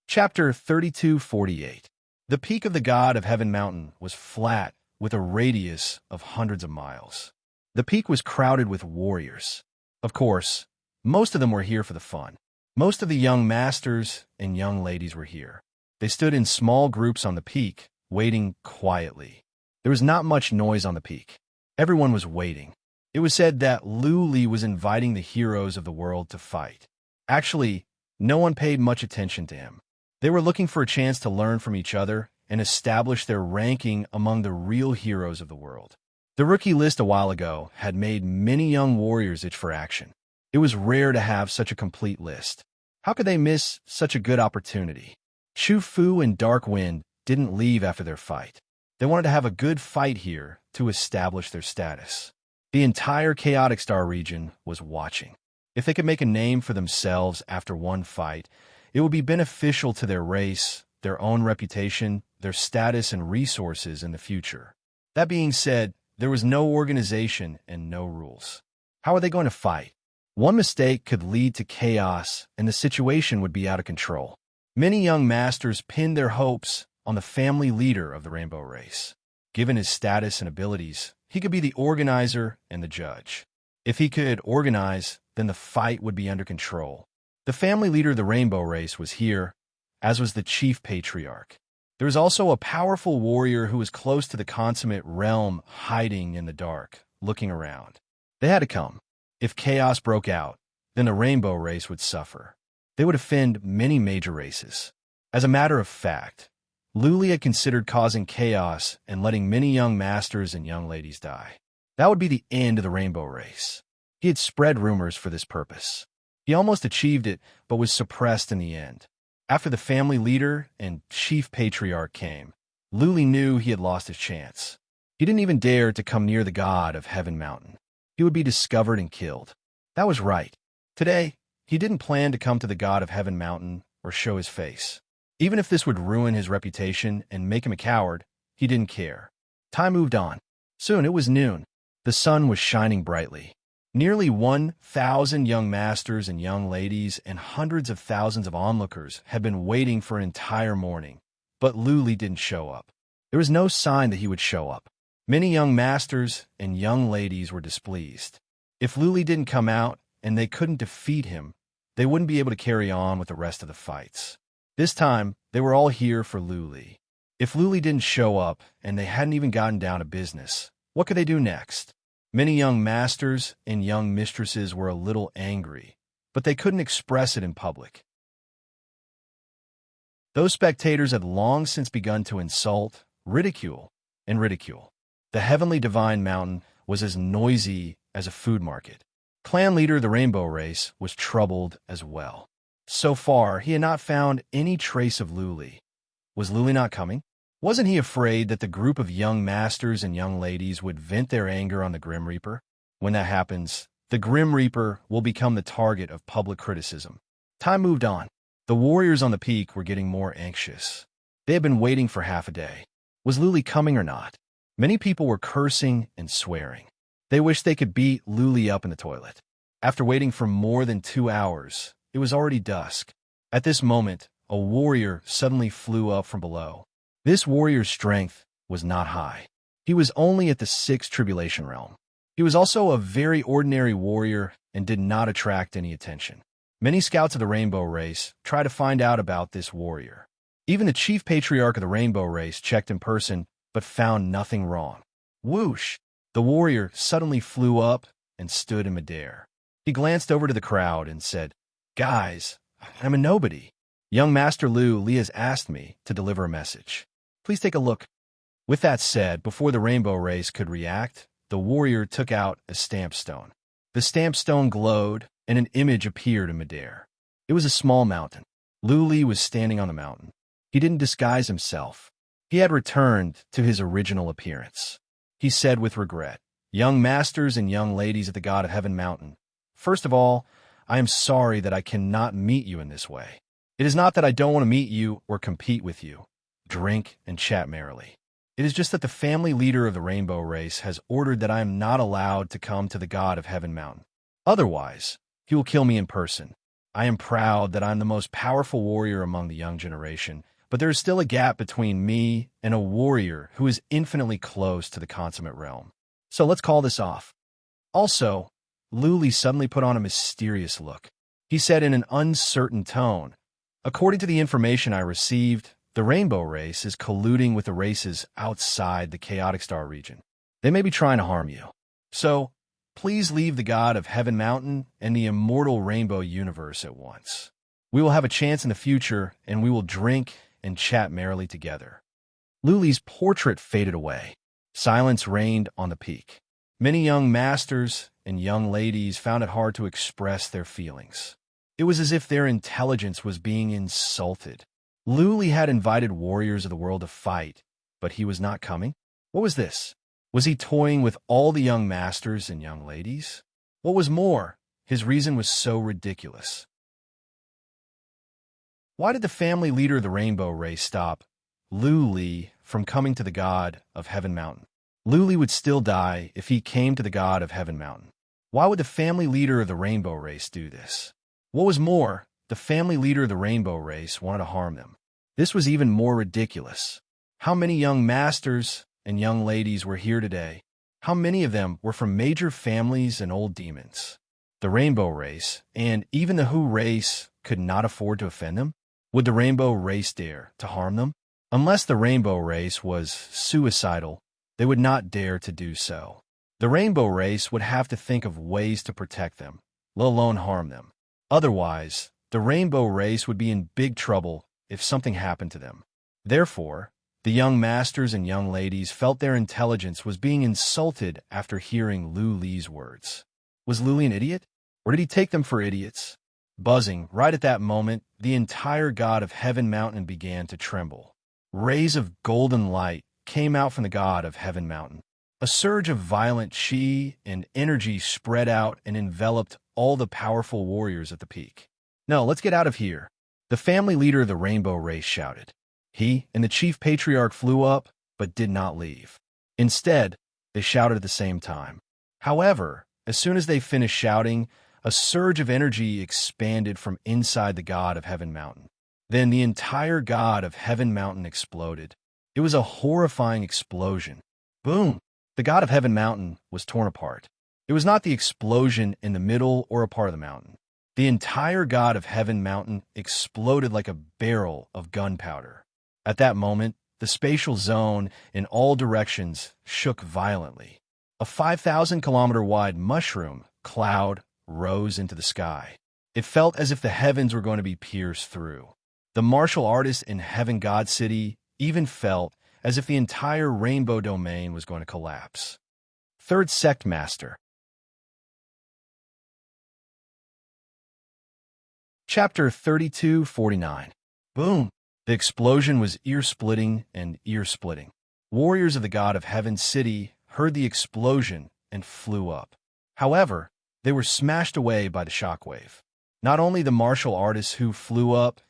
Chapter 3248. The peak of the God of Heaven Mountain was flat with a radius of hundreds of miles. The peak was crowded with warriors. Of course, most of them were here for the fun. Most of the young masters and young ladies were here. They stood in small groups on the peak, waiting quietly. There was not much noise on the peak. Everyone was waiting. It was said that Lu Li was inviting the heroes of the world to fight. Actually, no one paid much attention to him. They were looking for a chance to learn from each other and establish their ranking among the real heroes of the world. The rookie list a while ago had made many young warriors itch for action. It was rare to have such a complete list. How could they miss such a good opportunity? Chu Fu and Dark Wind didn't leave after their fight. They wanted to have a good fight here to establish their status. The entire Chaotic Star region was watching. If they could make a name for themselves after one fight, it would be beneficial to their race, their own reputation, their status and resources in the future. That being said, there was no organization and no rules. How are they going to fight? One mistake could lead to chaos, and the situation would be out of control. Many young masters pinned their hopes on the family leader of the rainbow race. Given his status and abilities, he could be the organizer and the judge. If he could organize, then the fight would be under control. The family leader of the rainbow race was here, as was the chief patriarch. There was also a powerful warrior who was close to the consummate realm, hiding in the dark, looking around. They had to come. If chaos broke out, then the rainbow race would suffer. They would offend many major races. As a matter of fact, Luli had considered causing chaos and letting many young masters and young ladies die. That would be the end of the rainbow race. He had spread rumors for this purpose. He almost achieved it, but was suppressed in the end. After the family leader and chief patriarch came, Luli knew he had lost his chance. He didn't even dare to come near the god of Heaven Mountain. He would be discovered and killed. That was right. Today, he didn't plan to come to the god of Heaven Mountain or show his face. Even if this would ruin his reputation and make him a coward, he didn't care. Time moved on. Soon it was noon. The sun was shining brightly. Nearly 1,000 young masters and young ladies and hundreds of thousands of onlookers had been waiting for an entire morning, but Luli didn't show up. There was no sign that he would show up. Many young masters and young ladies were displeased. If Luli didn't come out and they couldn't defeat him, they wouldn't be able to carry on with the rest of the fights. This time, they were all here for Luli. If Luli didn't show up and they hadn't even gotten down to business, what could they do next? Many young masters and young mistresses were a little angry, but they couldn't express it in public. Those spectators had long since begun to insult, ridicule, and ridicule. The heavenly divine mountain was as noisy as a food market. Clan leader of the rainbow race was troubled as well. So far, he had not found any trace of Luli. Was Luli not coming? Wasn't he afraid that the group of young masters and young ladies would vent their anger on the Grim Reaper? When that happens, the Grim Reaper will become the target of public criticism. Time moved on. The warriors on the peak were getting more anxious. They had been waiting for half a day. Was Luli coming or not? Many people were cursing and swearing. They wished they could beat Luli up in the toilet. After waiting for more than 2 hours, it was already dusk. At this moment, a warrior suddenly flew up from below. This warrior's strength was not high. He was only at the 6th tribulation realm. He was also a very ordinary warrior and did not attract any attention. Many scouts of the rainbow race tried to find out about this warrior. Even the chief patriarch of the rainbow race checked in person, but found nothing wrong. Whoosh! The warrior suddenly flew up and stood in midair. He glanced over to the crowd and said, "Guys, I'm a nobody. Young Master Li has asked me to deliver a message. Please take a look." With that said, before the rainbow race could react, the warrior took out a stamp stone. The stamp stone glowed, and an image appeared in midair. It was a small mountain. Li was standing on the mountain. He didn't disguise himself. He had returned to his original appearance. He said with regret, "Young masters and young ladies of the God of Heaven Mountain, first of all, I am sorry that I cannot meet you in this way. It is not that I don't want to meet you or compete with you, drink and chat merrily. It is just that the family leader of the rainbow race has ordered that I am not allowed to come to the God of Heaven Mountain. Otherwise, he will kill me in person. I am proud that I am the most powerful warrior among the young generation, but there is still a gap between me and a warrior who is infinitely close to the consummate realm. So let's call this off." Also, Luli suddenly put on a mysterious look. He said in an uncertain tone, "According to the information I received, the rainbow race is colluding with the races outside the chaotic star region. They may be trying to harm you. So, please leave the God of Heaven Mountain and the immortal rainbow universe at once. We will have a chance in the future, and we will drink and chat merrily together." Luli's portrait faded away. Silence reigned on the peak. Many young masters and young ladies found it hard to express their feelings. It was as if their intelligence was being insulted. Luli had invited warriors of the world to fight, but he was not coming? What was this? Was he toying with all the young masters and young ladies? What was more, his reason was so ridiculous. Why did the family leader of the rainbow race stop Luli from coming to the God of Heaven Mountain? Luli would still die if he came to the God of Heaven Mountain. Why would the family leader of the rainbow race do this? What was more, the family leader of the rainbow race wanted to harm them. This was even more ridiculous. How many young masters and young ladies were here today? How many of them were from major families and old demons? The rainbow race, and even the Who race, could not afford to offend them? Would the rainbow race dare to harm them? Unless the rainbow race was suicidal, they would not dare to do so. The rainbow race would have to think of ways to protect them, let alone harm them. Otherwise, the rainbow race would be in big trouble if something happened to them. Therefore, the young masters and young ladies felt their intelligence was being insulted after hearing Lu Li's words. Was Lu Li an idiot? Or did he take them for idiots? Buzzing, right at that moment, the entire god of Heaven Mountain began to tremble. Rays of golden light came out from the god of Heaven Mountain. A surge of violent chi and energy spread out and enveloped all the powerful warriors at the peak. "No, let's get out of here," the family leader of the rainbow race shouted. He and the chief patriarch flew up, but did not leave. Instead, they shouted at the same time. However, as soon as they finished shouting, a surge of energy expanded from inside the god of Heaven Mountain. Then the entire god of Heaven Mountain exploded. It was a horrifying explosion. Boom! The god of Heaven Mountain was torn apart. It was not the explosion in the middle or a part of the mountain. The entire god of Heaven Mountain exploded like a barrel of gunpowder. At that moment, the spatial zone in all directions shook violently. A 5,000-kilometer-wide mushroom cloud rose into the sky. It felt as if the heavens were going to be pierced through. The martial artists in Heaven God City even felt as if the entire rainbow domain was going to collapse. Third Sect Master. Chapter 3249. Boom! The explosion was ear-splitting and ear-splitting. Warriors of the god of Heaven City heard the explosion and flew up. However, they were smashed away by the shockwave. Not only the martial artists who flew up,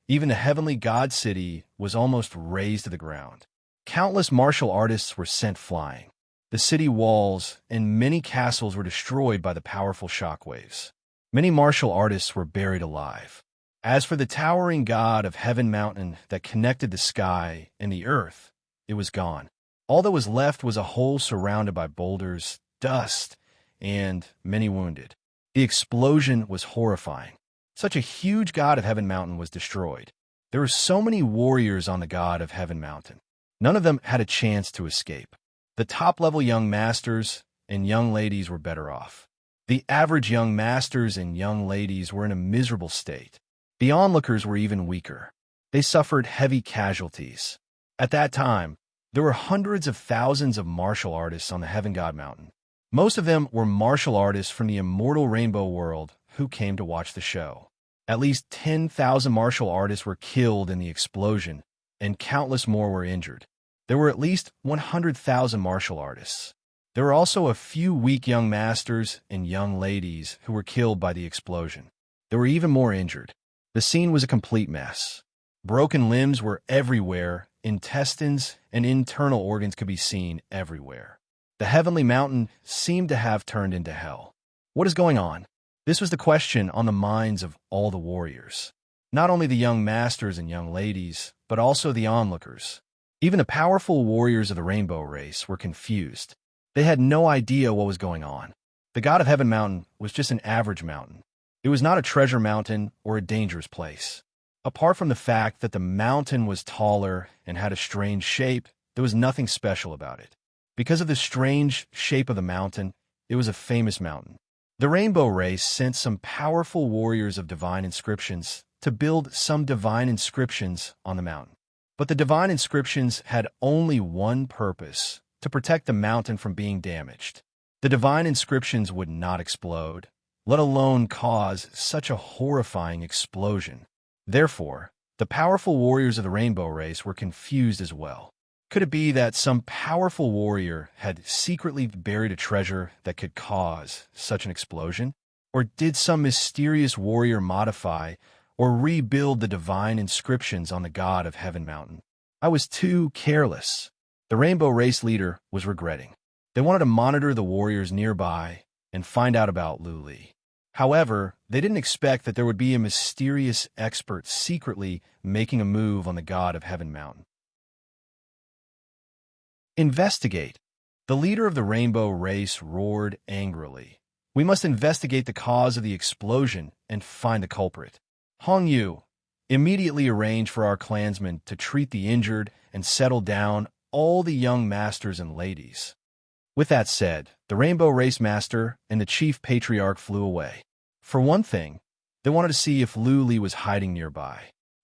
even the heavenly god city was almost razed to the ground. Countless martial artists were sent flying. The city walls and many castles were destroyed by the powerful shockwaves. Many martial artists were buried alive. As for the towering god of Heaven Mountain that connected the sky and the earth, it was gone. All that was left was a hole surrounded by boulders, dust, and many wounded. The explosion was horrifying. Such a huge god of Heaven Mountain was destroyed. There were so many warriors on the god of Heaven Mountain. None of them had a chance to escape. The top-level young masters and young ladies were better off. The average young masters and young ladies were in a miserable state. The onlookers were even weaker. They suffered heavy casualties. At that time, there were hundreds of thousands of martial artists on the Heaven God Mountain. Most of them were martial artists from the immortal rainbow world who came to watch the show. At least 10,000 martial artists were killed in the explosion, and countless more were injured. There were at least 100,000 martial artists. There were also a few weak young masters and young ladies who were killed by the explosion. There were even more injured. The scene was a complete mess. Broken limbs were everywhere, intestines and internal organs could be seen everywhere. The heavenly mountain seemed to have turned into hell. What is going on? This was the question on the minds of all the warriors. Not only the young masters and young ladies, but also the onlookers. Even the powerful warriors of the rainbow race were confused. They had no idea what was going on. The god of Heaven Mountain was just an average mountain. It was not a treasure mountain or a dangerous place. Apart from the fact that the mountain was taller and had a strange shape, there was nothing special about it. Because of the strange shape of the mountain, it was a famous mountain. The rainbow race sent some powerful warriors of divine inscriptions to build some divine inscriptions on the mountain. But the divine inscriptions had only one purpose: to protect the mountain from being damaged. The divine inscriptions would not explode, let alone cause such a horrifying explosion. Therefore, the powerful warriors of the rainbow race were confused as well. Could it be that some powerful warrior had secretly buried a treasure that could cause such an explosion? Or did some mysterious warrior modify or rebuild the divine inscriptions on the god of Heaven Mountain? I was too careless. The rainbow race leader was regretting. They wanted to monitor the warriors nearby and find out about Luli. However, they didn't expect that there would be a mysterious expert secretly making a move on the god of Heaven Mountain. Investigate. The leader of the rainbow race roared angrily. We must investigate the cause of the explosion and find the culprit. Hong Yu, immediately arrange for our clansmen to treat the injured and settle down all the young masters and ladies. With that said, the rainbow race master and the chief patriarch flew away. For one thing, they wanted to see if Luli was hiding nearby.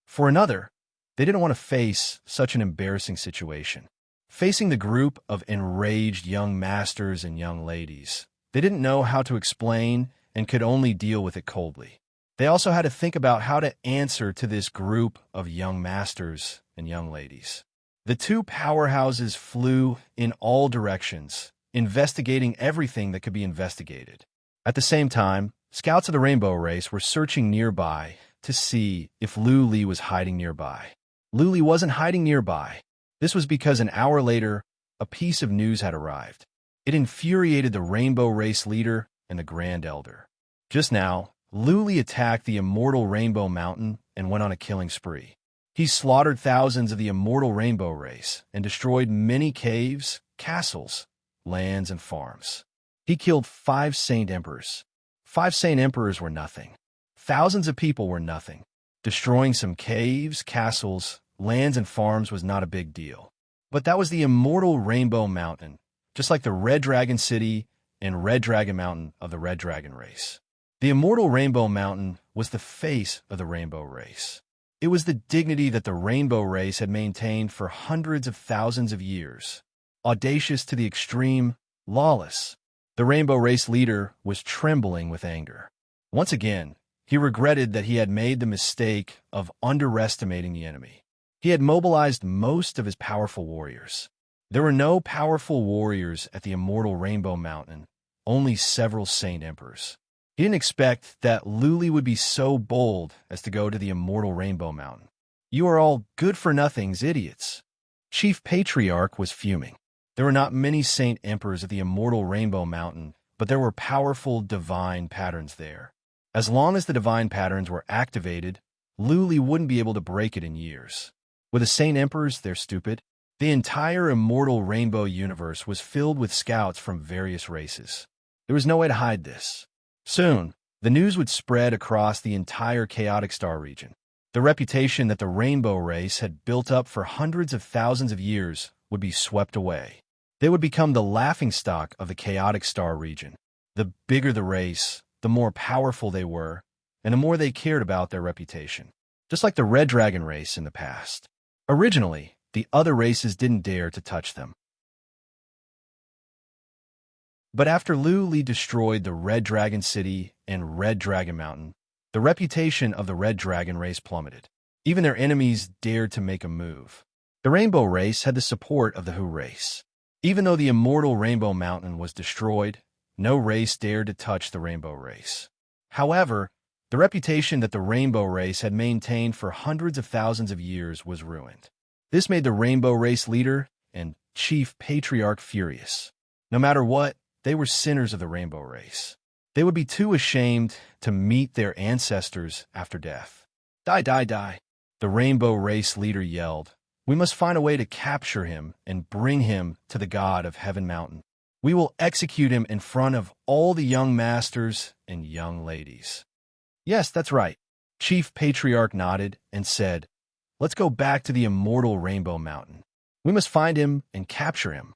For another, they didn't want to face such an embarrassing situation. Facing the group of enraged young masters and young ladies, they didn't know how to explain and could only deal with it coldly. They also had to think about how to answer to this group of young masters and young ladies. The two powerhouses flew in all directions, investigating everything that could be investigated. At the same time, scouts of the rainbow race were searching nearby to see if Luli was hiding nearby. Luli wasn't hiding nearby. This was because an hour later, a piece of news had arrived. It infuriated the rainbow race leader and the Grand Elder. Just now, Luli attacked the immortal Rainbow Mountain and went on a killing spree. He slaughtered thousands of the immortal rainbow race and destroyed many caves, castles, lands, and farms. He killed 5 Saint Emperors. 5 Saint Emperors were nothing. Thousands of people were nothing. Destroying some caves, castles, lands, and farms was not a big deal. But that was the immortal Rainbow Mountain, just like the Red Dragon City and Red Dragon Mountain of the Red Dragon race. The immortal Rainbow Mountain was the face of the rainbow race. It was the dignity that the rainbow race had maintained for hundreds of thousands of years. Audacious to the extreme, lawless. The rainbow race leader was trembling with anger. Once again, he regretted that he had made the mistake of underestimating the enemy. He had mobilized most of his powerful warriors. There were no powerful warriors at the immortal Rainbow Mountain, only several Saint Emperors. He didn't expect that Luli would be so bold as to go to the immortal Rainbow Mountain. You are all good-for-nothings idiots. Chief Patriarch was fuming. There were not many Saint Emperors at the immortal Rainbow Mountain, but there were powerful divine patterns there. As long as the divine patterns were activated, Luli wouldn't be able to break it in years. With the Saint Emperors, they're stupid. The entire immortal rainbow universe was filled with scouts from various races. There was no way to hide this. Soon, the news would spread across the entire chaotic star region. The reputation that the rainbow race had built up for hundreds of thousands of years would be swept away. They would become the laughingstock of the chaotic star region. The bigger the race, the more powerful they were, and the more they cared about their reputation. Just like the Red Dragon race in the past. Originally, the other races didn't dare to touch them. But after Luli destroyed the Red Dragon City and Red Dragon Mountain, the reputation of the Red Dragon race plummeted. Even their enemies dared to make a move. The Rainbow race had the support of the Hu race. Even though the immortal Rainbow Mountain was destroyed, no race dared to touch the Rainbow race. However, the reputation that the Rainbow race had maintained for hundreds of thousands of years was ruined. This made the Rainbow race leader and chief patriarch furious. No matter what, they were sinners of the rainbow race. They would be too ashamed to meet their ancestors after death. Die, die, die. The rainbow race leader yelled. We must find a way to capture him and bring him to the god of Heaven Mountain. We will execute him in front of all the young masters and young ladies. Yes, that's right. Chief Patriarch nodded and said, Let's go back to the immortal Rainbow Mountain. We must find him and capture him.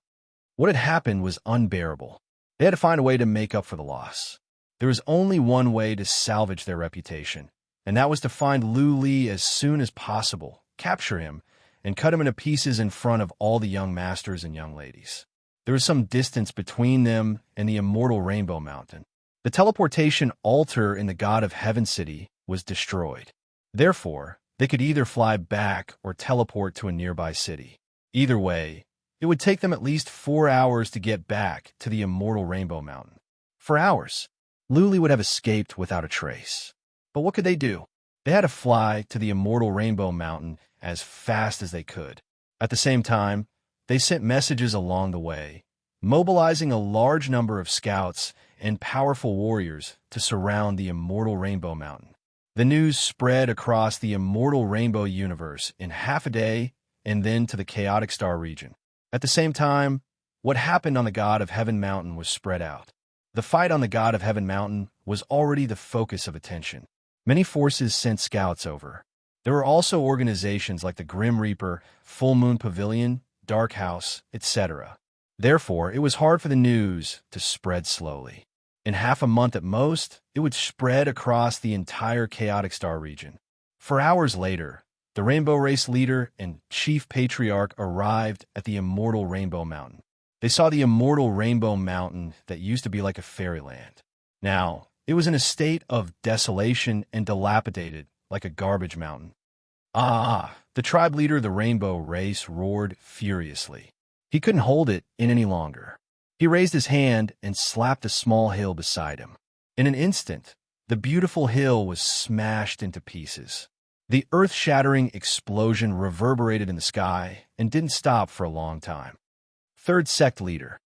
What had happened was unbearable. They had to find a way to make up for the loss. There was only one way to salvage their reputation, and that was to find Luli as soon as possible, capture him, and cut him into pieces in front of all the young masters and young ladies. There was some distance between them and the immortal Rainbow Mountain. The teleportation altar in the God of Heaven City was destroyed. Therefore, they could either fly back or teleport to a nearby city. Either way, it would take them at least 4 hours to get back to the immortal Rainbow Mountain. For hours, Luli would have escaped without a trace. But what could they do? They had to fly to the immortal Rainbow Mountain as fast as they could. At the same time, they sent messages along the way, mobilizing a large number of scouts and powerful warriors to surround the immortal Rainbow Mountain. The news spread across the immortal Rainbow universe in half a day and then to the chaotic star region. At the same time, what happened on the God of Heaven Mountain was spread out. The fight on the God of Heaven Mountain was already the focus of attention. Many forces sent scouts over. There were also organizations like the Grim Reaper, Full Moon Pavilion, Dark House, etc. Therefore, it was hard for the news to spread slowly. In half a month at most, it would spread across the entire chaotic star region. 4 hours later, the Rainbow Race leader and chief patriarch arrived at the immortal Rainbow Mountain. They saw the immortal Rainbow Mountain that used to be like a fairyland. Now, it was in a state of desolation and dilapidated, like a garbage mountain. The tribe leader of the Rainbow Race roared furiously. He couldn't hold it in any longer. He raised his hand and slapped a small hill beside him. In an instant, the beautiful hill was smashed into pieces. The earth-shattering explosion reverberated in the sky and didn't stop for a long time. Third sect leader.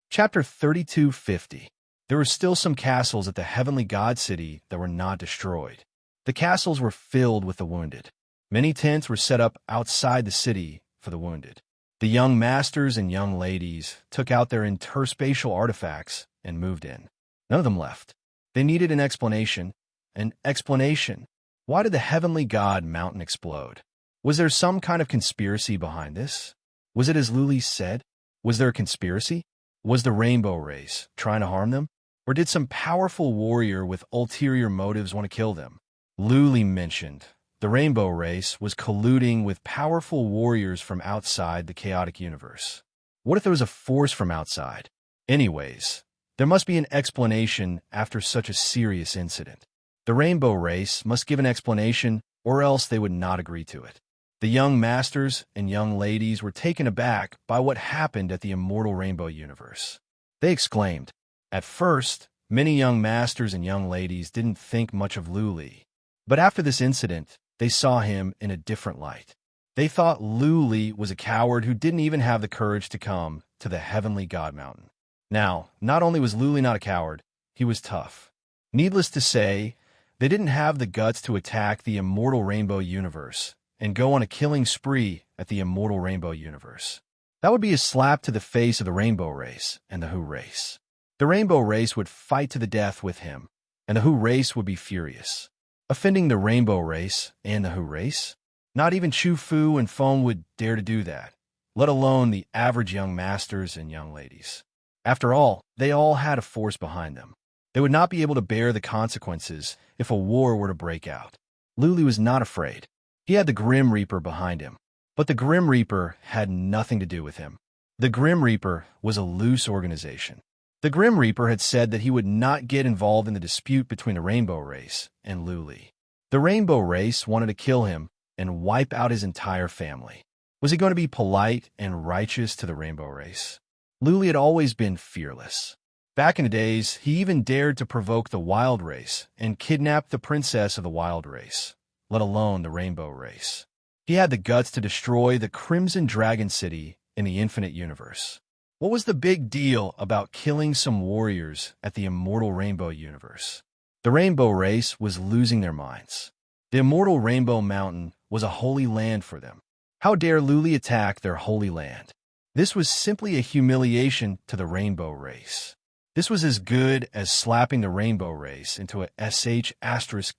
Chapter 3250. There were still some castles at the heavenly god city that were not destroyed. The castles were filled with the wounded. Many tents were set up outside the city for the wounded. The young masters and young ladies took out their interspatial artifacts and moved in. None of them left. They needed an explanation. An explanation. Why did the heavenly god mountain explode? Was there some kind of conspiracy behind this? Was it as Luli said? Was there a conspiracy? Was the Rainbow Race trying to harm them? Or did some powerful warrior with ulterior motives want to kill them? Luli mentioned the Rainbow Race was colluding with powerful warriors from outside the chaotic universe. What if there was a force from outside? Anyways, there must be an explanation after such a serious incident. The Rainbow Race must give an explanation, or else they would not agree to it. The young masters and young ladies were taken aback by what happened at the immortal Rainbow universe. They exclaimed. At first, many young masters and young ladies didn't think much of Luli. But after this incident, they saw him in a different light. They thought Luli was a coward who didn't even have the courage to come to the heavenly God Mountain. Now, not only was Luli not a coward, he was tough. Needless to say, they didn't have the guts to attack the immortal Rainbow universe and go on a killing spree at the immortal Rainbow universe. That would be a slap to the face of the Rainbow Race and the Who Race. The Rainbow Race would fight to the death with him, and the Who Race would be furious. Offending the Rainbow Race and the Who Race? Not even Chu Fu and Feng would dare to do that, let alone the average young masters and young ladies. After all, they all had a force behind them. They would not be able to bear the consequences if a war were to break out. Luli was not afraid. He had the Grim Reaper behind him. But the Grim Reaper had nothing to do with him. The Grim Reaper was a loose organization. The Grim Reaper had said that he would not get involved in the dispute between the Rainbow Race and Luli. The Rainbow Race wanted to kill him and wipe out his entire family. Was he going to be polite and righteous to the Rainbow Race? Luli had always been fearless. Back in the days, he even dared to provoke the Wild Race and kidnap the princess of the Wild Race, let alone the Rainbow Race. He had the guts to destroy the Crimson Dragon City in the Infinite Universe. What was the big deal about killing some warriors at the immortal Rainbow universe? The Rainbow Race was losing their minds. The immortal Rainbow Mountain was a holy land for them. How dare Luli attack their holy land? This was simply a humiliation to the Rainbow Race. This was as good as slapping the Rainbow Race into a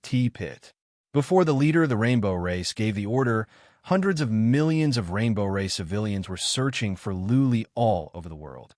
**T pit. Before the leader of the Rainbow Race gave the order, hundreds of millions of Rainbow Race civilians were searching for Luli all over the world.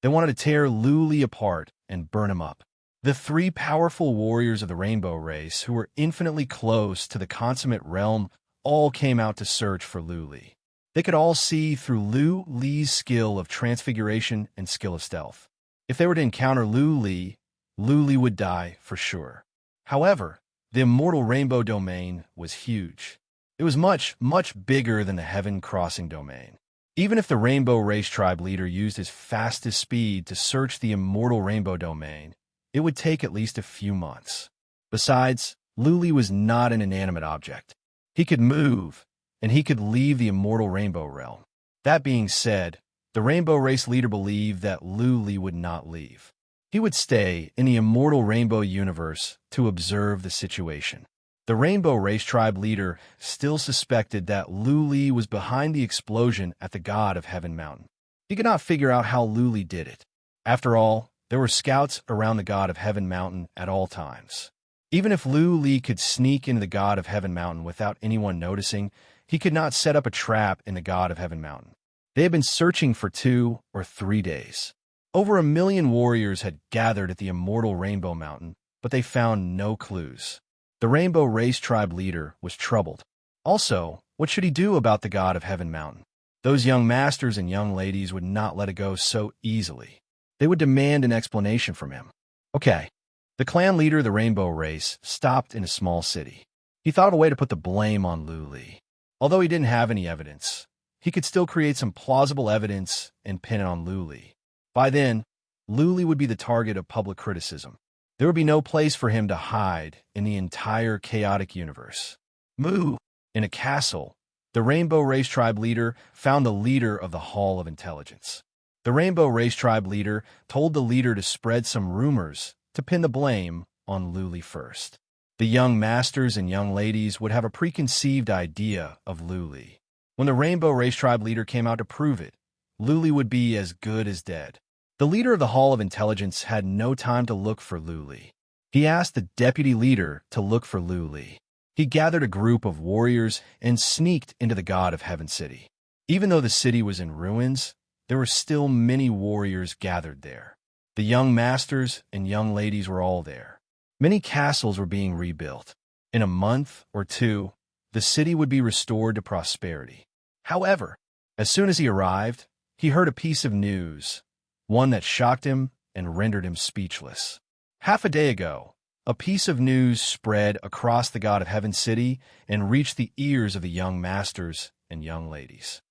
They wanted to tear Luli apart and burn him up. The 3 powerful warriors of the Rainbow Race, who were infinitely close to the consummate realm, all came out to search for Luli. They could all see through Luli's skill of transfiguration and skill of stealth. If they were to encounter Luli would die for sure. However, the immortal Rainbow Domain was huge. It was much, much bigger than the Heaven Crossing Domain. Even if the Rainbow Race tribe leader used his fastest speed to search the immortal Rainbow Domain, it would take at least a few months. Besides, Luli was not an inanimate object. He could move, and he could leave the immortal rainbow realm. That being said, the rainbow race leader believed that Luli would not leave. He would stay in the immortal rainbow universe to observe the situation. The rainbow race tribe leader still suspected that Luli was behind the explosion at the God of Heaven mountain. He could not figure out how Luli did it. After all, there were scouts around the God of Heaven mountain at all times. Even if Luli could sneak into the God of Heaven mountain without anyone noticing, he could not set up a trap in the God of Heaven mountain. They had been searching for 2 or 3 days. Over 1 million warriors had gathered at the immortal Rainbow Mountain, but they found no clues. The Rainbow Race tribe leader was troubled. Also, what should he do about the God of Heaven mountain? Those young masters and young ladies would not let it go so easily. They would demand an explanation from him. Okay. The clan leader of the Rainbow Race stopped in a small city. He thought of a way to put the blame on Luli. Although he didn't have any evidence, he could still create some plausible evidence and pin it on Luli. By then, Luli would be the target of public criticism. There would be no place for him to hide in the entire chaotic universe. Moo! In a castle, the Rainbow Race tribe leader found the leader of the Hall of Intelligence. The Rainbow Race tribe leader told the leader to spread some rumors to pin the blame on Luli first. The young masters and young ladies would have a preconceived idea of Luli. When the Rainbow Race tribe leader came out to prove it, Luli would be as good as dead. The leader of the Hall of Intelligence had no time to look for Luli. He asked the deputy leader to look for Luli. He gathered a group of warriors and sneaked into the God of Heaven city. Even though the city was in ruins, there were still many warriors gathered there. The young masters and young ladies were all there. Many castles were being rebuilt. In a month or 2, the city would be restored to prosperity. However, as soon as he arrived, he heard a piece of news, one that shocked him and rendered him speechless. Half a day ago, a piece of news spread across the God of Heaven city and reached the ears of the young masters and young ladies.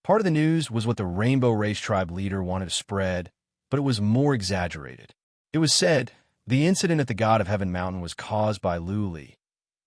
Part of the news was what the Rainbow Race tribe leader wanted to spread, but it was more exaggerated. It was said the incident at the God of Heaven mountain was caused by Luli.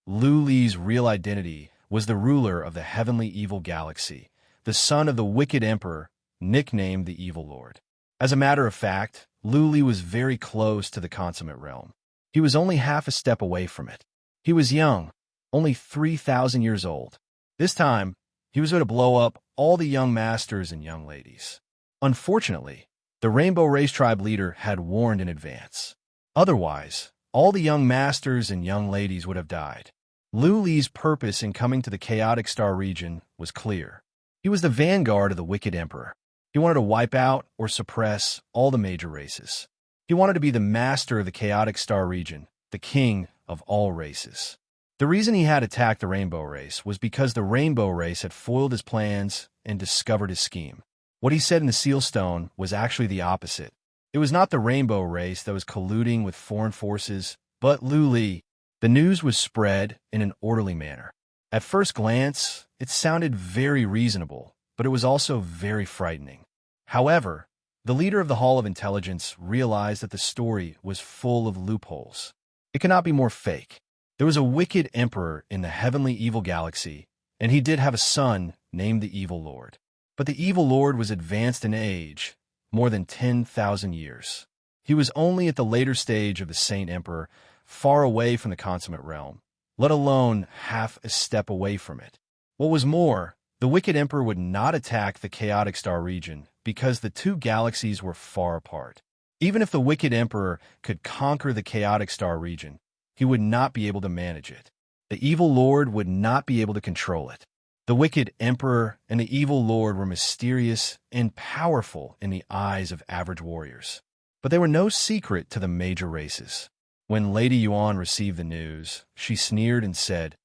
Luli's real identity was the ruler of the heavenly evil galaxy, the son of the wicked emperor, nicknamed the Evil Lord. As a matter of fact, Luli was very close to the consummate realm. He was only half a step away from it. He was young, only 3,000 years old. This time, he was going to blow up all the young masters and young ladies. Unfortunately, the Rainbow Race tribe leader had warned in advance. Otherwise, all the young masters and young ladies would have died. Luli's purpose in coming to the Chaotic Star region was clear. He was the vanguard of the wicked emperor. He wanted to wipe out or suppress all the major races. He wanted to be the master of the Chaotic Star region, the king of all races. The reason he had attacked the Rainbow Race was because the Rainbow Race had foiled his plans and discovered his scheme. What he said in the Seal Stone was actually the opposite. It was not the Rainbow Race that was colluding with foreign forces, but Luli. The news was spread in an orderly manner. At first glance, it sounded very reasonable, but it was also very frightening. However, the leader of the Hall of Intelligence realized that the story was full of loopholes. It cannot be more fake. There was a wicked emperor in the heavenly evil galaxy, and he did have a son named the Evil Lord. But the Evil Lord was advanced in age, more than 10,000 years. He was only at the later stage of the Saint Emperor, far away from the consummate realm, let alone half a step away from it. What was more, the wicked emperor would not attack the Chaotic Star region because the 2 galaxies were far apart. Even if the wicked emperor could conquer the Chaotic Star region, he would not be able to manage it. The Evil Lord would not be able to control it. The wicked emperor and the Evil Lord were mysterious and powerful in the eyes of average warriors. But they were no secret to the major races. When Lady Yuan received the news, she sneered and said,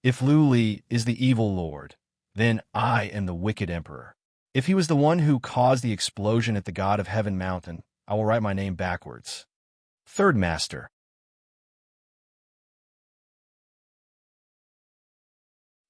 "If Luli is the Evil Lord, then I am the wicked emperor. If he was the one who caused the explosion at the God of Heaven mountain, I will write my name backwards." Third Master.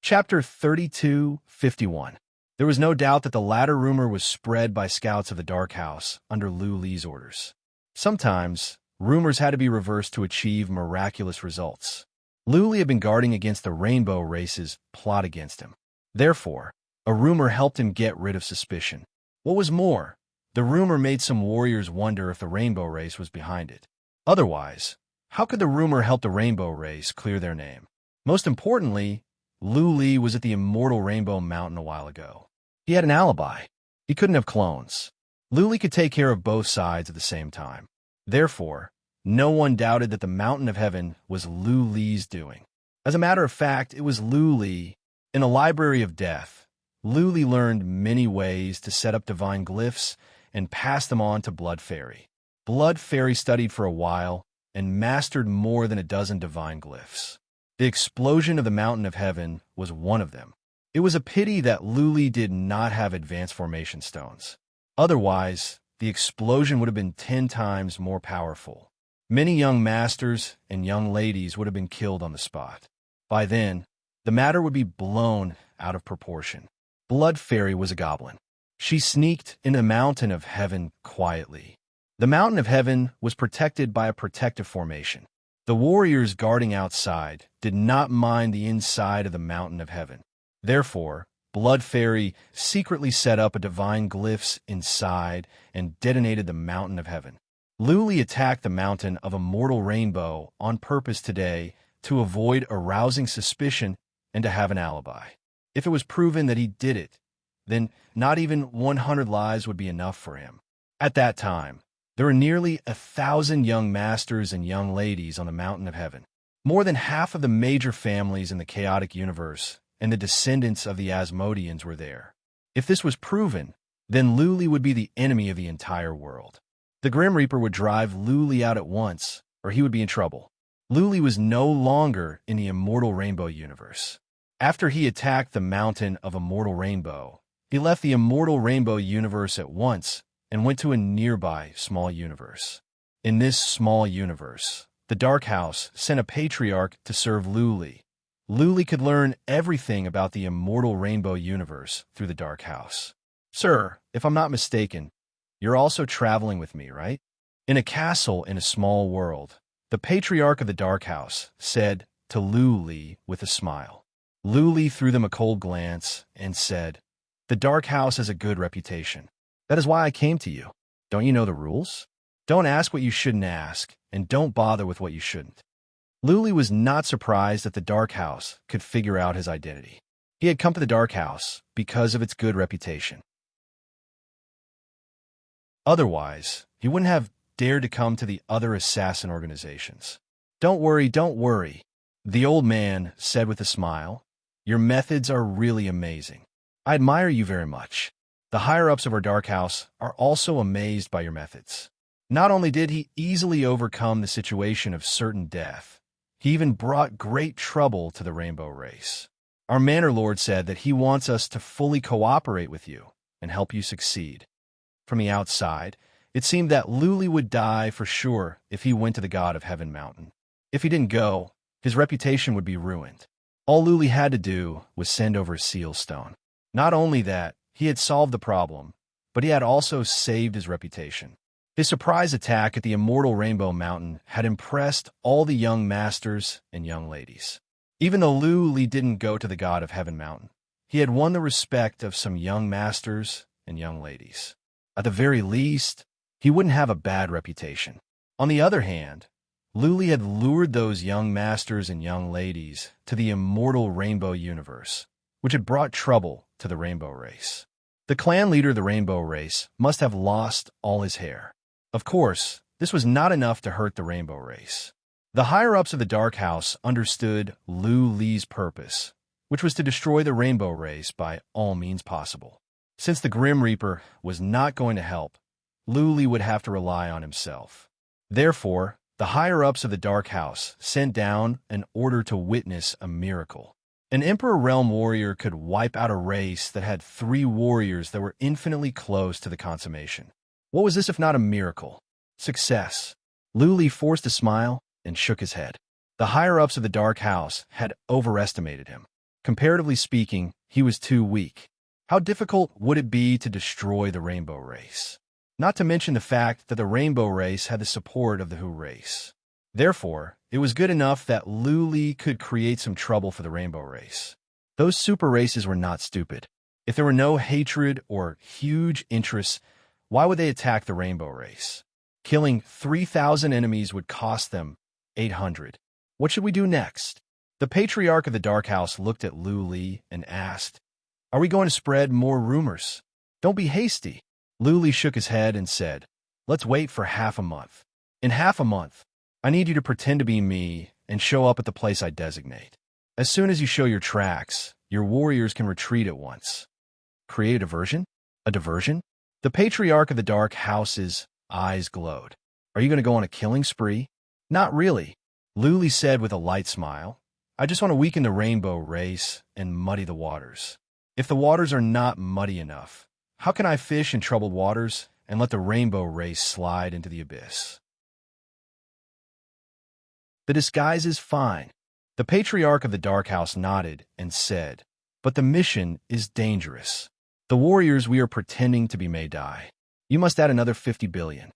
Chapter 32:51. There was no doubt that the latter rumor was spread by scouts of the Dark House under Luli's orders. Sometimes, rumors had to be reversed to achieve miraculous results. Luli had been guarding against the rainbow race's plot against him. Therefore, a rumor helped him get rid of suspicion. What was more, the rumor made some warriors wonder if the rainbow race was behind it. Otherwise, how could the rumor help the rainbow race clear their name? Most importantly, Luli was at the immortal Rainbow Mountain a while ago. He had an alibi. He couldn't have clones. Luli could take care of both sides at the same time. Therefore, no one doubted that the Mountain of Heaven was Luli's doing. As a matter of fact, it was Luli. In a library of death, Luli learned many ways to set up divine glyphs and pass them on to Blood Fairy. Blood Fairy studied for a while and mastered more than a dozen divine glyphs. The explosion of the Mountain of Heaven was one of them. It was a pity that Luli did not have advanced formation stones. Otherwise, the explosion would have been 10 times more powerful. Many young masters and young ladies would have been killed on the spot. By then, the matter would be blown out of proportion. Blood Fairy was a goblin. She sneaked in the Mountain of Heaven quietly. The Mountain of Heaven was protected by a protective formation. The warriors guarding outside did not mind the inside of the Mountain of Heaven. Therefore, Blood Fairy secretly set up a divine glyphs inside and detonated the Mountain of Heaven. Luli attacked the Mountain of Immortal Rainbow on purpose today to avoid arousing suspicion and to have an alibi. If it was proven that he did it, then not even 100 lives would be enough for him. At that time, there were nearly 1,000 young masters and young ladies on the Mountain of Heaven. More than half of the major families in the chaotic universe and the descendants of the Asmodeans were there. If this was proven, then Luli would be the enemy of the entire world. The Grim Reaper would drive Luli out at once, or he would be in trouble. Luli was no longer in the Immortal Rainbow universe. After he attacked the Mountain of Immortal Rainbow, he left the Immortal Rainbow universe at once and went to a nearby small universe. In this small universe, the Dark House sent a patriarch to serve Luli. Luli could learn everything about the Immortal Rainbow universe through the Dark House. Sir, if I'm not mistaken, you're also traveling with me, right? In a castle in a small world, the patriarch of the Dark House said to Luli with a smile. Luli threw them a cold glance and said, "The Dark House has a good reputation. That is why I came to you. Don't you know the rules? Don't ask what you shouldn't ask, and don't bother with what you shouldn't." Luli was not surprised that the Dark House could figure out his identity. He had come to the Dark House because of its good reputation. Otherwise, he wouldn't have dared to come to the other assassin organizations. Don't worry, the old man said with a smile. Your methods are really amazing. I admire you very much. The higher-ups of our Dark House are also amazed by your methods. Not only did he easily overcome the situation of certain death, he even brought great trouble to the Rainbow Race. Our Manor Lord said that he wants us to fully cooperate with you and help you succeed. From the outside, it seemed that Luli would die for sure if he went to the God of Heaven Mountain. If he didn't go, his reputation would be ruined. All Luli had to do was send over a seal stone. Not only that, he had solved the problem, but he had also saved his reputation. His surprise attack at the Immortal Rainbow Mountain had impressed all the young masters and young ladies. Even though Luli didn't go to the God of Heaven Mountain, he had won the respect of some young masters and young ladies. At the very least, he wouldn't have a bad reputation. On the other hand, Luli had lured those young masters and young ladies to the Immortal Rainbow universe, which had brought trouble to the Rainbow Race. The clan leader of the Rainbow Race must have lost all his hair. Of course, this was not enough to hurt the Rainbow Race. The higher-ups of the Dark House understood Luli's purpose, which was to destroy the Rainbow Race by all means possible. Since the Grim Reaper was not going to help, Luli would have to rely on himself. Therefore, the higher-ups of the Dark House sent down an order to witness a miracle. An Emperor Realm warrior could wipe out a race that had 3 warriors that were infinitely close to the consummation. What was this if not a miracle? Success. Luli forced a smile and shook his head. The higher-ups of the Dark House had overestimated him. Comparatively speaking, he was too weak. How difficult would it be to destroy the Rainbow Race? Not to mention the fact that the Rainbow Race had the support of the Who race. Therefore, it was good enough that Luli could create some trouble for the rainbow race. Those super races were not stupid. If there were no hatred or huge interests, why would they attack the rainbow race? Killing 3,000 enemies would cost them 800. What should we do next? The patriarch of the Dark House looked at Luli and asked, "Are we going to spread more rumors?" "Don't be hasty." Luli shook his head and said, "Let's wait for half a month. In half a month, I need you to pretend to be me and show up at the place I designate. As soon as you show your tracks, your warriors can retreat at once." Create a diversion? A diversion? The patriarch of the Dark House's eyes glowed. "Are you going to go on a killing spree?" "Not really," Luli said with a light smile. "I just want to weaken the rainbow race and muddy the waters. If the waters are not muddy enough, how can I fish in troubled waters and let the rainbow race slide into the abyss?" The disguise is fine. The patriarch of the Dark House nodded and said, "But the mission is dangerous. The warriors we are pretending to be may die. You must add another 50 billion.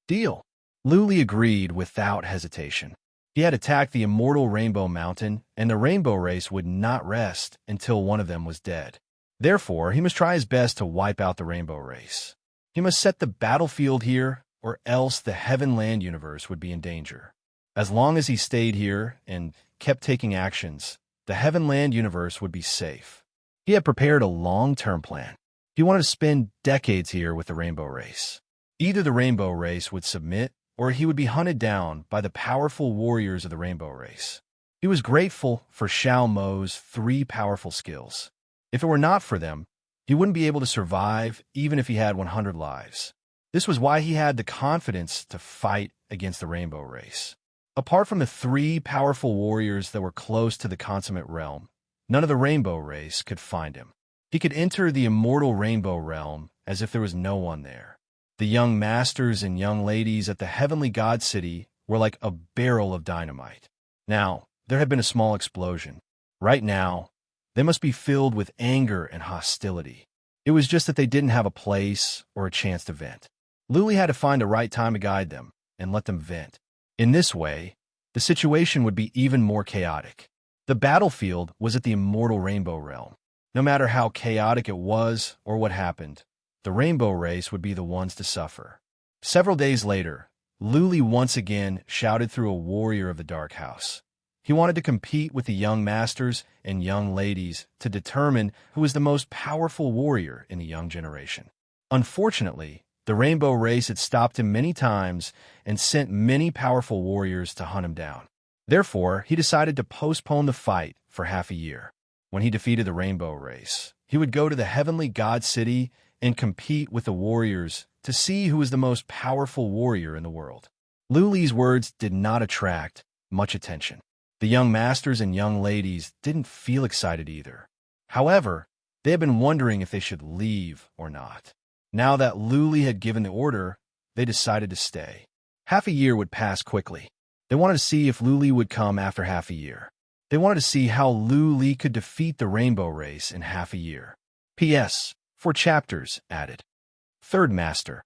Deal." Luli agreed without hesitation. He had attacked the immortal Rainbow Mountain, and the rainbow race would not rest until one of them was dead. Therefore, he must try his best to wipe out the rainbow race. He must set the battlefield here, or else the heaven-land universe would be in danger. As long as he stayed here and kept taking actions, the heaven-land universe would be safe. He had prepared a long-term plan. He wanted to spend decades here with the rainbow race. Either the rainbow race would submit, or he would be hunted down by the powerful warriors of the rainbow race. He was grateful for Xiao Mo's 3 powerful skills. If it were not for them, he wouldn't be able to survive even if he had 100 lives. This was why he had the confidence to fight against the rainbow race. Apart from the 3 powerful warriors that were close to the consummate realm, none of the rainbow race could find him. He could enter the immortal rainbow realm as if there was no one there. The young masters and young ladies at the heavenly god city were like a barrel of dynamite. Now, there had been a small explosion. Right now, they must be filled with anger and hostility. It was just that they didn't have a place or a chance to vent. Luli had to find the right time to guide them and let them vent. In this way, the situation would be even more chaotic. The battlefield was at the immortal rainbow realm. No matter how chaotic it was or what happened, the rainbow race would be the ones to suffer. Several days later, Luli once again shouted through a warrior of the Dark House. He wanted to compete with the young masters and young ladies to determine who was the most powerful warrior in the young generation. Unfortunately, the rainbow race had stopped him many times and sent many powerful warriors to hunt him down. Therefore, he decided to postpone the fight for half a year. When he defeated the rainbow race, he would go to the heavenly god city and compete with the warriors to see who was the most powerful warrior in the world. Luli's words did not attract much attention. The young masters and young ladies didn't feel excited either. However, they had been wondering if they should leave or not. Now that Luli had given the order, they decided to stay. Half a year would pass quickly. They wanted to see if Luli would come after half a year. They wanted to see how Luli could defeat the rainbow race in half a year. P.S. 4 chapters added. Third Master.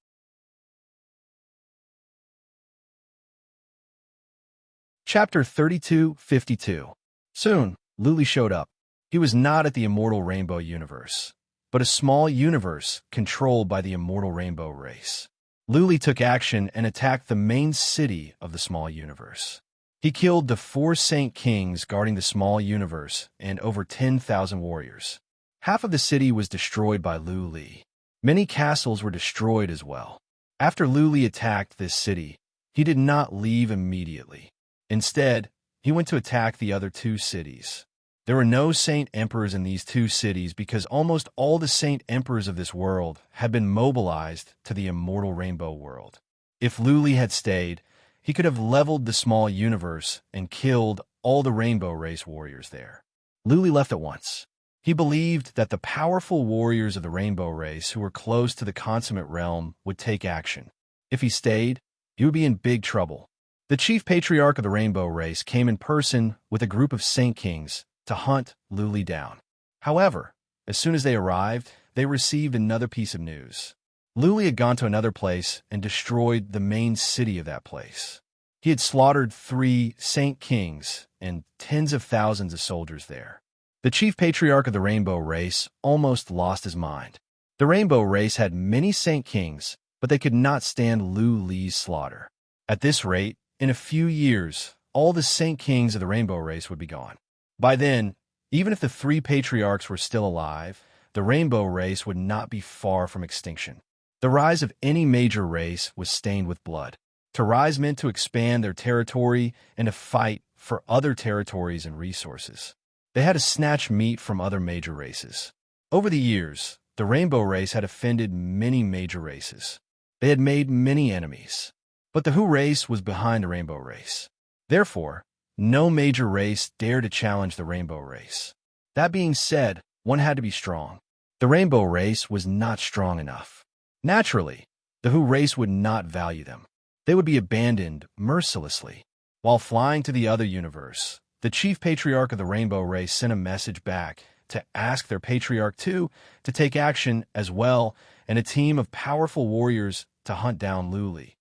Chapter 32-52. Soon, Luli showed up. He was not at the immortal rainbow universe, but a small universe controlled by the immortal rainbow race. Luli took action and attacked the main city of the small universe. He killed the 4 Saint Kings guarding the small universe and over 10,000 warriors. Half of the city was destroyed by Luli. Many castles were destroyed as well. After Luli attacked this city, he did not leave immediately. Instead, he went to attack the other 2 cities. There were no Saint Emperors in these 2 cities because almost all the Saint Emperors of this world had been mobilized to the immortal rainbow world. If Luli had stayed, he could have leveled the small universe and killed all the rainbow race warriors there. Luli left at once. He believed that the powerful warriors of the rainbow race who were close to the consummate realm would take action. If he stayed, he would be in big trouble. The chief patriarch of the rainbow race came in person with a group of Saint Kings to hunt Luli down. However, as soon as they arrived, they received another piece of news. Luli had gone to another place and destroyed the main city of that place. He had slaughtered 3 Saint Kings and tens of thousands of soldiers there. The chief patriarch of the Rainbow Race almost lost his mind. The Rainbow Race had many Saint Kings, but they could not stand Lu Li's slaughter. At this rate, in a few years, all the Saint Kings of the Rainbow Race would be gone. By then, even if the 3 patriarchs were still alive, the Rainbow Race would not be far from extinction. The rise of any major race was stained with blood. To rise meant to expand their territory and to fight for other territories and resources. They had to snatch meat from other major races. Over the years, the Rainbow Race had offended many major races. They had made many enemies. But the Hu race was behind the Rainbow Race. Therefore, no major race dared to challenge the Rainbow Race. That being said, one had to be strong. The Rainbow Race was not strong enough. Naturally, the Hu race would not value them. They would be abandoned mercilessly. While flying to the other universe, the chief patriarch of the Rainbow Race sent a message back to ask their patriarch too to take action as well and a team of powerful warriors to hunt down Lu Li.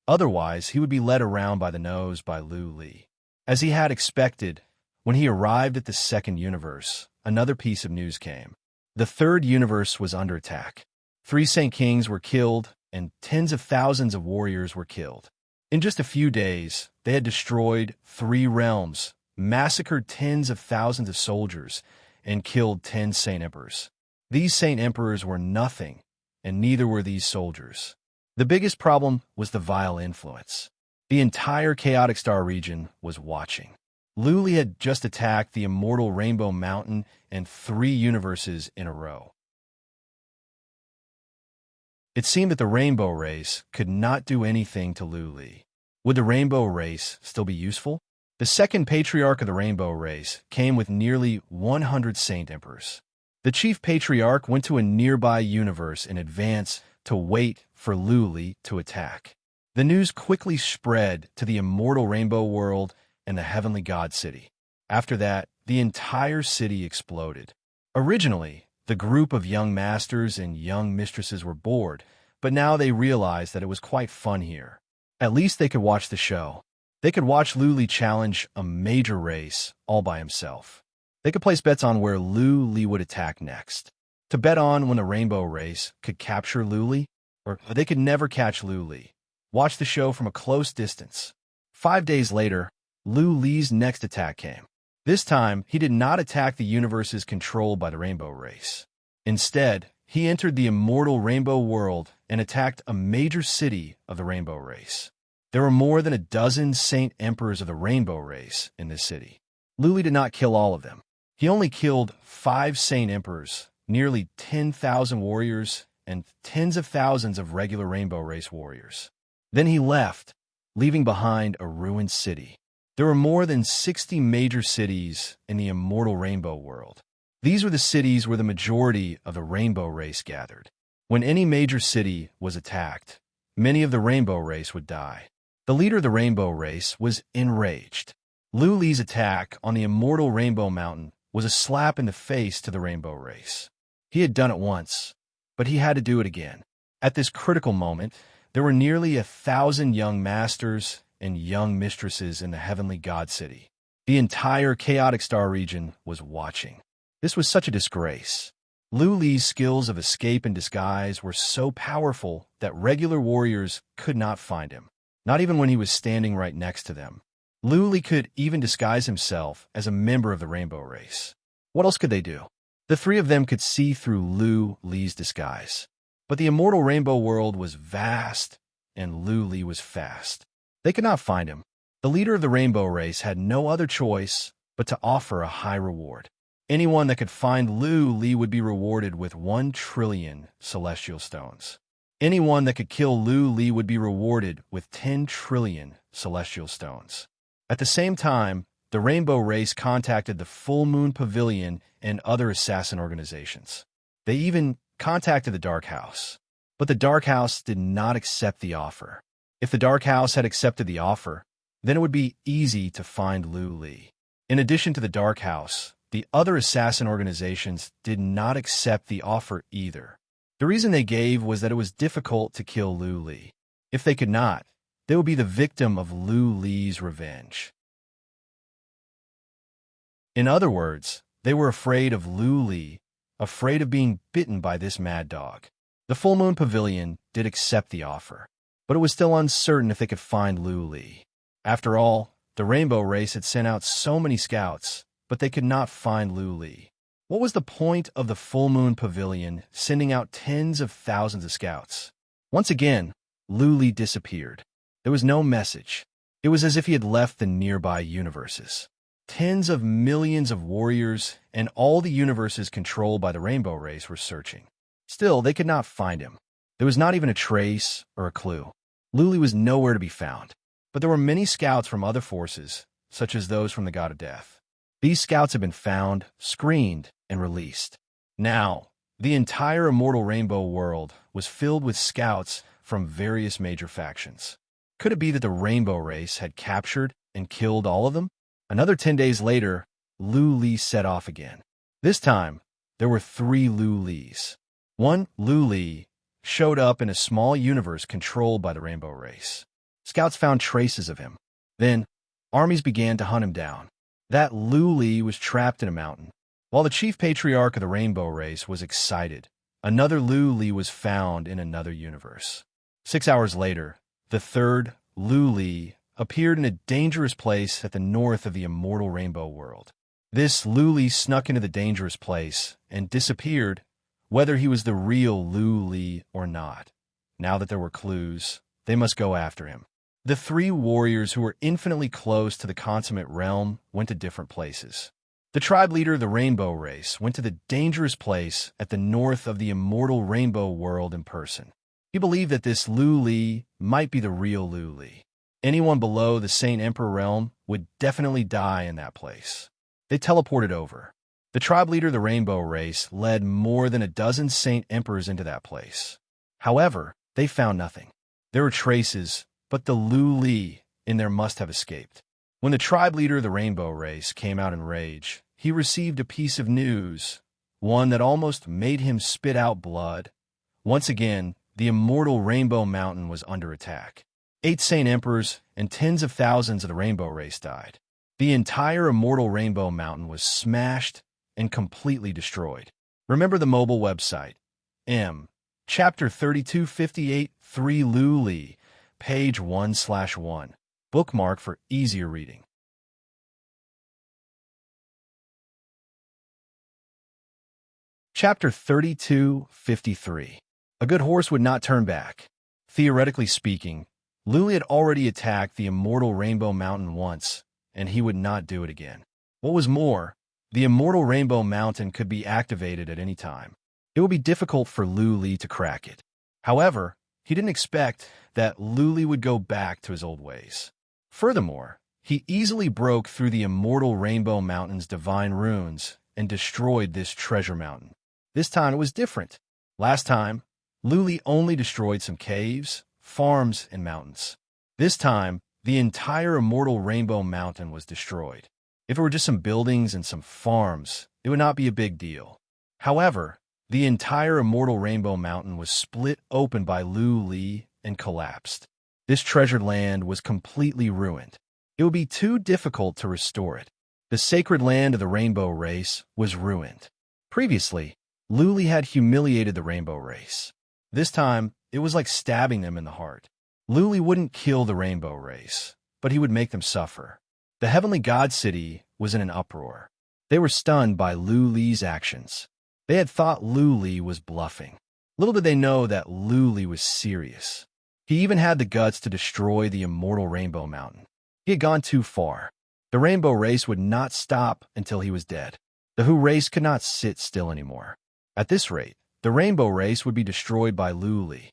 Otherwise, he would be led around by the nose by Lu Li. As he had expected, when he arrived at the second universe, another piece of news came. The third universe was under attack. 3 Saint Kings were killed, and tens of thousands of warriors were killed. In just a few days, they had destroyed 3 realms, massacred tens of thousands of soldiers, and killed 10 Saint Emperors. These Saint Emperors were nothing, and neither were these soldiers. The biggest problem was the vile influence. The entire Chaotic Star region was watching. Lu Li had just attacked the immortal Rainbow Mountain and 3 universes in a row. It seemed that the Rainbow Race could not do anything to Lu Li. Would the Rainbow Race still be useful? The second patriarch of the Rainbow Race came with nearly 100 Saint Emperors. The chief patriarch went to a nearby universe in advance to wait for Lu Li to attack. The news quickly spread to the immortal Rainbow World and the Heavenly God City. After that, the entire city exploded. Originally, the group of young masters and young mistresses were bored, but now they realized that it was quite fun here. At least they could watch the show. They could watch Lu Li challenge a major race all by himself. They could place bets on where Lu Li would attack next. To bet on when the Rainbow Race could capture Lu Li, or they could never catch Lu Li. Watch the show from a close distance. 5 days later, Lu Li's next attack came. This time, he did not attack the universes controlled by the Rainbow Race. Instead, he entered the immortal Rainbow World and attacked a major city of the Rainbow Race. There were more than a dozen Saint Emperors of the Rainbow Race in this city. Lu Li did not kill all of them. He only killed 5 Saint Emperors, nearly 10,000 warriors, and tens of thousands of regular Rainbow Race warriors. Then he left, leaving behind a ruined city. There were more than 60 major cities in the immortal Rainbow World. These were the cities where the majority of the Rainbow Race gathered. When any major city was attacked, many of the Rainbow Race would die. The leader of the Rainbow Race was enraged. Lu Li's attack on the immortal Rainbow Mountain was a slap in the face to the Rainbow Race. He had done it once, but he had to do it again. At this critical moment, there were nearly 1,000 young masters and young mistresses in the Heavenly God City. The entire Chaotic Star region was watching. This was such a disgrace. Lu Li's skills of escape and disguise were so powerful that regular warriors could not find him, not even when he was standing right next to them. Lu Li could even disguise himself as a member of the Rainbow Race. What else could they do? The 3 of them could see through Lu Li's disguise. But the immortal Rainbow World was vast, and Lu Li was fast. They could not find him. The leader of the Rainbow Race had no other choice but to offer a high reward. Anyone that could find Lu Li would be rewarded with 1 trillion celestial stones. Anyone that could kill Lu Li would be rewarded with 10 trillion celestial stones. At the same time, the Rainbow Race contacted the Full Moon Pavilion and other assassin organizations. They even contacted the Dark House. But the Dark House did not accept the offer. If the Dark House had accepted the offer, then it would be easy to find Lu Li. In addition to the Dark House, the other assassin organizations did not accept the offer either. The reason they gave was that it was difficult to kill Lu Li. If they could not, they would be the victim of Lu Li's revenge. In other words, they were afraid of Lu Li, afraid of being bitten by this mad dog. The Full Moon Pavilion did accept the offer, but it was still uncertain if they could find Lu Li. After all, the Rainbow Race had sent out so many scouts, but they could not find Lu Li. What was the point of the Full Moon Pavilion sending out tens of thousands of scouts? Once again, Lu Li disappeared. There was no message. It was as if he had left the nearby universes. Tens of millions of warriors and all the universes controlled by the Rainbow Race were searching. Still, they could not find him. There was not even a trace or a clue. Lu Li was nowhere to be found. But there were many scouts from other forces, such as those from the God of Death. These scouts had been found, screened, and released. Now, the entire immortal rainbow world was filled with scouts from various major factions. Could it be that the Rainbow Race had captured and killed all of them? Another 10 days later, Lu Li set off again. This time, there were 3 Lu Lis. One Lu Li showed up in a small universe controlled by the Rainbow Race. Scouts found traces of him. Then, armies began to hunt him down. That Lu Li was trapped in a mountain. While the chief patriarch of the Rainbow Race was excited, another Lu Li was found in another universe. 6 hours later, the third Lu Li appeared in a dangerous place at the north of the immortal rainbow world. This Lu Li snuck into the dangerous place and disappeared, whether he was the real Lu Li or not. Now that there were clues, they must go after him. The 3 warriors who were infinitely close to the consummate realm went to different places. The tribe leader of the Rainbow Race went to the dangerous place at the north of the immortal rainbow world in person. He believed that this Lu Li might be the real Lu Li. Anyone below the Saint Emperor realm would definitely die in that place. They teleported over. The tribe leader of the Rainbow Race led more than a dozen Saint Emperors into that place. However, they found nothing. There were traces, but the Lu Li in there must have escaped. When the tribe leader of the Rainbow Race came out in rage, he received a piece of news, one that almost made him spit out blood. Once again, the immortal Rainbow Mountain was under attack. 8 Saint Emperors and tens of thousands of the Rainbow Race died. The entire immortal Rainbow Mountain was smashed and completely destroyed. Remember the mobile website, Chapter 3258, 3 Lu Li, page 1/1. Bookmark for easier reading. Chapter 3253. A good horse would not turn back. Theoretically speaking, Lu Li had already attacked the immortal Rainbow Mountain once, and he would not do it again. What was more, the immortal Rainbow Mountain could be activated at any time. It would be difficult for Lu Li to crack it. However, he didn't expect that Lu Li would go back to his old ways. Furthermore, he easily broke through the immortal Rainbow Mountain's divine runes and destroyed this treasure mountain. This time it was different. Last time, Lu Li only destroyed some caves, farms, and mountains. This time, the entire immortal Rainbow Mountain was destroyed. If it were just some buildings and some farms, it would not be a big deal. However, the entire immortal Rainbow Mountain was split open by Lu Li and collapsed. This treasured land was completely ruined. It would be too difficult to restore it. The sacred land of the Rainbow Race was ruined. Previously, Lu Li had humiliated the Rainbow Race. This time, it was like stabbing them in the heart. Lu Li wouldn't kill the Rainbow Race, but he would make them suffer. The Heavenly God City was in an uproar. They were stunned by Lu Li's actions. They had thought Lu Li was bluffing. Little did they know that Lu Li was serious. He even had the guts to destroy the immortal Rainbow Mountain. He had gone too far. The Rainbow Race would not stop until he was dead. The Hu race could not sit still anymore. At this rate, the Rainbow Race would be destroyed by Lu Li.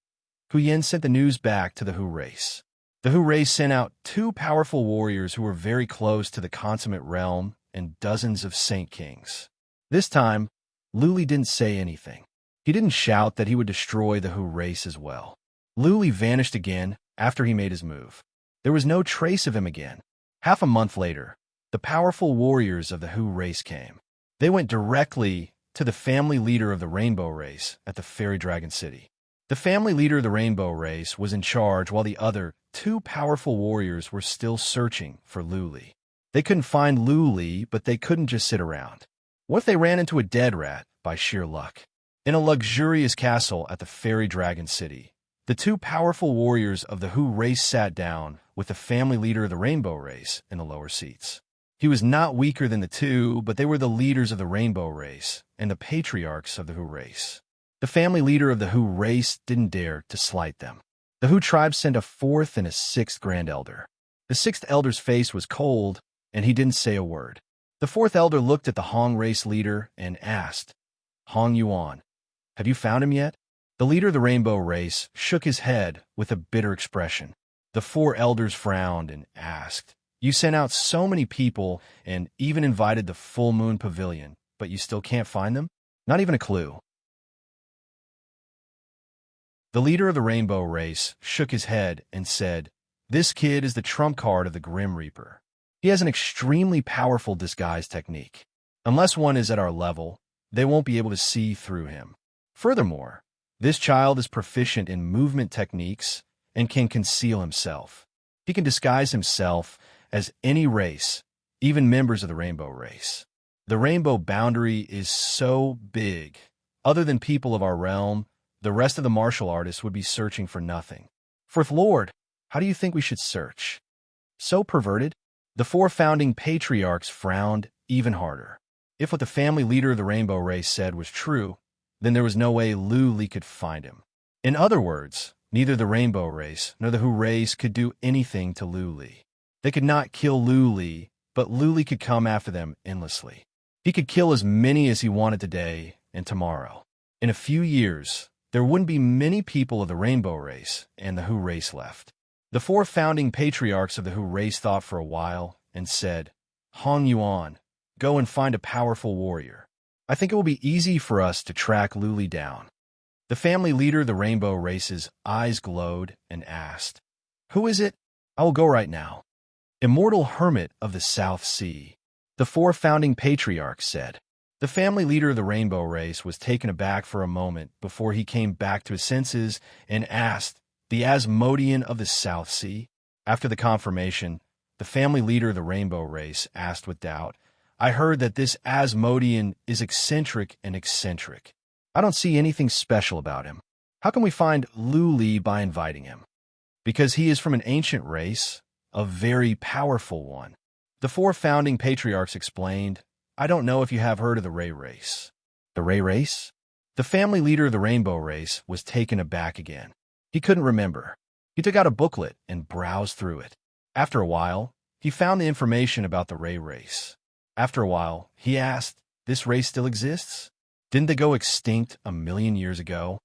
Hu Yin sent the news back to the Hu race. The Hu race sent out 2 powerful warriors who were very close to the consummate realm and dozens of saint kings. This time, Lu Li didn't say anything. He didn't shout that he would destroy the Hu race as well. Lu Li vanished again after he made his move. There was no trace of him again. Half a month later, the powerful warriors of the Hu race came. They went directly to the family leader of the Rainbow Race at the Fairy Dragon City. The family leader of the rainbow race was in charge while the other two powerful warriors were still searching for Luli. They couldn't find Luli, but they couldn't just sit around. What if they ran into a dead rat by sheer luck? In a luxurious castle at the fairy dragon city, the two powerful warriors of the Who race sat down with the family leader of the rainbow race in the lower seats. He was not weaker than the two, but they were the leaders of the rainbow race and the patriarchs of the Who race. The family leader of the Who race didn't dare to slight them. The Who tribe sent a fourth and a sixth grand elder. The sixth elder's face was cold, and he didn't say a word. The fourth elder looked at the Hong race leader and asked, "Hong Yuan, have you found him yet?" The leader of the rainbow race shook his head with a bitter expression. The four elders frowned and asked, "You sent out so many people and even invited the full moon pavilion, but you still can't find them? Not even a clue." The leader of the rainbow race shook his head and said, "This kid is the trump card of the Grim Reaper. He has an extremely powerful disguise technique. Unless one is at our level, they won't be able to see through him. Furthermore, this child is proficient in movement techniques and can conceal himself. He can disguise himself as any race, even members of the rainbow race. The rainbow boundary is so big. Other than people of our realm, the rest of the martial artists would be searching for nothing. Fourth Lord, how do you think we should search? So perverted?" The four founding patriarchs frowned even harder. If what the family leader of the rainbow race said was true, then there was no way Luli could find him. In other words, neither the rainbow race nor the Who race could do anything to Luli. They could not kill Luli, but Luli could come after them endlessly. He could kill as many as he wanted today and tomorrow. In a few years, there wouldn't be many people of the rainbow race and the Who race left. The four founding patriarchs of the Who race thought for a while and said, "Hong Yuan, go and find a powerful warrior. I think it will be easy for us to track Luli down." The family leader of the rainbow race's eyes glowed and asked, "Who is it? I will go right now." "Immortal hermit of the South Sea," the four founding patriarchs said. The family leader of the rainbow race was taken aback for a moment before he came back to his senses and asked, "The Asmodean of the South Sea?" After the confirmation, the family leader of the rainbow race asked with doubt, "I heard that this Asmodean is eccentric and eccentric. I don't see anything special about him. How can we find Luli by inviting him?" "Because he is from an ancient race, a very powerful one." The four founding patriarchs explained, "I don't know if you have heard of the Ray race." "The Ray race?" The family leader of the rainbow race was taken aback again. He couldn't remember. He took out a booklet and browsed through it. After a while, he found the information about the Ray race. After a while, he asked, "This race still exists? Didn't they go extinct 1,000,000 years ago?"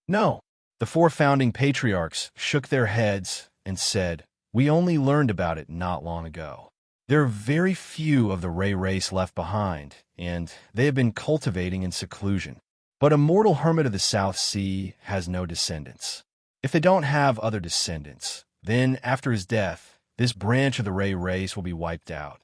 "No." The four founding patriarchs shook their heads and said, "We only learned about it not long ago. There are very few of the Ray race left behind, and they have been cultivating in seclusion. But Immortal Hermit of the South Sea has no descendants. If they don't have other descendants, then after his death, this branch of the Ray race will be wiped out."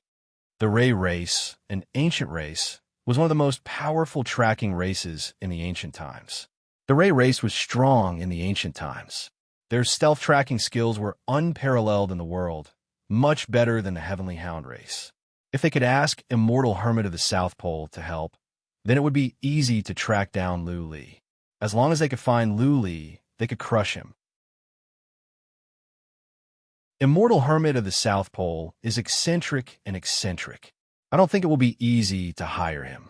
The Ray race, an ancient race, was one of the most powerful tracking races in the ancient times. The Ray race was strong in the ancient times. Their stealth tracking skills were unparalleled in the world, much better than the Heavenly Hound race. If they could ask Immortal Hermit of the South Pole to help, then it would be easy to track down Luli. As long as they could find Luli, they could crush him. Immortal Hermit of the South Pole is eccentric and eccentric. I don't think it will be easy to hire him.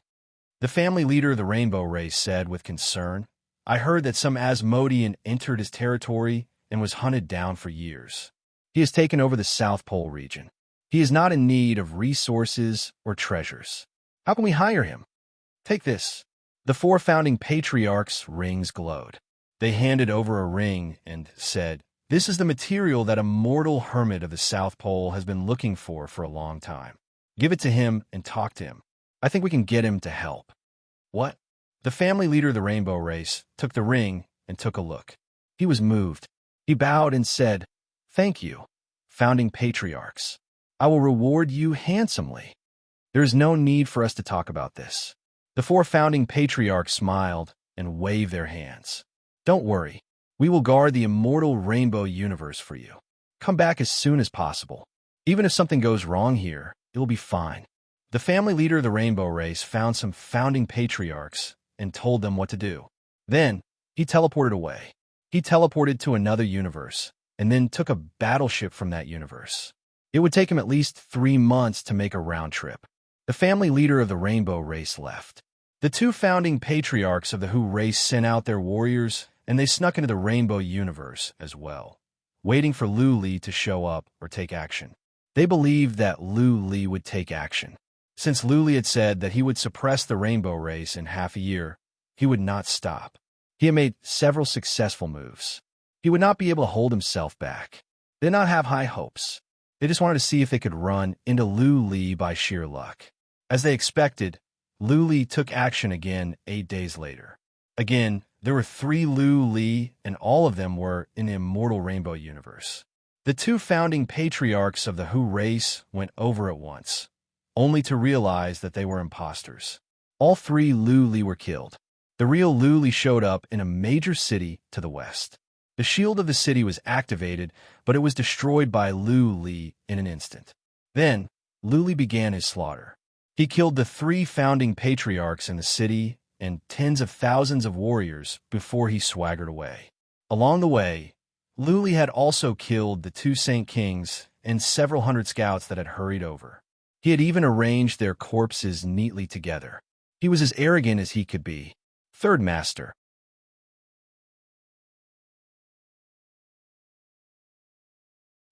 The family leader of the rainbow race said with concern, "I heard that some Asmodean entered his territory and was hunted down for years. He has taken over the South Pole region. He is not in need of resources or treasures. How can we hire him? Take this." The four founding patriarchs' rings glowed. They handed over a ring and said, "This is the material that Immortal Hermit of the South Pole has been looking for a long time. Give it to him and talk to him. I think we can get him to help." "What?" The family leader of the rainbow race took the ring and took a look. He was moved. He bowed and said, "Thank you, founding patriarchs. I will reward you handsomely. There is no need for us to talk about this." The four founding patriarchs smiled and waved their hands. "Don't worry. We will guard the immortal rainbow universe for you. Come back as soon as possible. Even if something goes wrong here, it will be fine. The family leader of the rainbow race found some founding patriarchs and told them what to do. Then, he teleported away. He teleported to another universe and then took a battleship from that universe. It would take him at least 3 months to make a round trip. The family leader of the rainbow race left. The 2 founding patriarchs of the Who race sent out their warriors, and they snuck into the rainbow universe as well, waiting for Lu Li to show up or take action. They believed that Lu Li would take action. Since Lu Li had said that he would suppress the rainbow race in half a year, he would not stop. He had made several successful moves. He would not be able to hold himself back. They did not have high hopes. They just wanted to see if they could run into Lu Li by sheer luck. As they expected, Lu Li took action again 8 days later. Again, there were 3 Lu Li, and all of them were in the immortal rainbow universe. The 2 founding patriarchs of the Who race went over at once, only to realize that they were imposters. All 3 Lu Li were killed. The real Lu Li showed up in a major city to the west. The shield of the city was activated, but it was destroyed by Lu Li in an instant. Then, Lu Li began his slaughter. He killed the 3 founding patriarchs in the city and tens of thousands of warriors before he swaggered away. Along the way, Lu Li had also killed the 2 Saint Kings and several hundred scouts that had hurried over. He had even arranged their corpses neatly together. He was as arrogant as he could be. Third Master.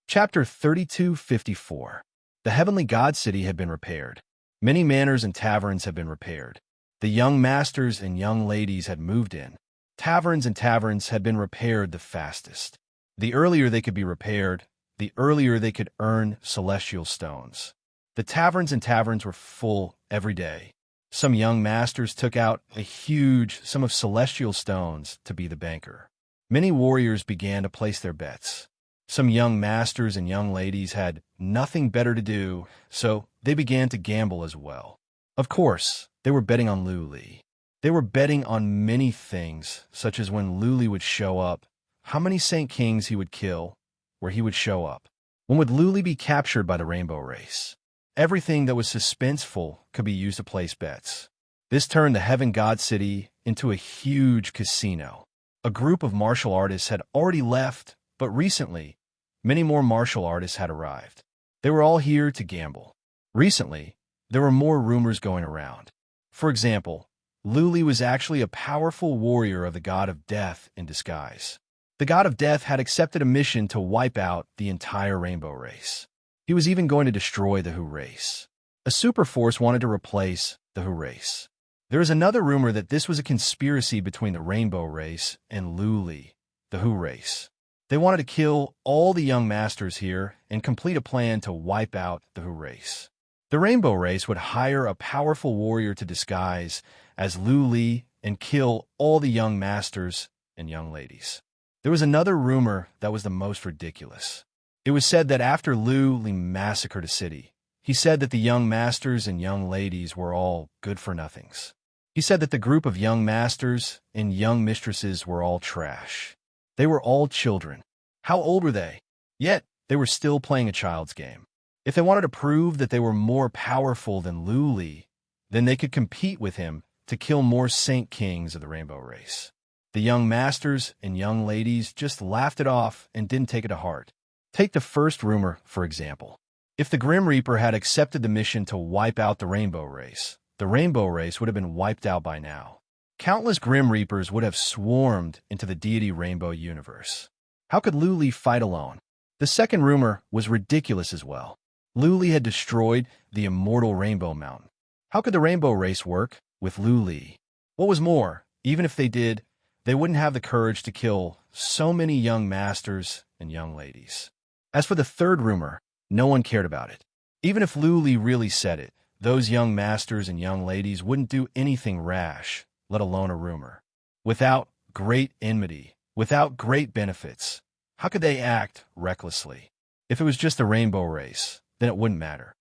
Chapter 3254. The heavenly god city had been repaired. Many manors and taverns had been repaired. The young masters and young ladies had moved in. Taverns and taverns had been repaired the fastest. The earlier they could be repaired, the earlier they could earn celestial stones. The taverns and taverns were full every day. Some young masters took out a huge sum of celestial stones to be the banker. Many warriors began to place their bets. Some young masters and young ladies had nothing better to do, so they began to gamble as well. Of course, they were betting on Lu Li. They were betting on many things, such as when Lu Li would show up, how many Saint Kings he would kill, where he would show up. When would Lu Li be captured by the rainbow race? Everything that was suspenseful could be used to place bets. This turned the Heaven God City into a huge casino. A group of martial artists had already left, but recently, many more martial artists had arrived. They were all here to gamble. Recently, there were more rumors going around. For example, Lu Li was actually a powerful warrior of the god of death in disguise. The god of death had accepted a mission to wipe out the entire rainbow race. He was even going to destroy the Who race. A superforce wanted to replace the Who race. There is another rumor that this was a conspiracy between the rainbow race and Lu Li, the Who race. They wanted to kill all the young masters here and complete a plan to wipe out the Who race. The rainbow race would hire a powerful warrior to disguise as Lu Li and kill all the young masters and young ladies. There was another rumor that was the most ridiculous. It was said that after Lu Li massacred a city, he said that the young masters and young ladies were all good-for-nothings. He said that the group of young masters and young mistresses were all trash. They were all children. How old were they? Yet, they were still playing a child's game. If they wanted to prove that they were more powerful than Lu Li, then they could compete with him to kill more Saint Kings of the rainbow race. The young masters and young ladies just laughed it off and didn't take it to heart. Take the first rumor, for example. If the Grim Reaper had accepted the mission to wipe out the rainbow race would have been wiped out by now. Countless Grim Reapers would have swarmed into the deity rainbow universe. How could Lu Li fight alone? The second rumor was ridiculous as well. Lu Li had destroyed the immortal Rainbow Mountain. How could the rainbow race work with Lu Li? What was more, even if they did, they wouldn't have the courage to kill so many young masters and young ladies. As for the third rumor, no one cared about it. Even if Lu Li really said it, those young masters and young ladies wouldn't do anything rash, let alone a rumor. Without great enmity, without great benefits, how could they act recklessly? If it was just the rainbow race, then it wouldn't matter.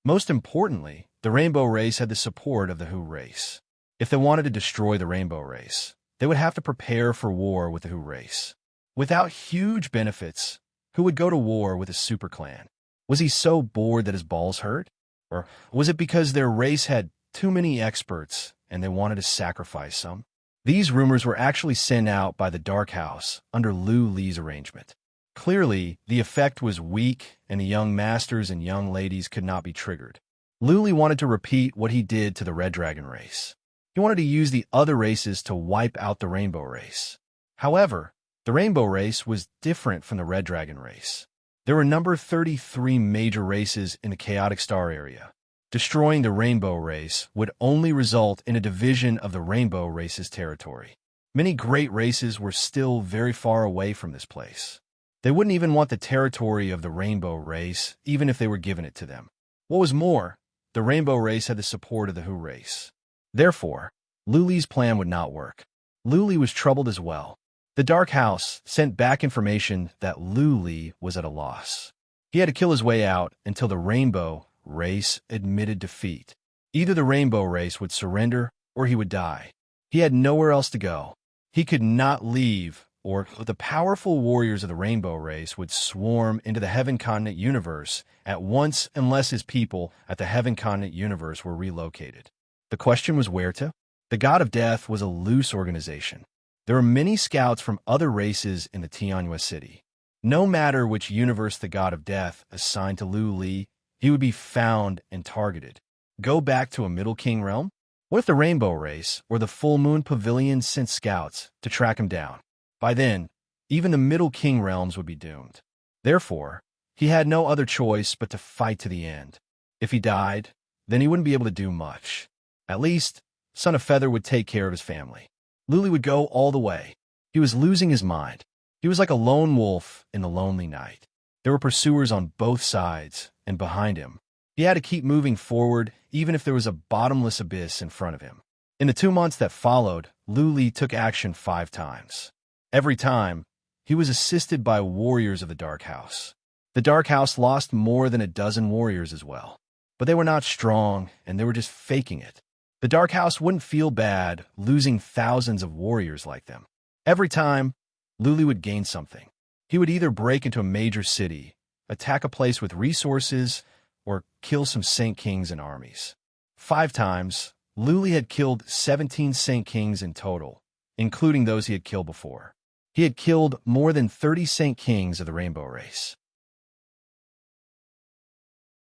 Most importantly, the rainbow race had the support of the Who race. If they wanted to destroy the rainbow race, they would have to prepare for war with the Who race. Without huge benefits, who would go to war with a super clan? Was he so bored that his balls hurt? Or was it because their race had too many experts and they wanted to sacrifice some? These rumors were actually sent out by the Dark House under Lu Li's arrangement. Clearly, the effect was weak and the young masters and young ladies could not be triggered. Lu Li wanted to repeat what he did to the Red Dragon race. He wanted to use the other races to wipe out the Rainbow race. However, the Rainbow race was different from the Red Dragon race. There were number 33 major races in the Chaotic Star area. Destroying the Rainbow race would only result in a division of the Rainbow race's territory. Many great races were still very far away from this place. They wouldn't even want the territory of the Rainbow race, even if they were given it to them. What was more, the Rainbow race had the support of the Who race. Therefore, Lu Li's plan would not work. Lu Li was troubled as well. The Dark House sent back information that Lu Li was at a loss. He had to kill his way out until the Rainbow race admitted defeat. Either the Rainbow race would surrender or he would die. He had nowhere else to go. He could not leave, or the powerful warriors of the Rainbow race would swarm into the Heaven Continent universe at once unless his people at the Heaven Continent universe were relocated. The question was where to? The God of Death was a loose organization. There were many scouts from other races in the Tianhua city. No matter which universe the God of Death assigned to Lu Li, he would be found and targeted. Go back to a Middle King realm? What if the Rainbow race or the Full Moon Pavilion sent scouts to track him down? By then, even the Middle King realms would be doomed. Therefore, he had no other choice but to fight to the end. If he died, then he wouldn't be able to do much. At least, Son of Feather would take care of his family. Lu Li would go all the way. He was losing his mind. He was like a lone wolf in the lonely night. There were pursuers on both sides and behind him. He had to keep moving forward even if there was a bottomless abyss in front of him. In the 2 months that followed, Lu Li took action 5 times. Every time, he was assisted by warriors of the Dark House. The Dark House lost more than a dozen warriors as well. But they were not strong, and they were just faking it. The Dark House wouldn't feel bad losing thousands of warriors like them. Every time, Lu Li would gain something. He would either break into a major city, attack a place with resources, or kill some Saint Kings and armies. 5 times, Lu Li had killed 17 Saint Kings in total, including those he had killed before. He had killed more than 30 Saint Kings of the Rainbow race,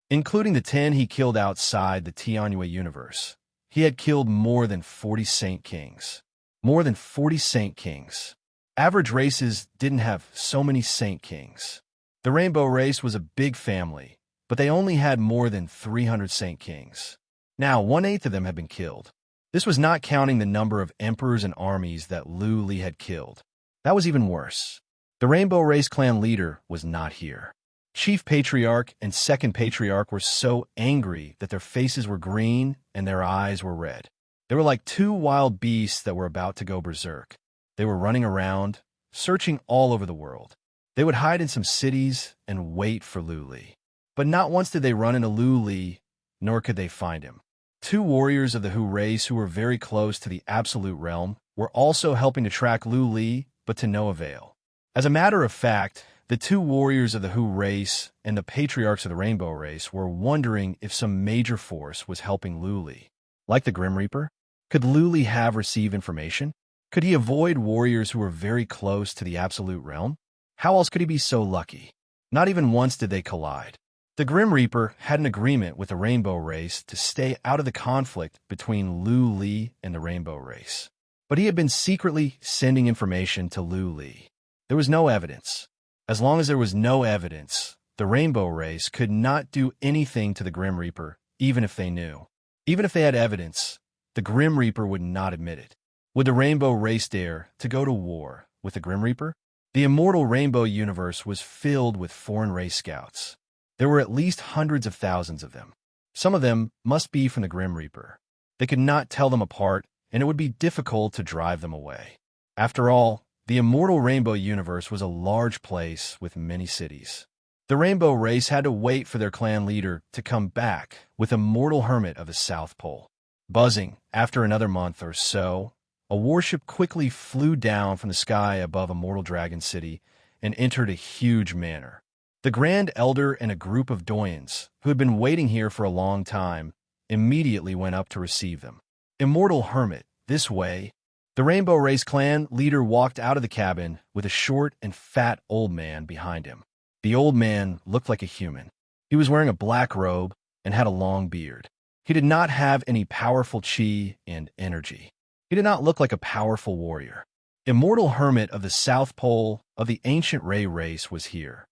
including the 10 he killed outside the Tianhua universe. He had killed more than 40 Saint Kings. More than 40 Saint Kings. Average races didn't have so many Saint Kings. The Rainbow race was a big family, but they only had more than 300 Saint Kings. Now, 1/8 of them had been killed. This was not counting the number of emperors and armies that Lu Li had killed. That was even worse. The Rainbow race clan leader was not here. Chief Patriarch and Second Patriarch were so angry that their faces were green and their eyes were red. They were like 2 wild beasts that were about to go berserk. They were running around, searching all over the world. They would hide in some cities and wait for Lu Li. But not once did they run into Lu Li, nor could they find him. 2 warriors of the Who race who were very close to the Absolute Realm were also helping to track Lu Li, but to no avail. As a matter of fact, the 2 warriors of the Who race and the patriarchs of the Rainbow race were wondering if some major force was helping Lu Li. Like the Grim Reaper? Could Lu Li have received information? Could he avoid warriors who were very close to the Absolute Realm? How else could he be so lucky? Not even once did they collide. The Grim Reaper had an agreement with the Rainbow race to stay out of the conflict between Lu Li and the Rainbow race. But he had been secretly sending information to Lu Li. There was no evidence. As long as there was no evidence, the Rainbow race could not do anything to the Grim Reaper, even if they knew. Even if they had evidence, the Grim Reaper would not admit it. Would the Rainbow race dare to go to war with the Grim Reaper? The immortal Rainbow universe was filled with foreign race scouts. There were at least hundreds of thousands of them. Some of them must be from the Grim Reaper. They could not tell them apart, and it would be difficult to drive them away. After all, the immortal Rainbow universe was a large place with many cities. The Rainbow race had to wait for their clan leader to come back with Immortal Hermit of the South Pole. Buzzing, after another month or so, a warship quickly flew down from the sky above Immortal Dragon City and entered a huge manor. The Grand Elder and a group of Doyens, who had been waiting here for a long time, immediately went up to receive them. Immortal Hermit, this way. The Rainbow Race clan leader walked out of the cabin with a short and fat old man behind him. The old man looked like a human. He was wearing a black robe and had a long beard. He did not have any powerful chi and energy. He did not look like a powerful warrior. Immortal Hermit of the South Pole of the ancient Ray race was here.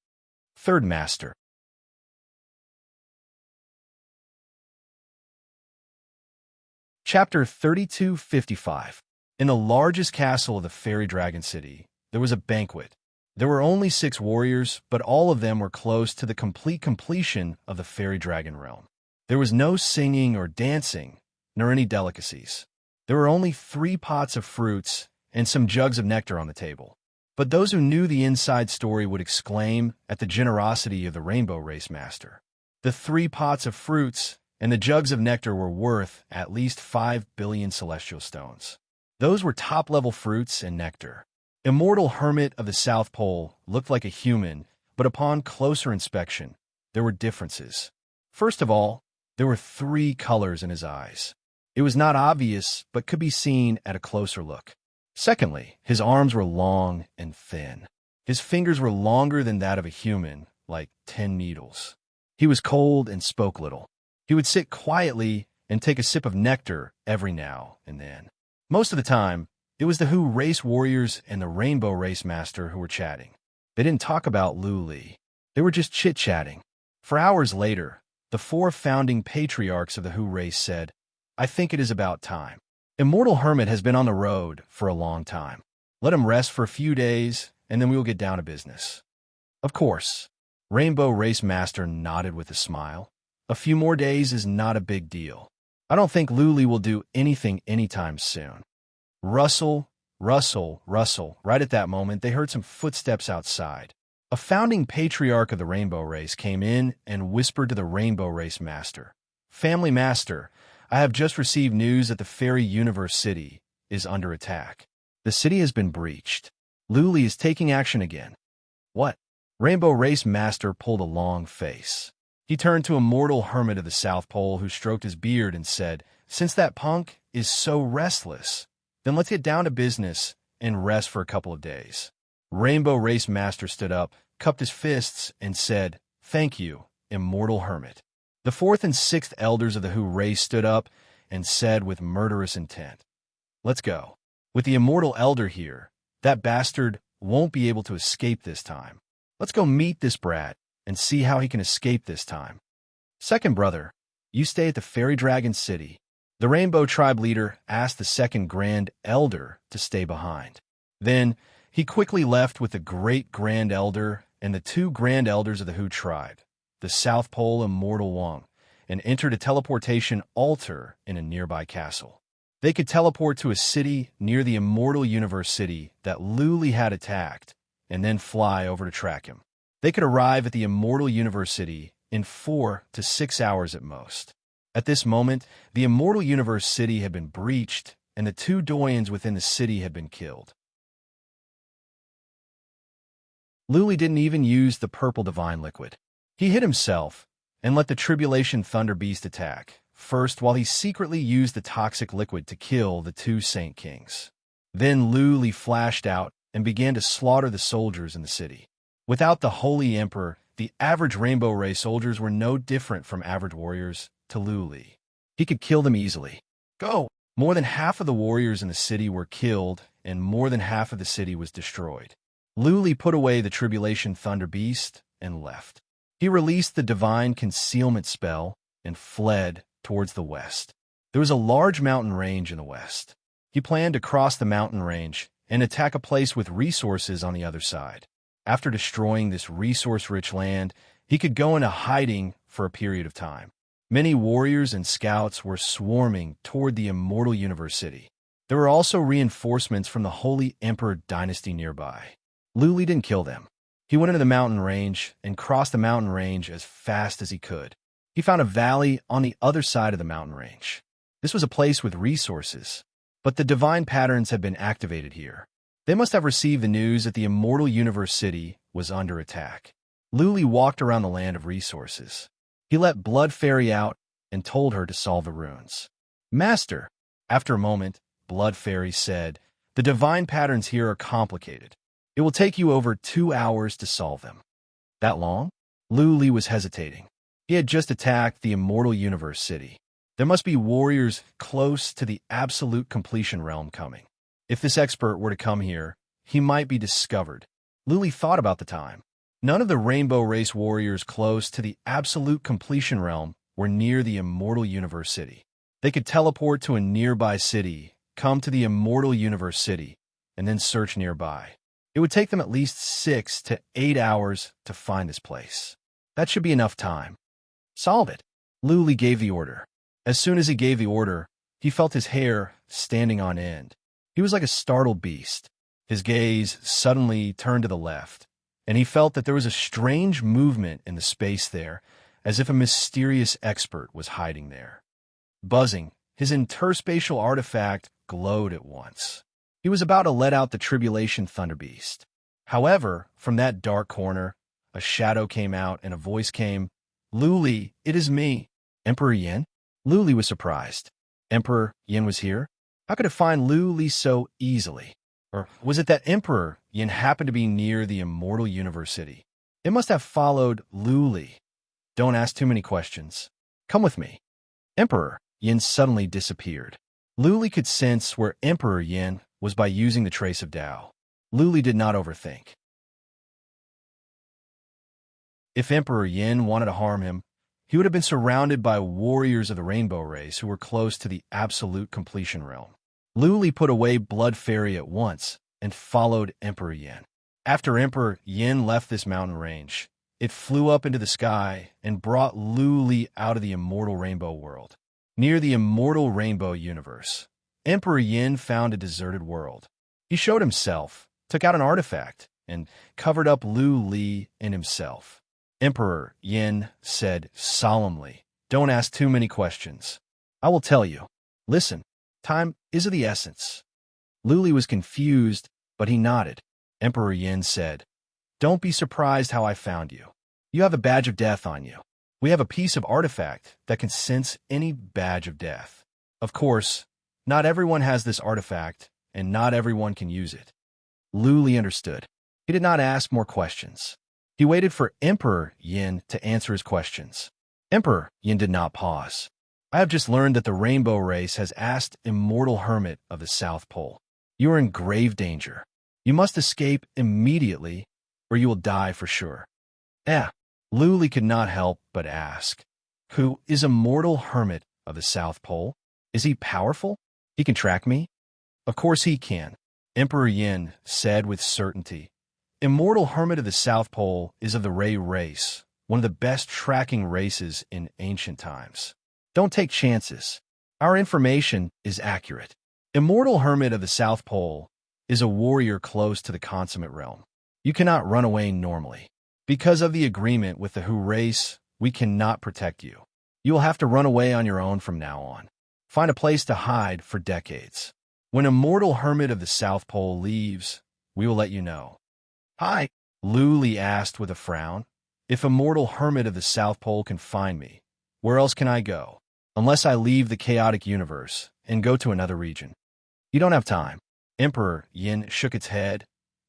Third Master. Chapter 3255. In the largest castle of the Fairy Dragon City, there was a banquet. There were only 6 warriors, but all of them were close to the complete completion of the Fairy Dragon realm. There was no singing or dancing, nor any delicacies. There were only 3 pots of fruits and some jugs of nectar on the table. But those who knew the inside story would exclaim at the generosity of the Rainbow Race Master. The 3 pots of fruits and the jugs of nectar were worth at least 5 billion celestial stones. Those were top-level fruits and nectar. Immortal Hermit of the South Pole looked like a human, but upon closer inspection, there were differences. First of all, there were 3 colors in his eyes. It was not obvious, but could be seen at a closer look. Secondly, his arms were long and thin. His fingers were longer than that of a human, like 10 needles. He was cold and spoke little. He would sit quietly and take a sip of nectar every now and then. Most of the time, it was the Who race warriors and the Rainbow Race Master who were chatting. They didn't talk about Lu Li. They were just chit-chatting. For hours later, the 4 founding patriarchs of the Who race said, "I think it is about time. Immortal Hermit has been on the road for a long time. Let him rest for a few days, and then we will get down to business." Of course, Rainbow Race Master nodded with a smile. A few more days is not a big deal. I don't think Lu Li will do anything anytime soon. Rustle, rustle, rustle. Right at that moment, they heard some footsteps outside. A founding patriarch of the Rainbow Race came in and whispered to the Rainbow Race Master, "Family Master, I have just received news that the Fairy Universe City is under attack. The city has been breached. Lu Li is taking action again." "What?" Rainbow Race Master pulled a long face. He turned to Immortal Hermit of the South Pole, who stroked his beard and said, "Since that punk is so restless, then let's get down to business and rest for a couple of days." Rainbow Race Master stood up, cupped his fists, and said, "Thank you, Immortal Hermit." The 4th and 6th elders of the Who race stood up and said with murderous intent, "Let's go. With the Immortal Elder here, that bastard won't be able to escape this time. Let's go meet this brat and see how he can escape this time." "Second brother, you stay at the Fairy Dragon City." The Rainbow Tribe leader asked the 2nd Grand Elder to stay behind. Then he quickly left with the Great Grand Elder and the 2 Grand Elders of the Who tribe, the South Pole Immortal Wong, and entered a teleportation altar in a nearby castle. They could teleport to a city near the Immortal Universe City that Lu Li had attacked, and then fly over to track him. They could arrive at the Immortal Universe City in 4 to 6 hours at most. At this moment, the Immortal Universe City had been breached, and the 2 Doyens within the city had been killed. Lu Li didn't even use the purple divine liquid. He hid himself and let the Tribulation Thunder Beast attack, first while he secretly used the toxic liquid to kill the 2 Saint Kings. Then Lu Li flashed out and began to slaughter the soldiers in the city. Without the Holy Emperor, the average Rainbow Race soldiers were no different from average warriors to Lu Li. He could kill them easily. Go! More than half of the warriors in the city were killed, and more than half of the city was destroyed. Lu Li put away the Tribulation Thunder Beast and left. He released the Divine Concealment spell and fled towards the west. There was a large mountain range in the west. He planned to cross the mountain range and attack a place with resources on the other side. After destroying this resource-rich land, he could go into hiding for a period of time. Many warriors and scouts were swarming toward the Immortal Universe City. There were also reinforcements from the Holy Emperor dynasty nearby. Lu Li didn't kill them. He went into the mountain range and crossed the mountain range as fast as he could. He found a valley on the other side of the mountain range. This was a place with resources. But the divine patterns had been activated here. They must have received the news that the immortal universe city was under attack. Luli walked around the land of resources. He let Blood Fairy out and told her to solve the runes. Master, after a moment, Blood Fairy said, the divine patterns here are complicated. It will take you over 2 hours to solve them. That long? Luli was hesitating. He had just attacked the immortal universe city. There must be warriors close to the absolute completion realm coming. If this expert were to come here, he might be discovered. Luli thought about the time. None of the rainbow race warriors close to the absolute completion realm were near the immortal universe city. They could teleport to a nearby city, come to the immortal universe city, and then search nearby. It would take them at least 6 to 8 hours to find this place. That should be enough time. Solve it. Luli gave the order. As soon as he gave the order, he felt his hair standing on end. He was like a startled beast. His gaze suddenly turned to the left, and he felt that there was a strange movement in the space there, as if a mysterious expert was hiding there. Buzzing, his interspatial artifact glowed at once. He was about to let out the tribulation thunderbeast. However, from that dark corner, a shadow came out and a voice came, Luli, it is me, Emperor Yin. Luli was surprised. Emperor Yin was here? How could it find Luli so easily? Or was it that Emperor Yin happened to be near the immortal universe city? It must have followed Luli. Don't ask too many questions. Come with me. Emperor Yin suddenly disappeared. Luli could sense where Emperor Yin was by using the trace of Tao. Luli did not overthink. If Emperor Yin wanted to harm him, he would have been surrounded by warriors of the rainbow race who were close to the absolute completion realm. Luli put away Blood Fairy at once and followed Emperor Yin. After Emperor Yin left this mountain range, it flew up into the sky and brought Luli out of the immortal rainbow world. Near the immortal rainbow universe, Emperor Yin found a deserted world. He showed himself, took out an artifact, and covered up Luli and himself. Emperor Yin said solemnly, don't ask too many questions. I will tell you. Listen, time is of the essence. Luli was confused, but he nodded. Emperor Yin said, don't be surprised how I found you. You have a badge of death on you. We have a piece of artifact that can sense any badge of death. Of course, not everyone has this artifact, and not everyone can use it. Luli understood. He did not ask more questions. He waited for Emperor Yin to answer his questions. Emperor Yin did not pause. I have just learned that the rainbow race has asked Immortal Hermit of the South Pole. You are in grave danger. You must escape immediately, or you will die for sure. Luli could not help but ask, who is Immortal Hermit of the South Pole? Is he powerful? He can track me? Of course he can, Emperor Yin said with certainty. Immortal Hermit of the South Pole is of the Ray race, one of the best tracking races in ancient times. Don't take chances. Our information is accurate. Immortal Hermit of the South Pole is a warrior close to the consummate realm. You cannot run away normally. Because of the agreement with the Hu race, we cannot protect you. You will have to run away on your own from now on. Find a place to hide for decades. When Immortal Hermit of the South Pole leaves, we will let you know. Hi, Luli asked with a frown. If Immortal Hermit of the South Pole can find me, where else can I go? Unless I leave the chaotic universe and go to another region. You don't have time. Emperor Yin shook its head.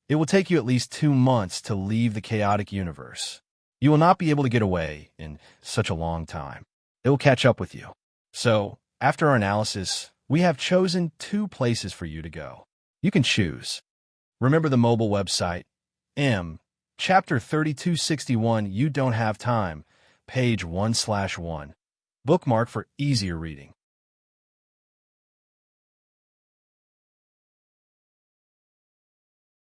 It will take you at least 2 months to leave the chaotic universe. You will not be able to get away in such a long time. It will catch up with you. So, after our analysis, we have chosen 2 places for you to go. You can choose. Remember the mobile website, Chapter 3261, You Don't Have Time, page 1/1. Bookmark for easier reading.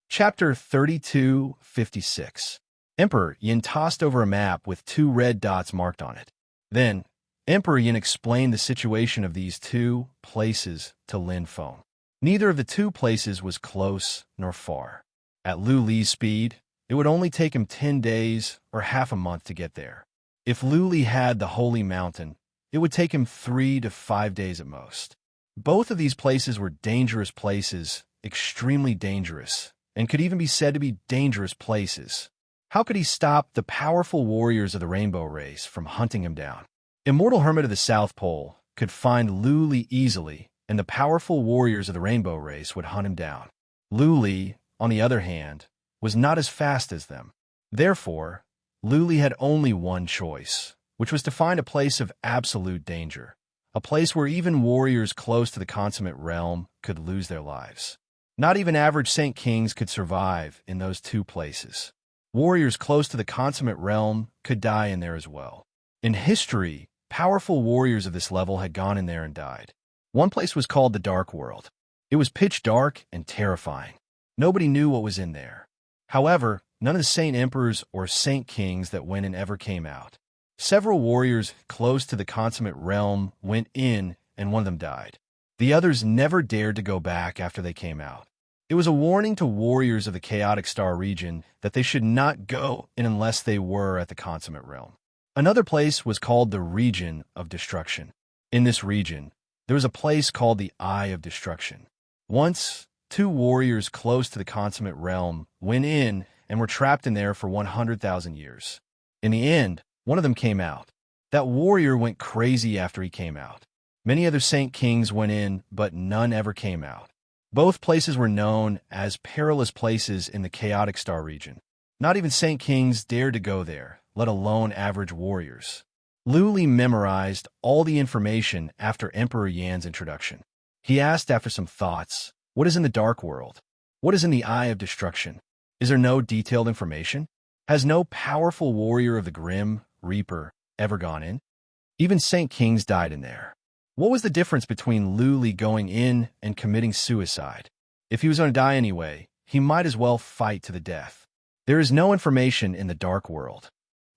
Chapter 3256. Emperor Yin tossed over a map with 2 red dots marked on it. Then, Emperor Yin explained the situation of these 2 places to Lin Feng. Neither of the 2 places was close nor far. At Lu Li's speed, it would only take him 10 days or half a month to get there. If Lu Li had the Holy Mountain, it would take him 3 to 5 days at most. Both of these places were dangerous places, extremely dangerous, and could even be said to be dangerous places. How could he stop the powerful warriors of the rainbow race from hunting him down? Immortal Hermit of the South Pole could find Luli easily, and the powerful warriors of the rainbow race would hunt him down. Luli, on the other hand, was not as fast as them. Therefore, Luli had only one choice, which was to find a place of absolute danger, a place where even warriors close to the consummate realm could lose their lives. Not even average Saint Kings could survive in those two places. Warriors close to the consummate realm could die in there as well. In history, powerful warriors of this level had gone in there and died. One place was called the Dark World. It was pitch dark and terrifying. Nobody knew what was in there. However, none of the Saint Emperors or Saint Kings that went in ever came out. Several warriors close to the consummate realm went in, and one of them died. The others never dared to go back after they came out. It was a warning to warriors of the Chaotic Star region that they should not go in unless they were at the consummate realm. Another place was called the Region of Destruction. In this region, there was a place called the Eye of Destruction. Once, two warriors close to the consummate realm went in and were trapped in there for 100,000 years. In the end, one of them came out. That warrior went crazy after he came out. Many other Saint Kings went in, but none ever came out. Both places were known as perilous places in the Chaotic Star region. Not even Saint Kings dared to go there, let alone average warriors. Luli memorized all the information after Emperor Yan's introduction. He asked after some thoughts, "What is in the Dark World? What is in the Eye of Destruction? Is there no detailed information? Has no powerful warrior of the Grim Reaper ever gone in? Even Saint Kings died in there. What was the difference between Luli going in and committing suicide? If he was going to die anyway, he might as well fight to the death. There is no information in the Dark World."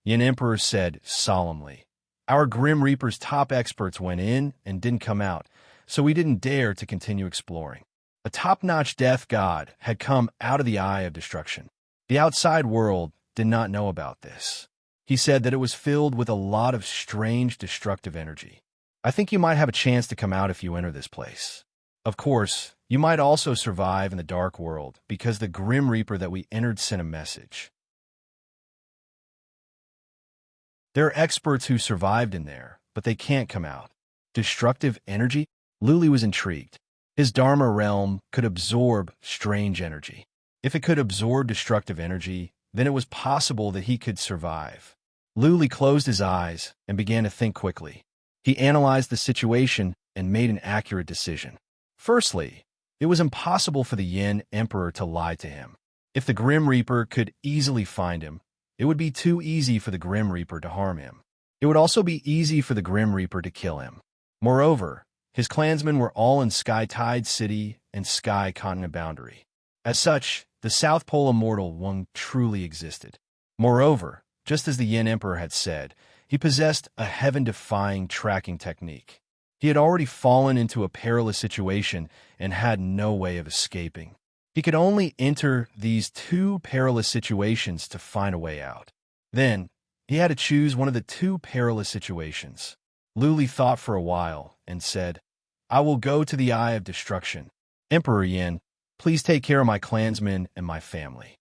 Yan Emperor said solemnly, "Our Grim Reaper's top experts went in and didn't come out, so we didn't dare to continue exploring. A top-notch death god had come out of the Eye of Destruction. The outside world did not know about this. He said that it was filled with a lot of strange, destructive energy. I think you might have a chance to come out if you enter this place. Of course, you might also survive in the Dark World because the Grim Reaper that we entered sent a message. There are experts who survived in there, but they can't come out. Destructive energy?" Luli was intrigued. His Dharma realm could absorb strange energy. If it could absorb destructive energy, then it was possible that he could survive. Luli closed his eyes and began to think quickly. He analyzed the situation and made an accurate decision. Firstly, it was impossible for the Yin Emperor to lie to him. If the Grim Reaper could easily find him, it would be too easy for the Grim Reaper to harm him. It would also be easy for the Grim Reaper to kill him. Moreover, his clansmen were all in Sky Tide City and Sky Continent Boundary. As such, the South Pole Immortal One truly existed. Moreover, just as the Yin Emperor had said, he possessed a heaven-defying tracking technique. He had already fallen into a perilous situation and had no way of escaping. He could only enter these two perilous situations to find a way out. Then, he had to choose one of the two perilous situations. Luli thought for a while and said, "I will go to the Eye of Destruction. Emperor Yin, please take care of my clansmen and my family."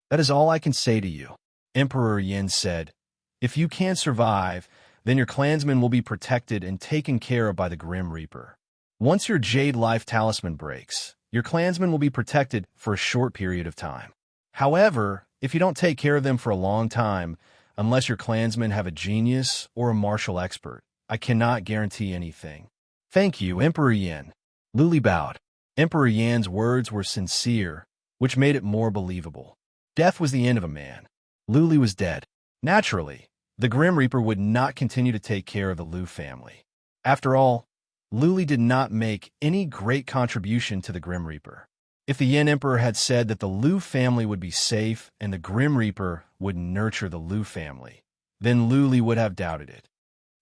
"That is all I can say to you." Emperor Yin said, "If you can't survive, then your clansmen will be protected and taken care of by the Grim Reaper. Once your Jade Life Talisman breaks, your clansmen will be protected for a short period of time. However, if you don't take care of them for a long time, unless your clansmen have a genius or a martial expert, I cannot guarantee anything." "Thank you, Emperor Yin." Luli bowed. Emperor Yan's words were sincere, which made it more believable. Death was the end of a man. Luli was dead. Naturally, the Grim Reaper would not continue to take care of the Lu family. After all, Luli did not make any great contribution to the Grim Reaper. If the Yin Emperor had said that the Lu family would be safe and the Grim Reaper would nurture the Lu family, then Luli would have doubted it.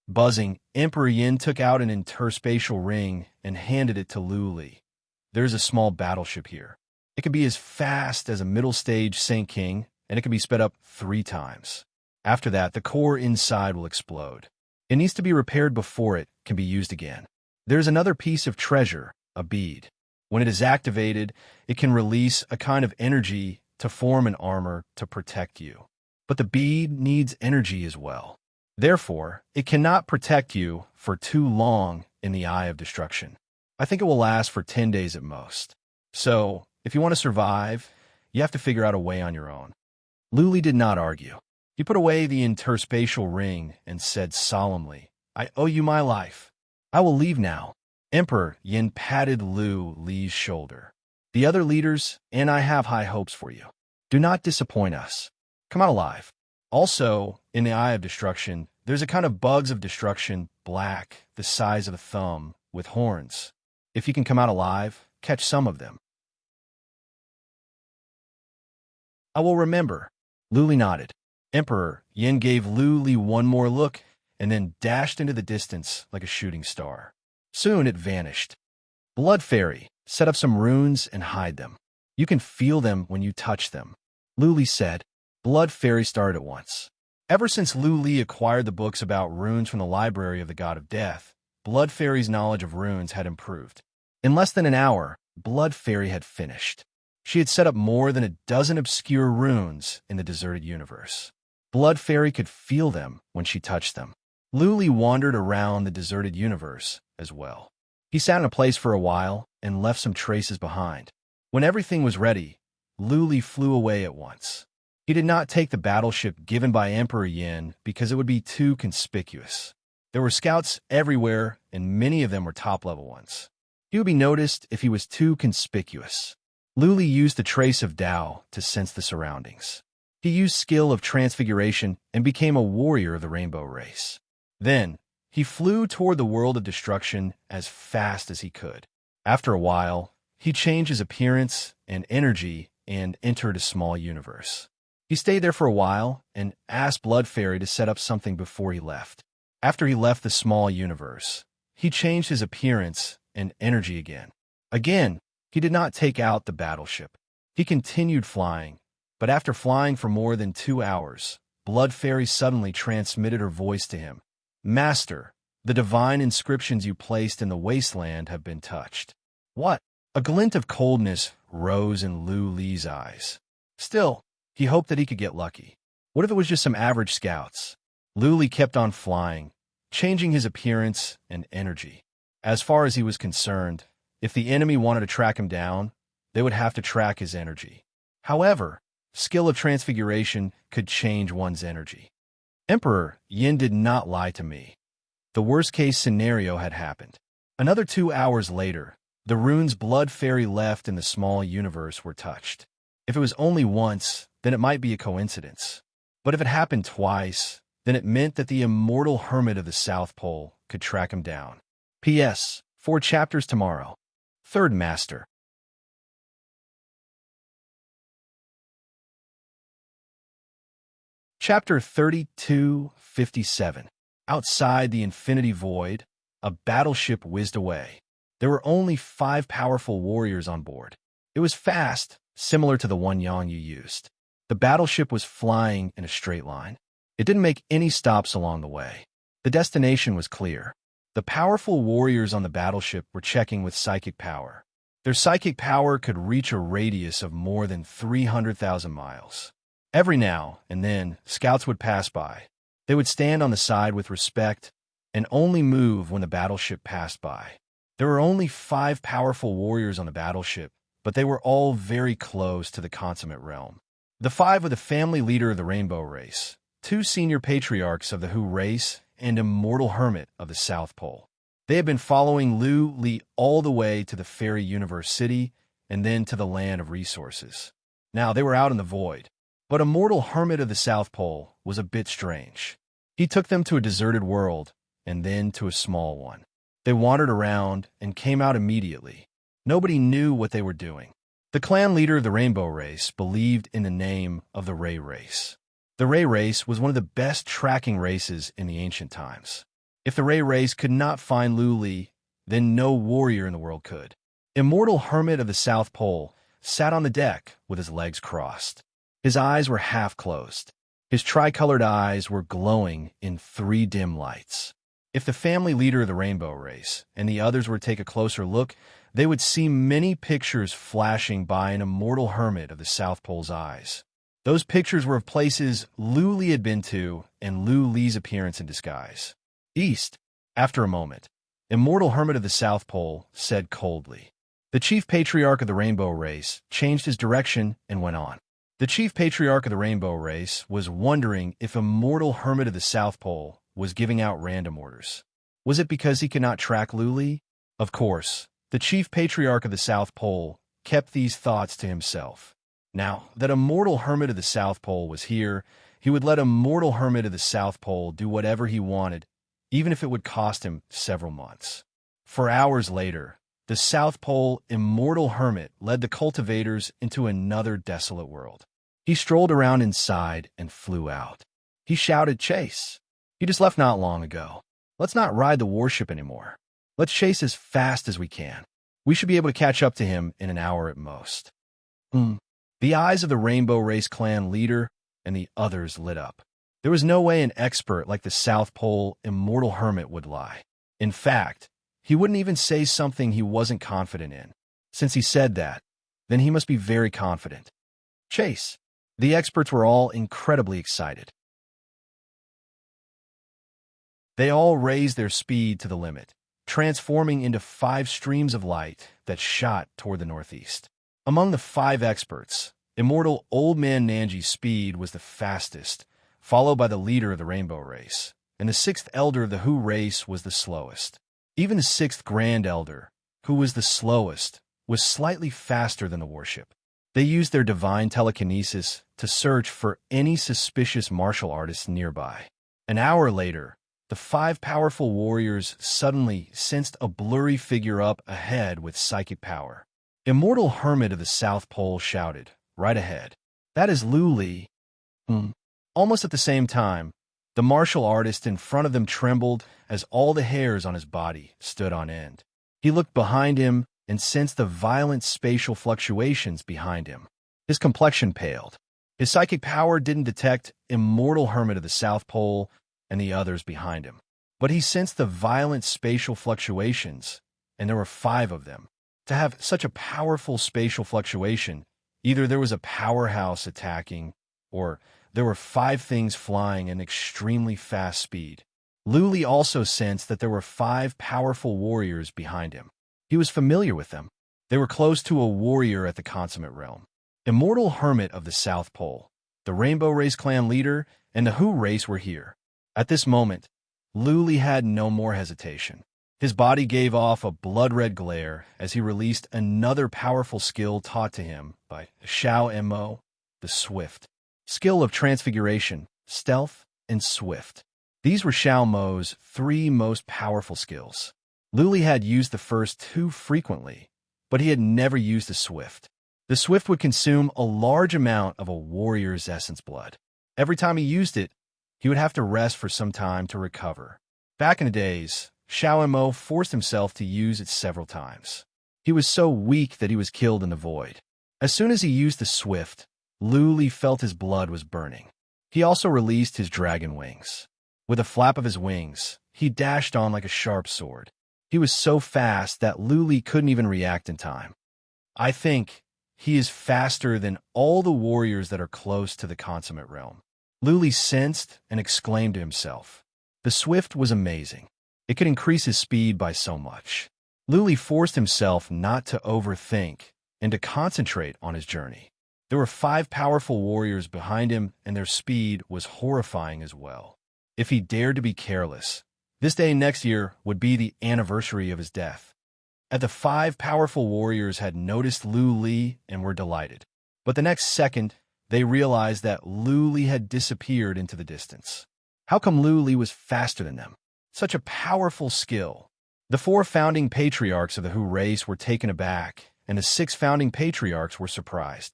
Buzzing, Emperor Yin took out an interspatial ring and handed it to Luli. "There's a small battleship here. It can be as fast as a middle-stage Saint King, and it can be sped up 3 times. After that, the core inside will explode. It needs to be repaired before it can be used again. There's another piece of treasure, a bead. When it is activated, it can release a kind of energy to form an armor to protect you. But the bead needs energy as well. Therefore, it cannot protect you for too long in the eye of destruction. I think it will last for 10 days at most. So, if you want to survive, you have to figure out a way on your own. Luli did not argue. He put away the interspatial ring and said solemnly, I owe you my life. I will leave now. Emperor Yin patted Li's shoulder. The other leaders and I have high hopes for you. Do not disappoint us. Come out alive. Also, in the eye of destruction, there's a kind of bugs of destruction, black, the size of a thumb, with horns. If you can come out alive, catch some of them. I will remember. Luli nodded. Emperor Yin gave Li one more look and then dashed into the distance like a shooting star. Soon it vanished. Blood Fairy, set up some runes and hide them. You can feel them when you touch them. Luli said. Blood Fairy started at once. Ever since Li acquired the books about runes from the library of the God of Death, Blood Fairy's knowledge of runes had improved. In less than an hour, Blood Fairy had finished. She had set up more than a dozen obscure runes in the deserted universe. Blood Fairy could feel them when she touched them. Luli wandered around the deserted universe as well. He sat in a place for a while and left some traces behind. When everything was ready, Luli flew away at once. He did not take the battleship given by Emperor Yin because it would be too conspicuous. There were scouts everywhere, and many of them were top-level ones. He would be noticed if he was too conspicuous. Luli used the trace of Tao to sense the surroundings. He used skill of transfiguration and became a warrior of the rainbow race. Then, he flew toward the world of destruction as fast as he could. After a while, he changed his appearance and energy and entered a small universe. He stayed there for a while and asked Blood Fairy to set up something before he left. After he left the small universe, he changed his appearance and energy again. Again, he did not take out the battleship. He continued flying, but after flying for more than 2 hours, Blood Fairy suddenly transmitted her voice to him. Master, the divine inscriptions you placed in the wasteland have been touched. What? A glint of coldness rose in Li's eyes. Still, he hoped that he could get lucky. What if it was just some average scouts? Li kept on flying, changing his appearance and energy. As far as he was concerned, if the enemy wanted to track him down, they would have to track his energy. However, skill of transfiguration could change one's energy. Emperor Yin did not lie to me. The worst-case scenario had happened. Another 2 hours later, the runes Blood Fairy left in the small universe were touched. If it was only once, then it might be a coincidence. But if it happened twice, then it meant that the immortal hermit of the South Pole could track him down. P.S. 4 chapters tomorrow. Third Master. Chapter 32:57. Outside the infinity void, a battleship whizzed away. There were only 5 powerful warriors on board. It was fast, similar to the one Yang Yu used. The battleship was flying in a straight line. It didn't make any stops along the way. The destination was clear. The powerful warriors on the battleship were checking with psychic power. Their psychic power could reach a radius of more than 300,000 miles. Every now and then, scouts would pass by. They would stand on the side with respect and only move when the battleship passed by. There were only 5 powerful warriors on the battleship, but they were all very close to the consummate realm. The 5 were the family leader of the rainbow race, 2 senior patriarchs of the Hu race, and immortal hermit of the South Pole. They had been following Li all the way to the fairy universe city and then to the land of resources. Now they were out in the void. But immortal hermit of the South Pole was a bit strange. He took them to a deserted world and then to a small one. They wandered around and came out immediately. Nobody knew what they were doing. The clan leader of the rainbow race believed in the name of the Ray race. The Ray race was one of the best tracking races in the ancient times. If the Ray race could not find Li, then no warrior in the world could. Immortal hermit of the South Pole sat on the deck with his legs crossed. His eyes were half closed. His tricolored eyes were glowing in 3 dim lights. If the family leader of the rainbow race and the others were to take a closer look, they would see many pictures flashing by an immortal hermit of the South Pole's eyes. Those pictures were of places Lu Li had been to and Lu Li's appearance in disguise. East. After a moment, immortal hermit of the South Pole said coldly. The chief patriarch of the rainbow race changed his direction and went on. The chief patriarch of the rainbow race was wondering if immortal hermit of the South Pole was giving out random orders. Was it because he could not track Lu Li? Of course, the chief patriarch of the South Pole kept these thoughts to himself. Now that immortal hermit of the South Pole was here, he would let immortal hermit of the South Pole do whatever he wanted, even if it would cost him several months. For hours later, the South Pole immortal hermit led the cultivators into another desolate world. He strolled around inside and flew out. He shouted, "Chase! He just left not long ago. Let's not ride the warship anymore. Let's chase as fast as we can. We should be able to catch up to him in an hour at most." The eyes of the Rainbow Race clan leader and the others lit up. There was no way an expert like the South Pole immortal hermit would lie. In fact, he wouldn't even say something he wasn't confident in. Since he said that, then he must be very confident. Chase. The experts were all incredibly excited. They all raised their speed to the limit, transforming into 5 streams of light that shot toward the northeast. Among the 5 experts, immortal Old Man Nanji's speed was the fastest, followed by the leader of the Rainbow Race, and the 6th Elder of the Hu race was the slowest. Even the 6th Grand Elder, who was the slowest, was slightly faster than the warship. They used their divine telekinesis to search for any suspicious martial artists nearby. An hour later, the 5 powerful warriors suddenly sensed a blurry figure up ahead with psychic power. Immortal Hermit of the South Pole shouted, "Right ahead. That is Lu Li." Almost at the same time, the martial artist in front of them trembled as all the hairs on his body stood on end. He looked behind him and sensed the violent spatial fluctuations behind him. His complexion paled. His psychic power didn't detect Immortal Hermit of the South Pole and the others behind him, but he sensed the violent spatial fluctuations, and there were 5 of them. To have such a powerful spatial fluctuation, either there was a powerhouse attacking, or there were 5 things flying at an extremely fast speed. Lu Li also sensed that there were 5 powerful warriors behind him. He was familiar with them. They were close to a warrior at the Consummate Realm. Immortal Hermit of the South Pole, the Rainbow Race clan leader, and the Hu race were here. At this moment, Lu Li had no more hesitation. His body gave off a blood-red glare as he released another powerful skill taught to him by Xiao Mo, the Swift. Skill of Transfiguration, Stealth, and Swift. These were Xiao Mo's 3 most powerful skills. Lu Li had used the first 2 frequently, but he had never used the Swift. The Swift would consume a large amount of a warrior's essence blood. Every time he used it, he would have to rest for some time to recover. Back in the days, Xiao Mo forced himself to use it several times. He was so weak that he was killed in the void. As soon as he used the Swift, Lu Li felt his blood was burning. He also released his dragon wings. With a flap of his wings, he dashed on like a sharp sword. He was so fast that Lu Li couldn't even react in time. I think he is faster than all the warriors that are close to the Consummate Realm. Lu Li sensed and exclaimed to himself. The Swift was amazing. It could increase his speed by so much. Lu Li forced himself not to overthink and to concentrate on his journey. There were 5 powerful warriors behind him, and their speed was horrifying as well. If he dared to be careless, this day next year would be the anniversary of his death. At the 5 powerful warriors had noticed Lu Li and were delighted. But the next second, they realized that Lu Li had disappeared into the distance. How come Lu Li was faster than them? Such a powerful skill. The 4 founding patriarchs of the Hu race were taken aback, and the 6 founding patriarchs were surprised.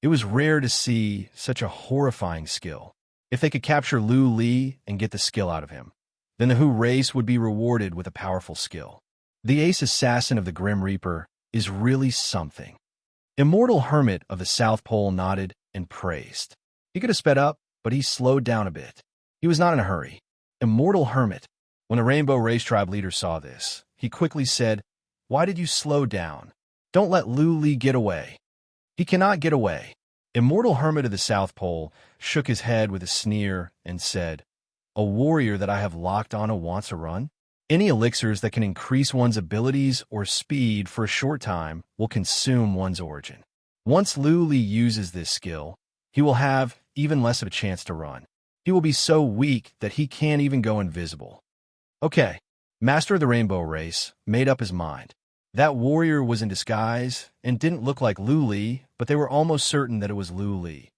It was rare to see such a horrifying skill. If they could capture Lu Li and get the skill out of him, then the Hu race would be rewarded with a powerful skill. The ace assassin of the Grim Reaper is really something. Immortal Hermit of the South Pole nodded and praised. He could have sped up, but he slowed down a bit. He was not in a hurry. Immortal hermit. When the Rainbow Race Tribe leader saw this, he quickly said, "Why did you slow down? Don't let Lu Li get away." "He cannot get away." Immortal hermit of the South Pole shook his head with a sneer and said, "A warrior that I have locked on wants a run? Any elixirs that can increase one's abilities or speed for a short time will consume one's origin. Once Lu Li uses this skill, he will have even less of a chance to run. He will be so weak that he can't even go invisible." Okay, Master of the Rainbow Race made up his mind. That warrior was in disguise and didn't look like Lu Li, but they were almost certain that it was Lu Li.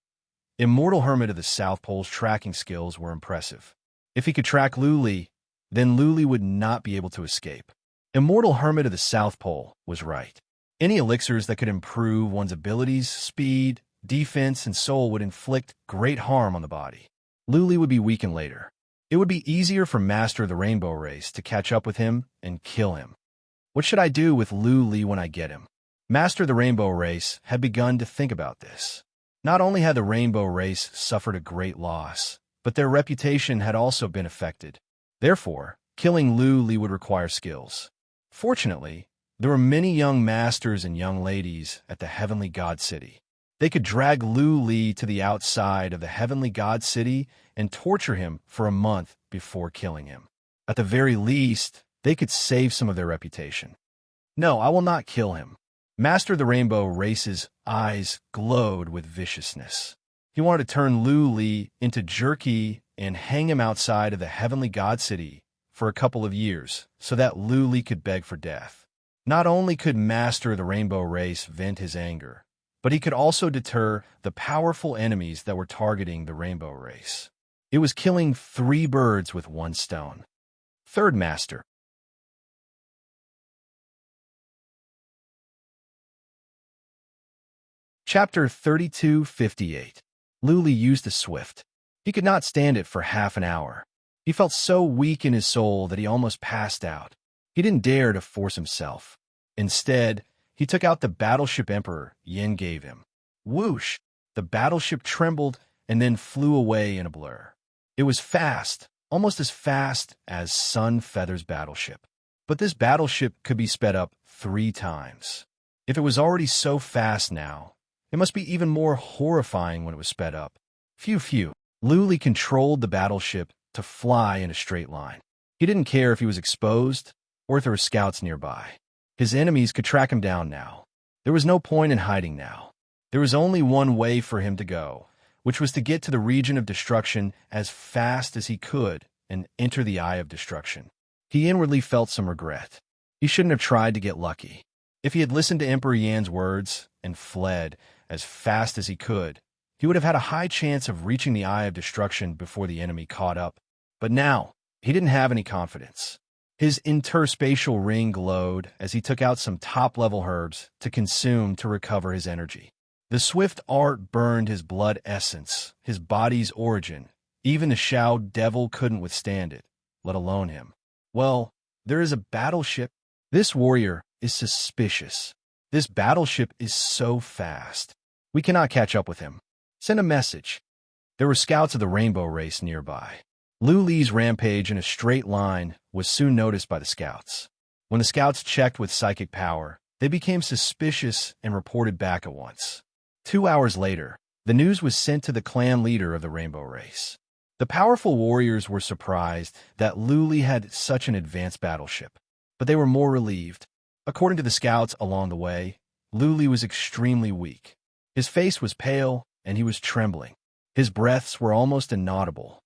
Immortal Hermit of the South Pole's tracking skills were impressive. If he could track Lu Li, then Lu Li would not be able to escape. Immortal Hermit of the South Pole was right. Any elixirs that could improve one's abilities, speed, defense, and soul would inflict great harm on the body. Lu Li would be weakened later. It would be easier for Master of the Rainbow Race to catch up with him and kill him. What should I do with Lu Li when I get him? Master of the Rainbow Race had begun to think about this. Not only had the Rainbow Race suffered a great loss, but their reputation had also been affected. Therefore, killing Lu Li would require skills. Fortunately, there were many young masters and young ladies at the Heavenly God City. They could drag Lu Li to the outside of the Heavenly God City and torture him for a month before killing him. At the very least, they could save some of their reputation. No, I will not kill him. Master of the Rainbow Race's eyes glowed with viciousness. He wanted to turn Lu Li into jerky and hang him outside of the Heavenly God City for a couple of years so that Lu Li could beg for death. Not only could Master of the Rainbow Race vent his anger, but he could also deter the powerful enemies that were targeting the Rainbow Race. It was killing 3 birds with 1 stone. Third Master. Chapter 3258. Lu Li used the swift. He could not stand it for half an hour. He felt so weak in his soul that he almost passed out. He didn't dare to force himself. Instead, he took out the battleship Emperor Yin gave him. Whoosh! The battleship trembled and then flew away in a blur. It was fast, almost as fast as Sun Feather's battleship. But this battleship could be sped up 3 times. If it was already so fast now, it must be even more horrifying when it was sped up. Phew. Lu Li controlled the battleship to fly in a straight line. He didn't care if he was exposed or if there were scouts nearby. His enemies could track him down now. There was no point in hiding now. There was only one way for him to go, which was to get to the region of destruction as fast as he could and enter the Eye of Destruction. He inwardly felt some regret. He shouldn't have tried to get lucky. If he had listened to Emperor Yan's words and fled as fast as he could, he would have had a high chance of reaching the Eye of Destruction before the enemy caught up. But now, he didn't have any confidence. His interspatial ring glowed as he took out some top-level herbs to consume to recover his energy. The swift art burned his blood essence, his body's origin. Even the Shao devil couldn't withstand it, let alone him. Well, there is a battleship. This warrior is suspicious. This battleship is so fast. We cannot catch up with him. Send a message. There were scouts of the Rainbow Race nearby. Lu Li's rampage in a straight line was soon noticed by the scouts. When the scouts checked with psychic power, they became suspicious and reported back at once. 2 hours later, the news was sent to the clan leader of the Rainbow Race. The powerful warriors were surprised that Lu Li had such an advanced battleship, but they were more relieved. According to the scouts along the way, Lu Li was extremely weak. His face was pale, and he was trembling. His breaths were almost inaudible.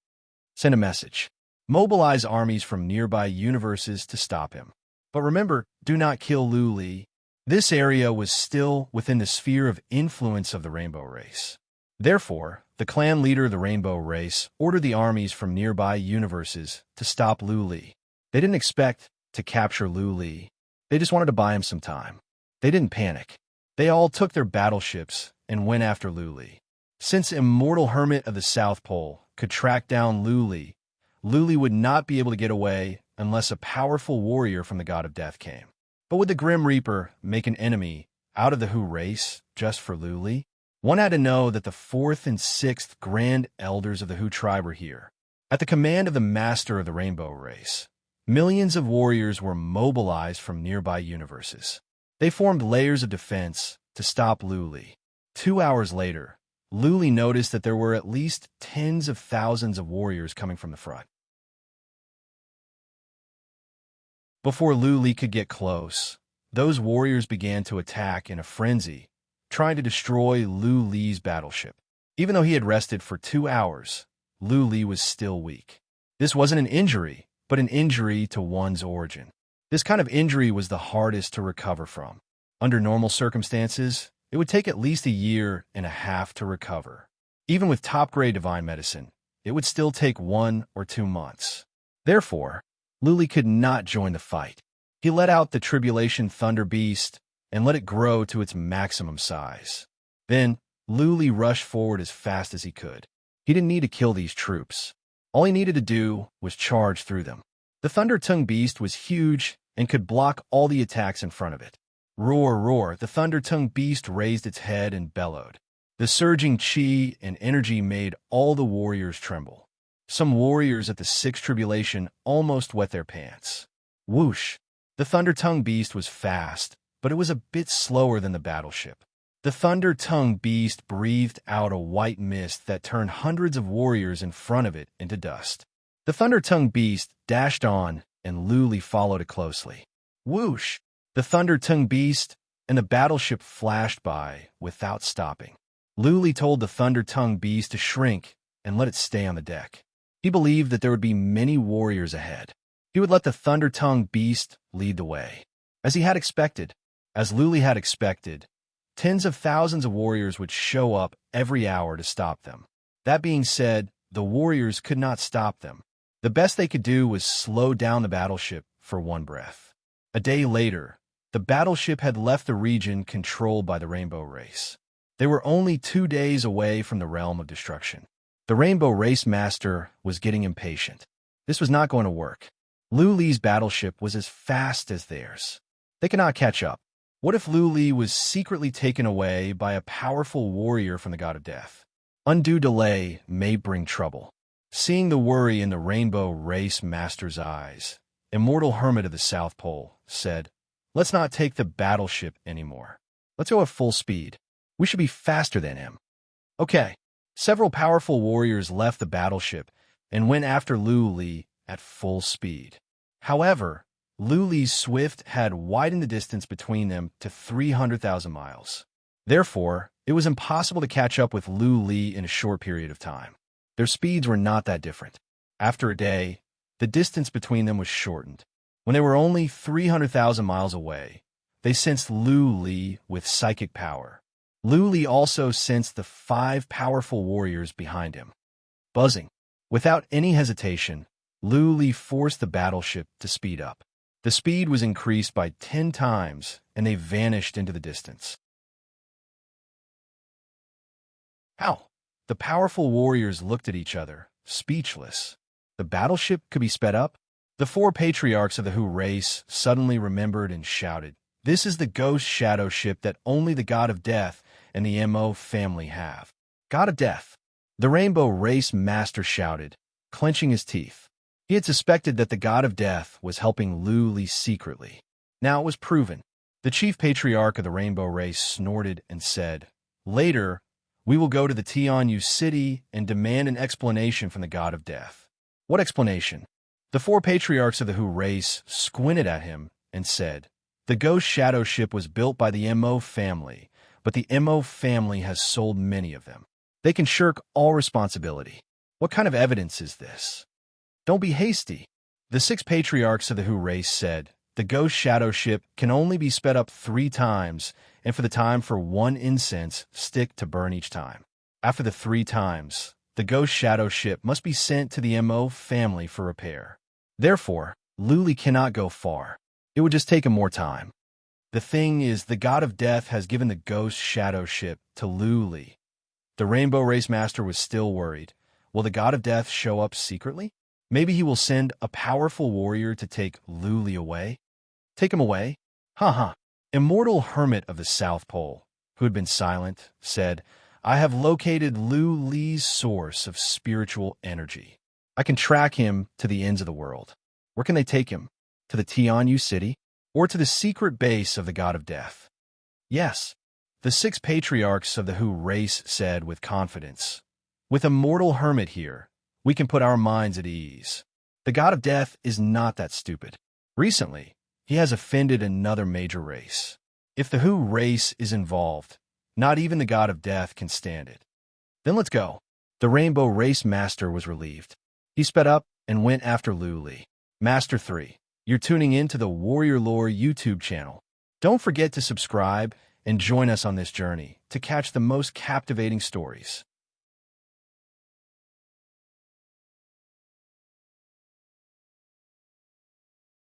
Send a message. Mobilize armies from nearby universes to stop him. But remember, do not kill Lu Li. This area was still within the sphere of influence of the Rainbow Race. Therefore, the clan leader of the Rainbow Race ordered the armies from nearby universes to stop Lu Li. They didn't expect to capture Lu Li. They just wanted to buy him some time. They didn't panic. They all took their battleships and went after Lu Li. Since Immortal Hermit of the South Pole could track down Lu Li would not be able to get away unless a powerful warrior from the God of Death came. But would the Grim Reaper make an enemy out of the Hu race just for Lu Li? One had to know that the 4th and 6th Grand Elders of the Hu tribe were here. At the command of the master of the rainbow race, millions of warriors were mobilized from nearby universes. They formed layers of defense to stop Luli. 2 hours later, Luli noticed that there were at least tens of thousands of warriors coming from the front. Before Luli could get close, those warriors began to attack in a frenzy, trying to destroy Luli's battleship. Even though he had rested for 2 hours, Luli was still weak. This wasn't an injury, but an injury to one's origin. This kind of injury was the hardest to recover from. Under normal circumstances, it would take at least 1.5 years to recover. Even with top-grade divine medicine, it would still take 1 or 2 months. Therefore, Luli could not join the fight. He let out the Tribulation Thunder Beast and let it grow to its maximum size. Then, Luli rushed forward as fast as he could. He didn't need to kill these troops. All he needed to do was charge through them. The Thunder-Tongue Beast was huge and could block all the attacks in front of it. Roar, roar, the Thunder-Tongue Beast raised its head and bellowed. The surging chi and energy made all the warriors tremble. Some warriors at the Sixth Tribulation almost wet their pants. Whoosh! The Thunder-Tongue Beast was fast, but it was a bit slower than the battleship. The Thunder-Tongue Beast breathed out a white mist that turned hundreds of warriors in front of it into dust. The Thunder-Tongue Beast dashed on, and Luli followed it closely. Whoosh! The Thunder-Tongue Beast and the battleship flashed by without stopping. Luli told the Thunder-Tongue Beast to shrink and let it stay on the deck. He believed that there would be many warriors ahead. He would let the Thunder-Tongue Beast lead the way. As Luli had expected, tens of thousands of warriors would show up every hour to stop them. That being said, the warriors could not stop them. The best they could do was slow down the battleship for one breath. A day later, the battleship had left the region controlled by the Rainbow Race. They were only 2 days away from the realm of destruction. The Rainbow Race Master was getting impatient. This was not going to work. Luli's battleship was as fast as theirs. They could not catch up. What if Luli was secretly taken away by a powerful warrior from the God of Death? Undue delay may bring trouble. Seeing the worry in the Rainbow Race Master's eyes, Immortal Hermit of the South Pole said, "Let's not take the battleship anymore. Let's go at full speed. We should be faster than him." Okay. Several powerful warriors left the battleship and went after Luli at full speed. However, Luli's Swift had widened the distance between them to 300,000 miles. Therefore, it was impossible to catch up with Luli in a short period of time. Their speeds were not that different. After a day, the distance between them was shortened. When they were only 300,000 miles away, they sensed Luli with psychic power. Luli also sensed the 5 powerful warriors behind him. Buzzing. Without any hesitation, Luli forced the battleship to speed up. The speed was increased by 10 times, and they vanished into the distance. How? The powerful warriors looked at each other, speechless. The battleship could be sped up? The 4 patriarchs of the Who race suddenly remembered and shouted, "This is the ghost shadow ship that only the God of Death and the MO family have." God of Death. The Rainbow Race Master shouted, clenching his teeth. He had suspected that the God of Death was helping Luli secretly. Now it was proven. The chief patriarch of the Rainbow Race snorted and said, "Later, we will go to the Tianyu city and demand an explanation from the God of Death." What explanation? The 4 patriarchs of the Who race squinted at him and said, "The ghost shadow ship was built by the MO family, but the MO family has sold many of them. They can shirk all responsibility. What kind of evidence is this?" "Don't be hasty." The 6 patriarchs of the Who race said, "The ghost shadow ship can only be sped up 3 times, and for the time for 1 incense stick to burn each time. After the 3 times, the ghost shadow ship must be sent to the MO family for repair. Therefore, Luli cannot go far. It would just take him more time. The thing is, the God of Death has given the ghost shadow ship to Luli." The Rainbow Race Master was still worried. Will the God of Death show up secretly? Maybe he will send a powerful warrior to take Luli away? Take him away? Ha. Immortal Hermit of the South Pole, who had been silent, said, "I have located Luli's source of spiritual energy. I can track him to the ends of the world. Where can they take him? To the Tianyu city? Or to the secret base of the god of death? Yes, the 6 patriarchs of the Hu race said with confidence. With a mortal hermit here, we can put our minds at ease. The god of death is not that stupid. Recently, he has offended another major race. If the Hu race is involved, not even the god of death can stand it. Then let's go. The Rainbow Race Master was relieved. He sped up and went after Lu Li. Master 3, you're tuning in to the Warrior Lore YouTube channel. Don't forget to subscribe and join us on this journey to catch the most captivating stories.